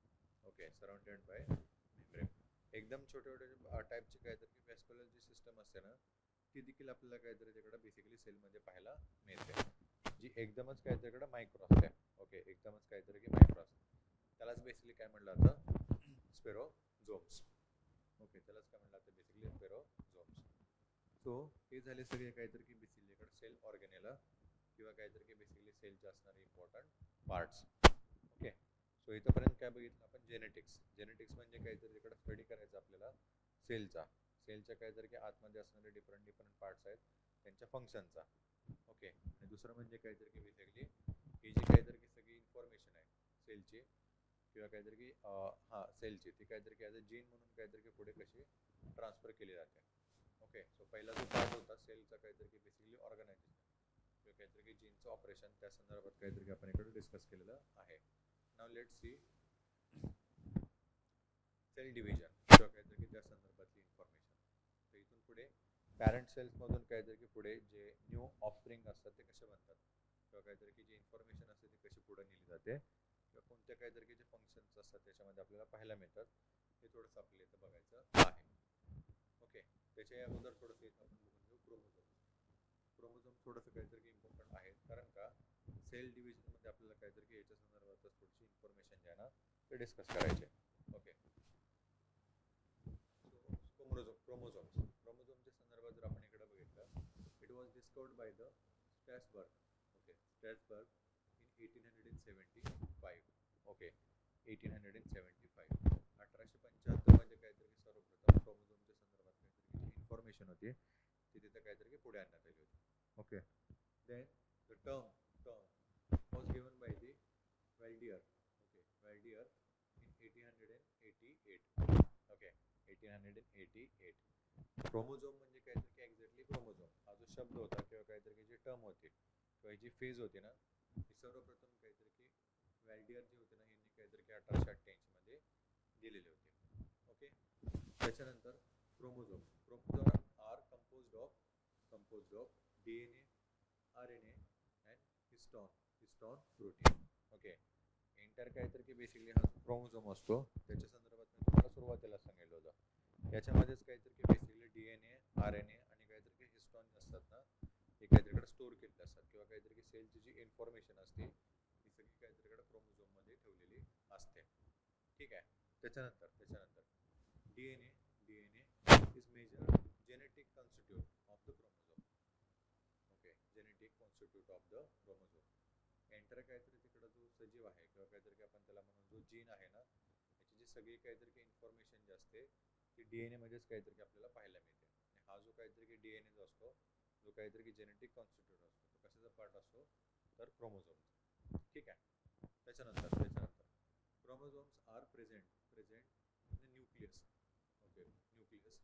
Okay, surrounded by membrane. एकदम छोटे टाईपची काहीतरी व्हॅस्क्युलर जी सिस्टम असते ना ती देखील आपल्याला काहीतरी तिकडे बेसिकली सेलमध्ये पाहायला मिळते जी एकदमच काहीतरी तिकडे मायक्रो असते. ओके, एकदमच काहीतरी की मायक्रो असते. त्यालाच बेसिकली काय म्हणलं जातं स्पेरोझोम्स. ओके, त्यालाच काय म्हणलं जातं बेसिकली स्पेरोझोम्स. सो हे झाले सगळे काहीतरी की बेसिकली इकडे सेल ऑर्गेनेला किंवा काहीतरी की बेसिकली सेलचे असणारे इम्पॉर्टंट पार्ट्स. ओके, सो इथंपर्यंत काय बघितलं आपण जेनेटिक्स म्हणजे काहीतरी तिकडे स्टडी करायचं आपल्याला सेलच्या काहीतरी की आतमध्ये असणारे डिफरंट पार्ट्स आहेत त्यांच्या फंक्शनचा. ओके, आणि दुसरं म्हणजे काहीतरी की बेसिकली ही जी काहीतरी की सगळी इन्फॉर्मेशन आहे सेलची किंवा काहीतरी की सेलची ती काहीतरी की ॲज अ जीन म्हणून काहीतरी की पुढे कशी ट्रान्सफर केली जाते. ओके, सो पहिला जो पार्ट होता सेलचा काहीतरी की बेसिकली ऑर्गनायझेशन किंवा काहीतरी की जीनचं ऑपरेशन त्या संदर्भात काहीतरी की आपण इकडे डिस्कस केलेलं आहे. नाव लेट्स सी सेल डिव्हिजन किंवा काहीतरी की त्या संदर्भातली इन्फॉर्मेशन. तर इथून पुढे पॅरेंट सेल्समधून काहीतरी की पुढे जे न्यू ऑफस्प्रिंग असतात ते कसे बनतात किंवा काहीतरी की जी इन्फॉर्मेशन असते ती कशी पुढे नेली जाते किंवा कोणत्या काहीतरी जे फंक्शन्स असतात त्याच्यामध्ये आपल्याला पाहायला मिळतात हे थोडंसं आपल्याला इथं बघायचं आहे. ओके, त्याच्या अगोदर थोडंसं इथं आपण बघून घेऊ क्रोमोझोम. क्रोमोझोम थोडंसं काहीतरी इम्पॉर्टंट आहे, कारण का सेल डिव्हिजनमध्ये आपल्याला काहीतरी याच्या संदर्भातच थोडीशी इन्फॉर्मेशन जे आहे ना ते डिस्कस करायचे. ओके, क्रोमोझोमच्या संदर्भात जर आपण इकडे बघितलं, it was discovered by the Strasburger. Okay, Strasburger in 1875. Okay, 1875 1875 मध्ये काहीतरी सर्वप्रथम क्रोमोझोमच्या संदर्भात काहीतरी इन्फॉर्मेशन होती ती तिथे काहीतरी पुढे आणण्यात आली होती. Okay, then the term was given by the Valdier. Okay, Valdier in 1888. Okay, 1888. Chromosome म्हणजे काहीतरी एक्झॅक्टली क्रोमोझोम हा जो शब्द होता किंवा काहीतरी जी टर्म होती किंवा जी फेज होती ना ही सर्वप्रथम काहीतरी व्हॅल्डियर जे होते ना यांनी काहीतरी 1888 मध्ये दिलेले होते. ओके, त्याच्यानंतर chromosome are composed of DNA, RNA and histone protein. Okay, entire काहीतरी बेसिकली हा क्रोमोझोम असतो त्याच्या संदर्भात मी तुम्हाला सुरुवातीला सांगितलं होतं. याच्यामध्येच काहीतरी बेसिकली DNA, RNA आणि काहीतरी हिस्टोन असतात ना हे काहीतरी स्टोअर केलेले असतात किंवा काहीतरी सेलची जी इन्फॉर्मेशन असते ही सगळी काहीतरी क्रोमोझोम मध्ये ठेवलेली असते. ठीक आहे, त्याच्यानंतर DNA is major genetic constitute of the chromosome. Okay, genetic constitute of the chromosome. Enter काहीतरी तिकडं जो सजीव आहे किंवा काहीतरी आपण त्याला म्हणून जो जीन आहे ना याची जी सगळी काहीतरी इन्फॉर्मेशन जी असते ती DNA मध्येच काहीतरी आपल्याला पाहायला मिळते. हा जो काहीतरी DNA जो असतो जो काहीतरी जेनेटिक कॉन्स्टिट्यूट असतो तो कशाचा पार्ट असतो तर क्रोमोझोमचा. ठीक आहे, त्याच्यानंतर chromosomes are present in the nucleus. Okay, nucleus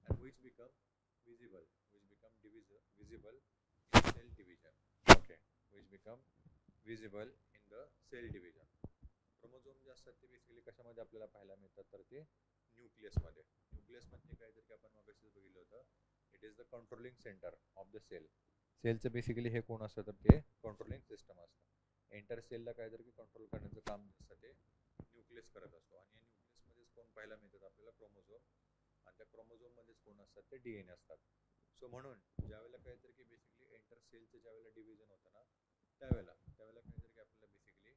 and which become visible in cell division. Okay, which become visible in the cell division. Chromosome जे असतात ते बेसिकली कशामध्ये आपल्याला पाहायला मिळतात तर ते न्यूक्लियस म्हणजे काहीतरी आपण मगाशीच बघितलं होतं, it is the controlling centre of the सेलचं बेसिकली हे कोण असतं तर ते कंट्रोलिंग सिस्टम असतं. एंटर सेलला काहीतरी कंट्रोल करण्याचं काम जे असतं ते न्यूक्लियस करत असतो आणि या न्यूक्लियसमध्येच कोण पाहायला मिळतात आपल्याला क्रोमोझोम आणि त्या क्रोमोझोम मध्येच कोण असतात ते DNA असतात. सो म्हणून ज्यावेळेला काहीतरी बेसिकली एंटर सेलचं ज्यावेळेला डिव्हिजन होतं ना त्यावेळेला काहीतरी आपल्याला बेसिकली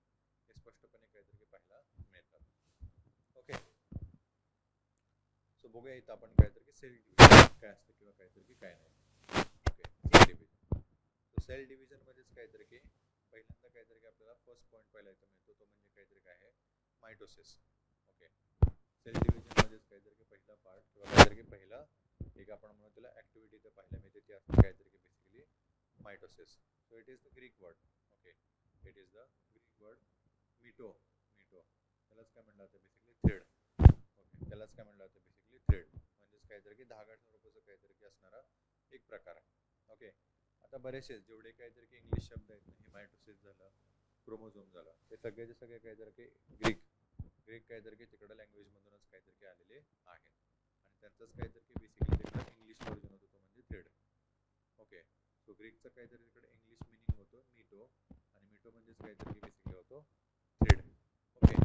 हे स्पष्टपणे काहीतरी पाहायला मिळतात. ओके, सो बघूया इथं आपण काहीतरी सेल डिव्हिजन काय असतं किंवा काहीतरी काय नाही. Okay, cell division. So cell division मध्येच काहीतरी पहिल्यांदा काहीतरी आपल्याला फर्स्ट पॉईंट पाहायला इथं मिळतो तो म्हणजे काहीतरी काय आहे मायटोसिस. ओके, सेल डिव्हिजन मध्येच काहीतरी पहिला पार्ट किंवा काहीतरी पहिला एक आपण म्हणू त्याला ऍक्टिव्हिटी तर पाहायला मिळते ती असते काहीतरी basically mitosis. So it is the Greek word. Okay, it is the Greek word mito. त्यालाच काय म्हणलं जातं बेसिकली थ्रेड. ओके, त्यालाच काय म्हणलं जातं बेसिकली थ्रेड म्हणजेच काहीतरी धागा स्वरूपाचं काहीतरी असणारा एक प्रकार आहे. ओके, आता बरेचसे जेवढे काहीतरी इंग्लिश शब्द आहेत ना हे मायटोसिस झालं, क्रोमोझोम झालं, ते सगळेचे सगळे काहीतरी ग्रीक काहीतरी तिकडं लँग्वेज मधूनच काहीतरी आलेले आहेत आणि त्यांचंच काहीतरी बेसिकली तिकडं इंग्लिश व्हर्जन होतो तो म्हणजे थ्रेड. ओके, सो ग्रीकचं काहीतरी तिकडे इंग्लिश मिनिंग होतो मिटो आणि मिटो म्हणजेच काहीतरी बेसिकली होतो thread. Okay,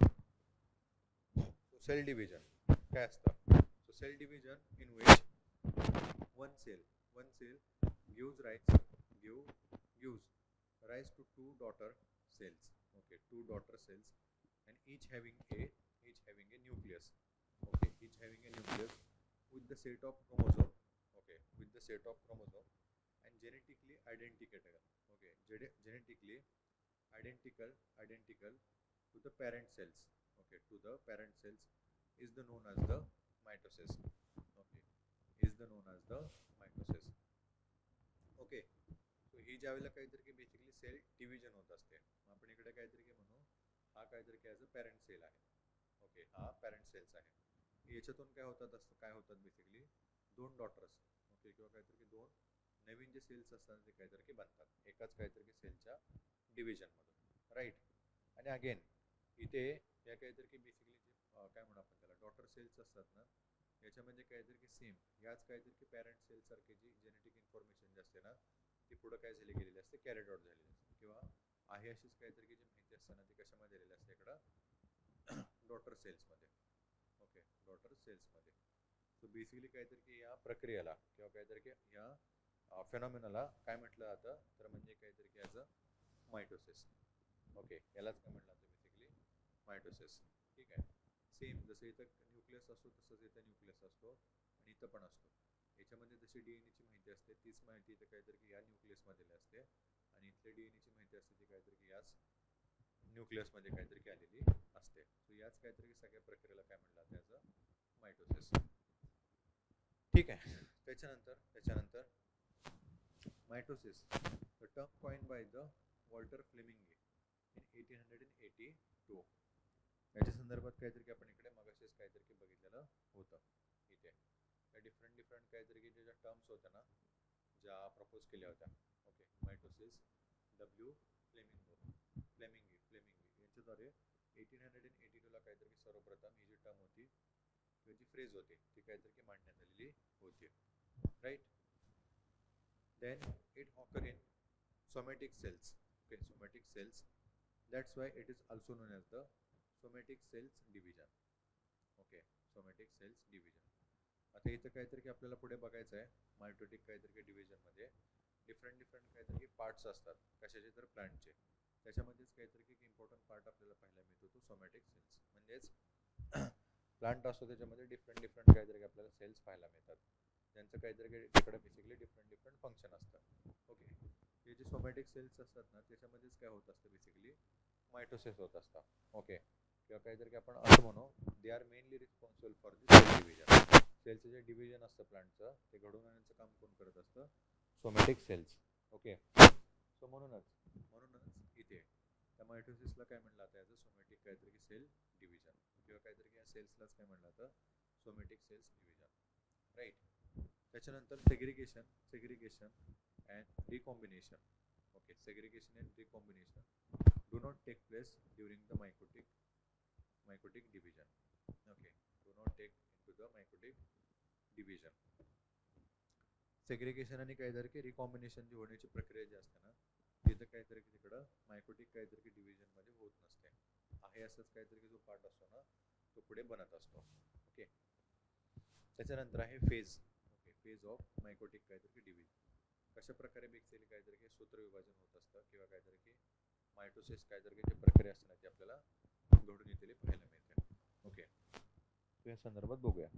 so cell division काय असतं. So cell division in which one cell gives rise to two daughter cells. Okay, two daughter cells and each having a nucleus. Okay, each having a nucleus with the set of chromosome. Okay, with the set of chromosome and genetically identical. Okay, genetically identical to the parent cells. Okay, to the parent cells is the known as the mitosis. Okay, is the known as the mitosis. Okay, so ही ज्यावेळेला काहीतरी basically sale division होत असते आपण इकडे काहीतरी म्हणू हा काहीतरी ॲज अ पॅरेंट सेल आहे. ओके, हा पॅरेंट सेल्स आहे. याच्यातून काय होतात बेसिकली दोन डॉटर्स. ओके, किंवा काहीतरी दोन नवीन जे सेल्स असतात ते काहीतरी बनतात एकाच काहीतरी सेलच्या डिव्हिजन मधून, राईट. आणि अगेन इथे या काहीतरी बेसिकली जे काय म्हणू आपण त्याला डॉटर सेल्स असतात ना याच्यामध्ये काहीतरी सेम याच काहीतरी पॅरेंट सेल सारखी जी जेनेटिक इन्फॉर्मेशन जी असते ना ती पुढे काय झाली गेलेली असते कॅरिड आउट झालेली असते किंवा आहे अशीच काहीतरी जी माहिती असते ना ती कशामध्ये दिलेली असते इकडं डॉटर सेल्समध्ये. ओके, डॉटर सेल्समध्ये. सो बेसिकली काहीतरी की या प्रक्रियेला किंवा काहीतरी की या फेनॉमिनाला काय म्हटलं जातं तर म्हणजे काहीतरी की ॲज अ मायटोसिस. ओके, यालाच काय म्हटलं जातं बेसिकली मायटोसिस. ठीक आहे. सेम जसं इथं न्यूक्लियस असतो तसंच इथं न्यूक्लियस असतो आणि इथं पण असतो. याच्यामध्ये जशी डीएनएची माहिती असते तीच माहिती इथं काहीतरी की या न्यूक्लियसमध्ये असते आणि इथल्या डीएनएची माहिती असते ती काहीतरी की याच न्यूक्लियसमध्ये काहीतरी की आलेली असते. सो याच काहीतरी सगळ्या प्रक्रियेला काय म्हटलं जातं ॲज अ मायटोसिस. ठीक आहे. त्याच्यानंतर mitosis, the term coin by the Walter Flemming in 1882. याच्या संदर्भात काहीतरी की आपण इकडे मगाशीच काहीतरी की बघितलेलं होतं. इथे या डिफरंट डिफरंट काहीतरी की ज्या टर्म्स होत्या ना ज्या प्रपोज केल्या होत्या. ओके, मायटोसिस, डब्ल्यू फ्लेमिंगी यांच्याद्वारे 1882ला काहीतरी सर्वप्रथम ही जी टर्म होती किंवा जी फ्रेज होती ती काहीतरी की मांडण्यात आलेली होती. Right. Then it occur in somatic cells. Okay, somatic cells. That's why it is also known as the somatic cells division. Okay, somatic cells division. आता इथं काहीतरी की आपल्याला पुढे बघायचं आहे मायटोटिक काहीतरी की डिव्हिजनमध्ये डिफरंट डिफरंट काहीतरी की पार्ट्स असतात कशाचे तर प्लांटचे. त्याच्यामध्येच काहीतरी की इम्पॉर्टंट पार्ट आपल्याला पाहायला मिळतो तो सोमॅटिक सेल्स. म्हणजेच प्लांट असतो त्याच्यामध्ये डिफरंट डिफरंट काहीतरी आपल्याला सेल्स पाहायला मिळतात त्यांचं काहीतरी तिकडे बेसिकली डिफरंट डिफरंट फंक्शन असतं. ओके, हे जे सोमॅटिक सेल्स असतात ना त्याच्यामध्येच काय होत असतं बेसिकली मायटोसिस होत असतं. ओके, किंवा काहीतरी आपण असं म्हणू they are mainly responsible for the cell division. सेलचं जे डिव्हिजन असतं प्लांटचं ते घडवून आणण्याचं काम कोण करत असतं? Somatic cells. ओके, सो म्हणूनच इथे त्या मायटोसिसला काय म्हणलं जातं ॲज अ सोमॅटिक काहीतरी की सेल डिव्हिजन किंवा काहीतरी या सेल्सलाच काय म्हणलं जातं सोमॅटिक सेल्स डिव्हिजन. राईट. त्याच्यानंतर segregation and recombination. Okay, segregation and recombination do not take place during the mitotic division. Okay, do not take into the mitotic division. Segregation आणि काहीतरी की रिकॉम्बिनेशन जी होण्याची प्रक्रिया जी असते ना तिथं काहीतरी की तिकडं मायकोटिक काहीतरी की डिव्हिजनमध्ये होत नसते. आहे असंच काहीतरी की जो पार्ट असतो ना तो पुढे बनत असतो. ओके, त्याच्यानंतर आहे फेज. ओके, फेज ऑफ मायकोटिक काहीतरी की डिव्हिजन. कशा प्रकारे बेसिकली काहीतरी की सूत्र विभाजन होत असतं किंवा काहीतरी की मायटोसिस काहीतरी की जी प्रक्रिया असते ना ती आपल्याला घडून येतेली पाहायला मिळते. ओके, या संदर्भात बघूया.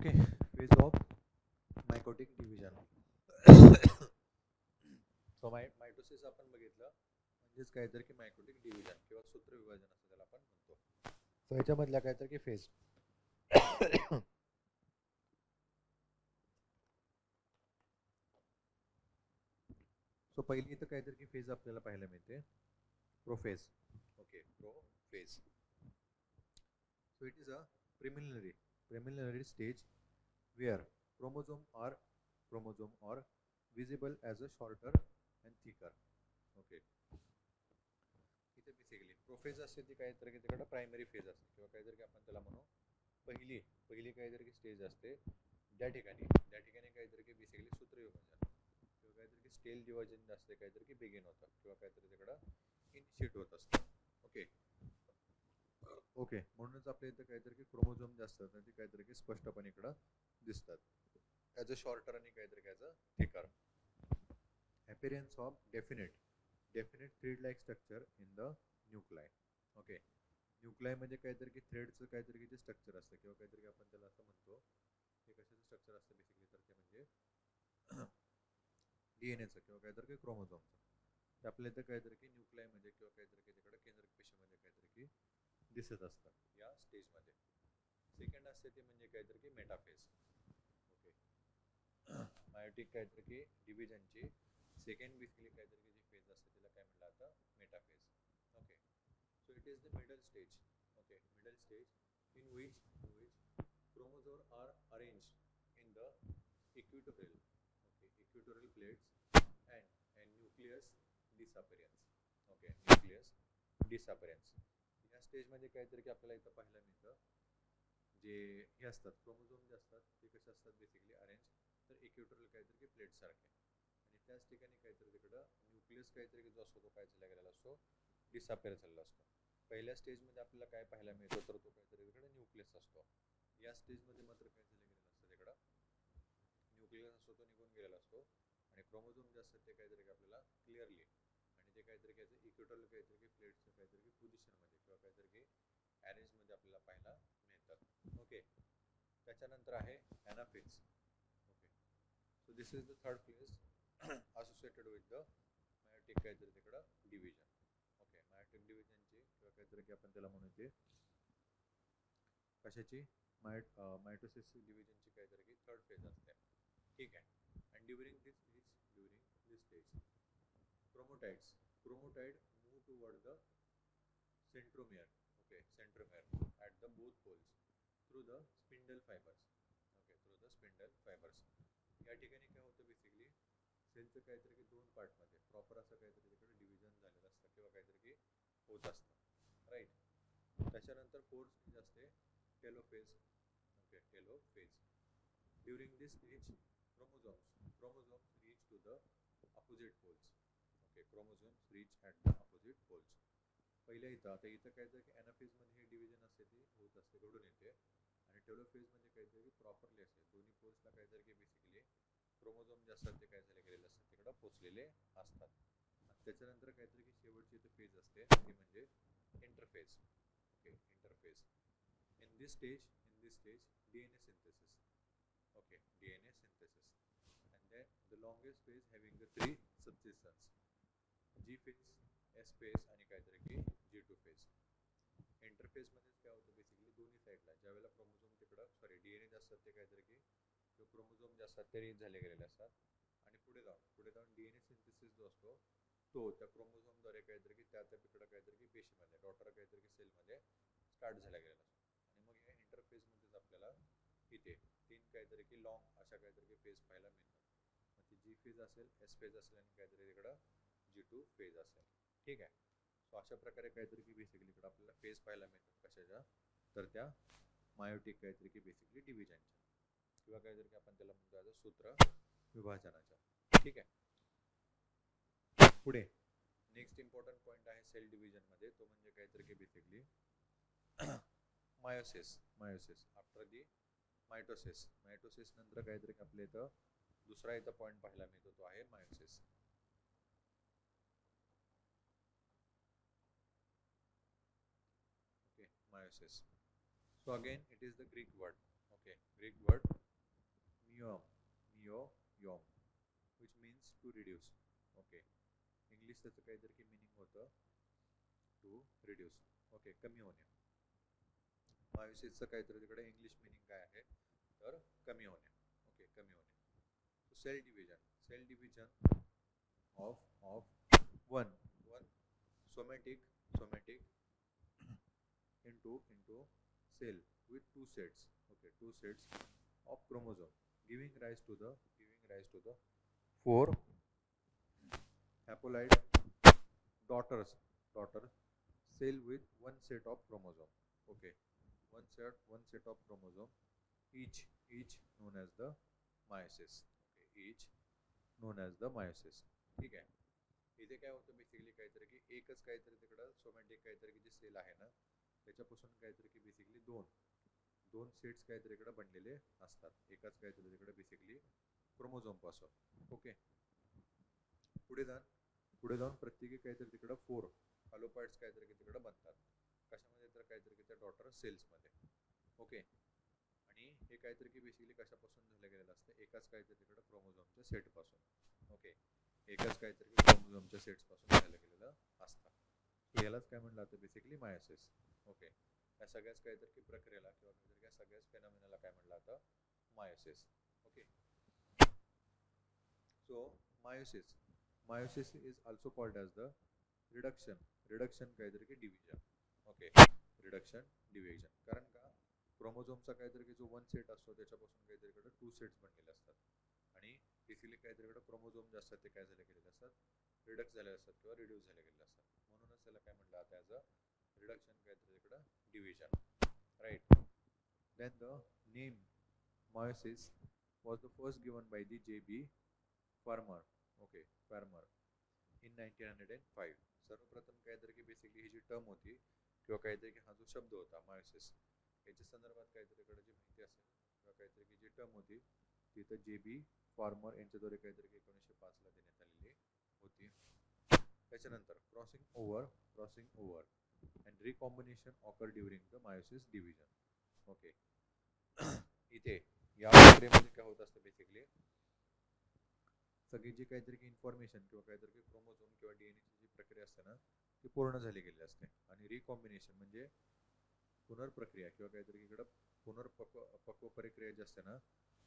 Okay, phase of mitotic division. So mitosis आपण बघितलं म्हणजेच काहीतरी की मायकोटिक डिव्हिजन किंवा सूत्र विभाजन असं त्याला आपण म्हणतो. सो ह्याच्यामधल्या काहीतरी की फेज. सो पहिली इथं काहीतरी की फेज आपल्याला पाहायला मिळते prophase. Okay, prophase. So it is a preliminary stage where chromosome are visible as a shorter and thicker. Okay, इथे बेसिकली प्रोफेज असते ती काहीतरी तिकडे प्रायमरी फेज असते किंवा काहीतरी की आपण त्याला म्हणू पहिली काहीतरी की स्टेज असते त्या ठिकाणी काहीतरी की बेसिकली सूत्र विभाजन किंवा काहीतरी की स्टेल डिव्हिजन असते काहीतरी की बिगिन होतं किंवा काहीतरी तिकडं इनिशिएट होत असतं. ओके ओके, म्हणूनच आपल्या इथं काहीतरी की क्रोमोझोम जास्त असतात ते काहीतरी की स्पष्टपणे इकडं दिसतात ॲज अ शॉर्टर आणि काहीतरी as a thicker. appearance of definite thread like structure in the nuclei. Okay, nuclei म्हणजे काहीतरी की थ्रेडचं काहीतरी की जे स्ट्रक्चर असतं किंवा काहीतरी आपण त्याला असं म्हणतो हे कशाचं स्ट्रक्चर असतं बेसिकली तर ते म्हणजे डीएनएचं किंवा काहीतरी की क्रोमोझोमचं. ते आपल्या इथं काहीतरी की न्यूक्लाई मध्ये किंवा काहीतरी की तिकडे केंद्रक पेशीमध्ये काहीतरी की दिसत असतं या स्टेजमध्ये. सेकंड असते ते म्हणजे काहीतरी की मेटाफेज. ओके, मायोटिक काहीतरी की डिव्हिजनची सेकंड बेसिकली काहीतरी की जी फेज असते त्याला काय म्हटलं आता metaphase. Okay, so it is the middle stage. Okay, middle stage in which chromosomes are arranged in the equatorial plates and nucleus disappearance. Okay, nucleus disappearance या स्टेजमध्ये काहीतरी की आपल्याला इथं पाहायला मिळतं जे हे असतात क्रोमोझोम जे असतात ते कसे असतात बेसिकली अरेंज तर इक्वेटोरियल काहीतरी की प्लेट सारखे आणि त्याच ठिकाणी काहीतरी तिकडं न्यूक्लियस काहीतरी जो असतो तो काय झाला गेलेला असतो डिसअपेअर झालेला असतो. पहिल्या स्टेजमध्ये आपल्याला काय पाहायला मिळतो तर तो काहीतरी तिकडे न्यूक्लियस असतो. या स्टेजमध्ये मात्र काय झालं गेलेलं असतं तिकडं न्यूक्लियस असतो तो निघून गेलेला असतो आणि क्रोमोझोम जे असतात ते काहीतरी आपल्याला क्लिअरली आणि ते काहीतरी काहीतरी इक्वेटोरियल काहीतरी की प्लेट्सचं काहीतरी की पोझिशनमध्ये किंवा काहीतरी की अरेंजमध्ये आपल्याला पाहायला मिळतात. ओके, त्याच्यानंतर आहे anaphase. Okay, so this is the third phase associated with the meiotic काहीतरी तिकडं डिव्हिजन. ओके, मायोटिक डिव्हिजनची किंवा काहीतरी की आपण त्याला म्हणूचे कशाची मायटोसिस डिव्हिजनची काहीतरी की थर्ड फेज असते. ठीक आहे, and during this stage chromatide move toward the centromere. Okay, centromere at the both poles through the spindle fibers. Okay, through the spindle fibers. या ठिकाणी काय होतं बेसिकली सेलचं काहीतरी की दोन पार्टमध्ये प्रॉपर असं काहीतरी तिकडे डिव्हिजन झालेलं असतं किंवा काहीतरी की होत असतं. राईट, त्याच्यानंतर फोर्थ स्टेज असते telophase. Okay, telophase. During this stage chromosomes reach to the opposite poles. Okay, chromosomes reach at the opposite poles. पहिल्या इथं आता इथं काहीतरी की ॲनाफेज मध्ये हे डिव्हिजन असते ते होत असते घडून येते आणि टेलोफेज मध्ये काहीतरी प्रॉपरली असते दोन्ही पोल्सला काहीतरी की बेसिकली क्रोमोझोम जे असतात ते काय झाले गेलेले असतात तिकडं पोचलेले असतात. त्याच्यानंतर काहीतरी की शेवटची इथं फेज असते ती म्हणजे interphase. Okay, interphase. In this stage DNA synthesis. Okay, DNA synthesis. And then the longest phase having the three subsystems. G phase, S phase आणि काहीतरी की G2 phase. इंटरफेस मध्येच काय होतं बेसिकली दोन्ही साईडला ज्यावेळेला क्रोमोझोम तिकडं डीएनए जे असतात ते काहीतरी की जो क्रोमोझोम जे असतात ते रीच झाले गेलेले असतात आणि पुढे जाऊन डीएनए सिंथेसिस जो असतो तो त्या क्रोमोझोमद्वारे काहीतरी की त्या तिकडं काहीतरी की पेशीमध्ये डॉटर काहीतरी की सेलमध्ये स्टार्ट झाला गेलेला असतो आणि मग या इंटरफेसमध्येच आपल्याला इथे तीन काहीतरी की लॉंग अशा काहीतरी की फेज पाहायला मिळतात. मग ती जी फेज असेल, एस फेज असेल आणि काहीतरी तिकडं G2 फेज असेल. ठीक आहे, सो अशा प्रकारे काहीतरी की बेसिकली इकडं आपल्याला फेज पाहायला मिळतात कशाच्या तर त्या मायोटिक काहीतरी की बेसिकली डिव्हिजनच्या किंवा काहीतरी की आपण त्याला म्हणतो सूत्र विभाजनाच्या. ठीक आहे, पुढे नेक्स्ट इम्पॉर्टंट पॉईंट आहे सेल डिव्हिजन मध्ये तो म्हणजे काहीतरी की basically meiosis after the mitosis नंतर काहीतरी आपल्या इथं दुसरा इथं पॉईंट पाहायला मिळतो तो आहे meiosis. Okay, meiosis. So again it is the Greek word. Okay, Greek word meion, meion, which means to reduce. Okay, English त्याचं काहीतरी मिनिंग होतं टू रिड्यूस. ओके, कमी होणे. मायोसिसचं काहीतरी तिकडे इंग्लिश मिनिंग काय आहे तर कमी होणे. ओके, कमी होणे. Cell division of one somatic into cell with two sets. Okay, two sets of chromosome giving rise to the four haploid daughters cell with one set of chromosome. Okay, one set of chromosome, each known as the meiosis. Okay, each known as the meiosis. ठीक आहे. इथे काय होतं basically काहीतरी की एकच काहीतरी तिकडं सोमॅटिक काहीतरी की जे सेल आहे ना त्याच्यापासून काहीतरी की बेसिकली दोन सेट्स काहीतरी इकडे बनलेले असतात एकाच काहीतरी तिकडे बेसिकली क्रोमोझोम पासून. ओके, पुढे जाऊन प्रत्येकी काहीतरी तिकडं 4 हॅलोपॉइड्स काहीतरी की तिकडे बनतात. कशामध्ये तर काहीतरी की त्या डॉटर सेल्समध्ये. ओके, आणि हे काहीतरी की बेसिकली कशापासून झालं गेलेलं असतं एकाच काहीतरी तिकडं क्रोमोझोमच्या सेटपासून. ओके, एकाच काहीतरी क्रोमोझोमच्या सेट्स पासून झालं गेलेलं असतं. यालाच काय म्हणलं जातं बेसिकली मायोसिस. ओके, या सगळ्याच काहीतरी प्रक्रियेला किंवा काहीतरी या सगळ्याच फेनॉमेनाला काय म्हणलं जातं meiosis. Okay, so meiosis is also called as the reduction काहीतरी की डिव्हिजन. Okay, reduction division. कारण का क्रोमोझोमचा काहीतरी की जो वन सेट असतो त्याच्यापासून काहीतरी इकडे 2 सेट्स बनलेले असतात आणि बेसिकली काहीतरी इकडे क्रोमोझोम जे असतात ते काय झाले गेलेले असतात रिडक्ट झालेले असतात किंवा रिड्यूस झाले गेलेले असतात. म्हणूनच त्याला काय म्हटलं जातं ॲज अ रिडक्शन काहीतरी इकडं division. Right. Then the name meiosis was the first given by the J.B. Farmer. Okay, Farmer in 1905. सर्वप्रथम काहीतरी की बेसिकली ही जी टर्म होती किंवा काहीतरी की हा जो शब्द होता मायोसिस याच्या संदर्भात काहीतरी इकडे जी माहिती असेल किंवा काहीतरी की जी टर्म होती ती तर J.B. फार्मर यांच्याद्वारे काहीतरी 1905 ला देण्यात आलेली होती. त्याच्यानंतर crossing over and recombination occur during the meiosis division. Okay, इथे या प्रक्रियेमध्ये काय होत असतं बेसिकली सगळी जी काहीतरी की इन्फॉर्मेशन किंवा काहीतरी की क्रोमोझोम किंवा डीएनएची जी प्रक्रिया असते ना ती पूर्ण झाली गेली असते. आणि रिकॉम्बिनेशन म्हणजे पुनर्प्रक्रिया किंवा काहीतरी इकडं पुनर्पक्व प्रक्रिया जी असते ना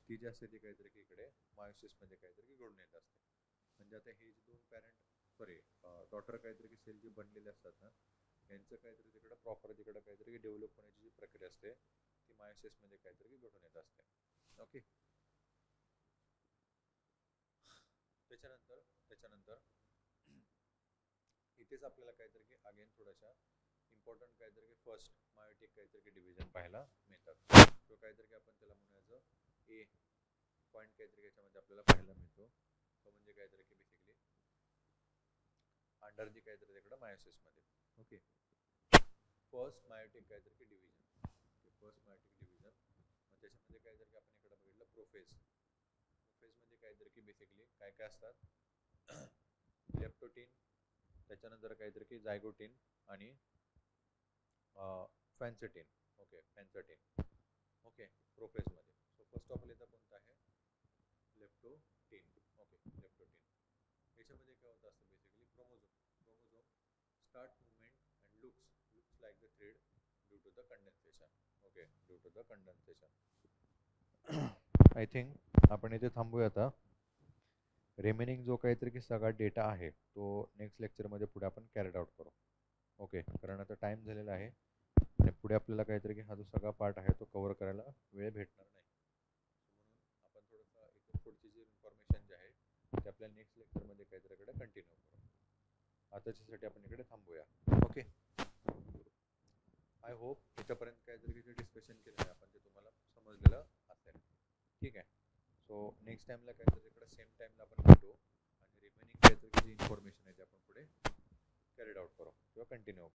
ती जी असते ती काहीतरी की इकडे मायोसिसमध्ये काहीतरी की घडून येत असते. म्हणजे आता हे जे दोन डॉटर काहीतरी की सेल जे बनलेले असतात ना यांचं काहीतरी तिकडं प्रॉपर तिकडं काहीतरी डेव्हलप होण्याची जी प्रक्रिया असते ती मायोसिसमध्ये काहीतरी घडून येत असते. ओके, त्याच्यानंतर इथेच आपल्याला काहीतरी की अगेन थोड्याशा इम्पॉर्टंट काहीतरी की फर्स्ट मायोटिक काहीतरी की डिव्हिजन पाहायला मिळतात किंवा काहीतरी की आपण त्याला म्हणूयाचं ए पॉईंट काहीतरी याच्यामध्ये आपल्याला पाहायला मिळतो. तो म्हणजे काहीतरी की बेसिकली अंडर जी काहीतरी तिकडं मायोसिसमध्ये. ओके, फर्स्ट मायोटिक काहीतरी की डिव्हिजन. फर्स्ट मायोटिक डिव्हिजन मग त्याच्यामध्ये काहीतरी की आपण इकडे बघितलं प्रोफेजमध्ये काहीतरी की बेसिकली काय काय असतात लेप्टोटीन त्याच्यानंतर काहीतरी की जायगोटीन आणि फॅन्सेटीन. ओके, फॅन्सेटीन. ओके, प्रोफेजमध्ये. सो फर्स्ट ऑफ ऑल इथं कोणतं आहे लेप्टोटीन. Okay, leptotene. याच्यामध्ये काय होतं असतं basically chromosome start movement and looks like the thread due to the condensation. Okay, due to the condensation. I think आपण इथे थांबूया आता. रिमेनिंग जो काहीतरी की सगळा डेटा आहे तो नेक्स्ट लेक्चरमध्ये पुढे आपण कॅरीड आउट करू. ओके, कारण आता टाइम झालेला आहे आणि पुढे आपल्याला काहीतरी की हा जो सगळा पार्ट आहे तो कव्हर करायला वेळ भेटणार नाही. म्हणून आपण थोडंसं इथून पुढची जी इन्फॉर्मेशन जी आहे ते आपल्या नेक्स्ट लेक्चरमध्ये काहीतरी इकडे कंटिन्यू करू. आताच्यासाठी आपण इकडे थांबूया. ओके, आय होप याच्यापर्यंत काहीतरी जे डिस्कशन केलं आहे आपण ते तुम्हाला समजलेलं असेल. ठीक आहे. सो नेक्स्ट टाइमला काहीतरी इकडे सेम टाइमला आपण भेटू आणि रिमेनिंग काहीतरी जी इन्फॉर्मेशन आहे ते आपण पुढे कॅरीड आउट करू किंवा कंटिन्यू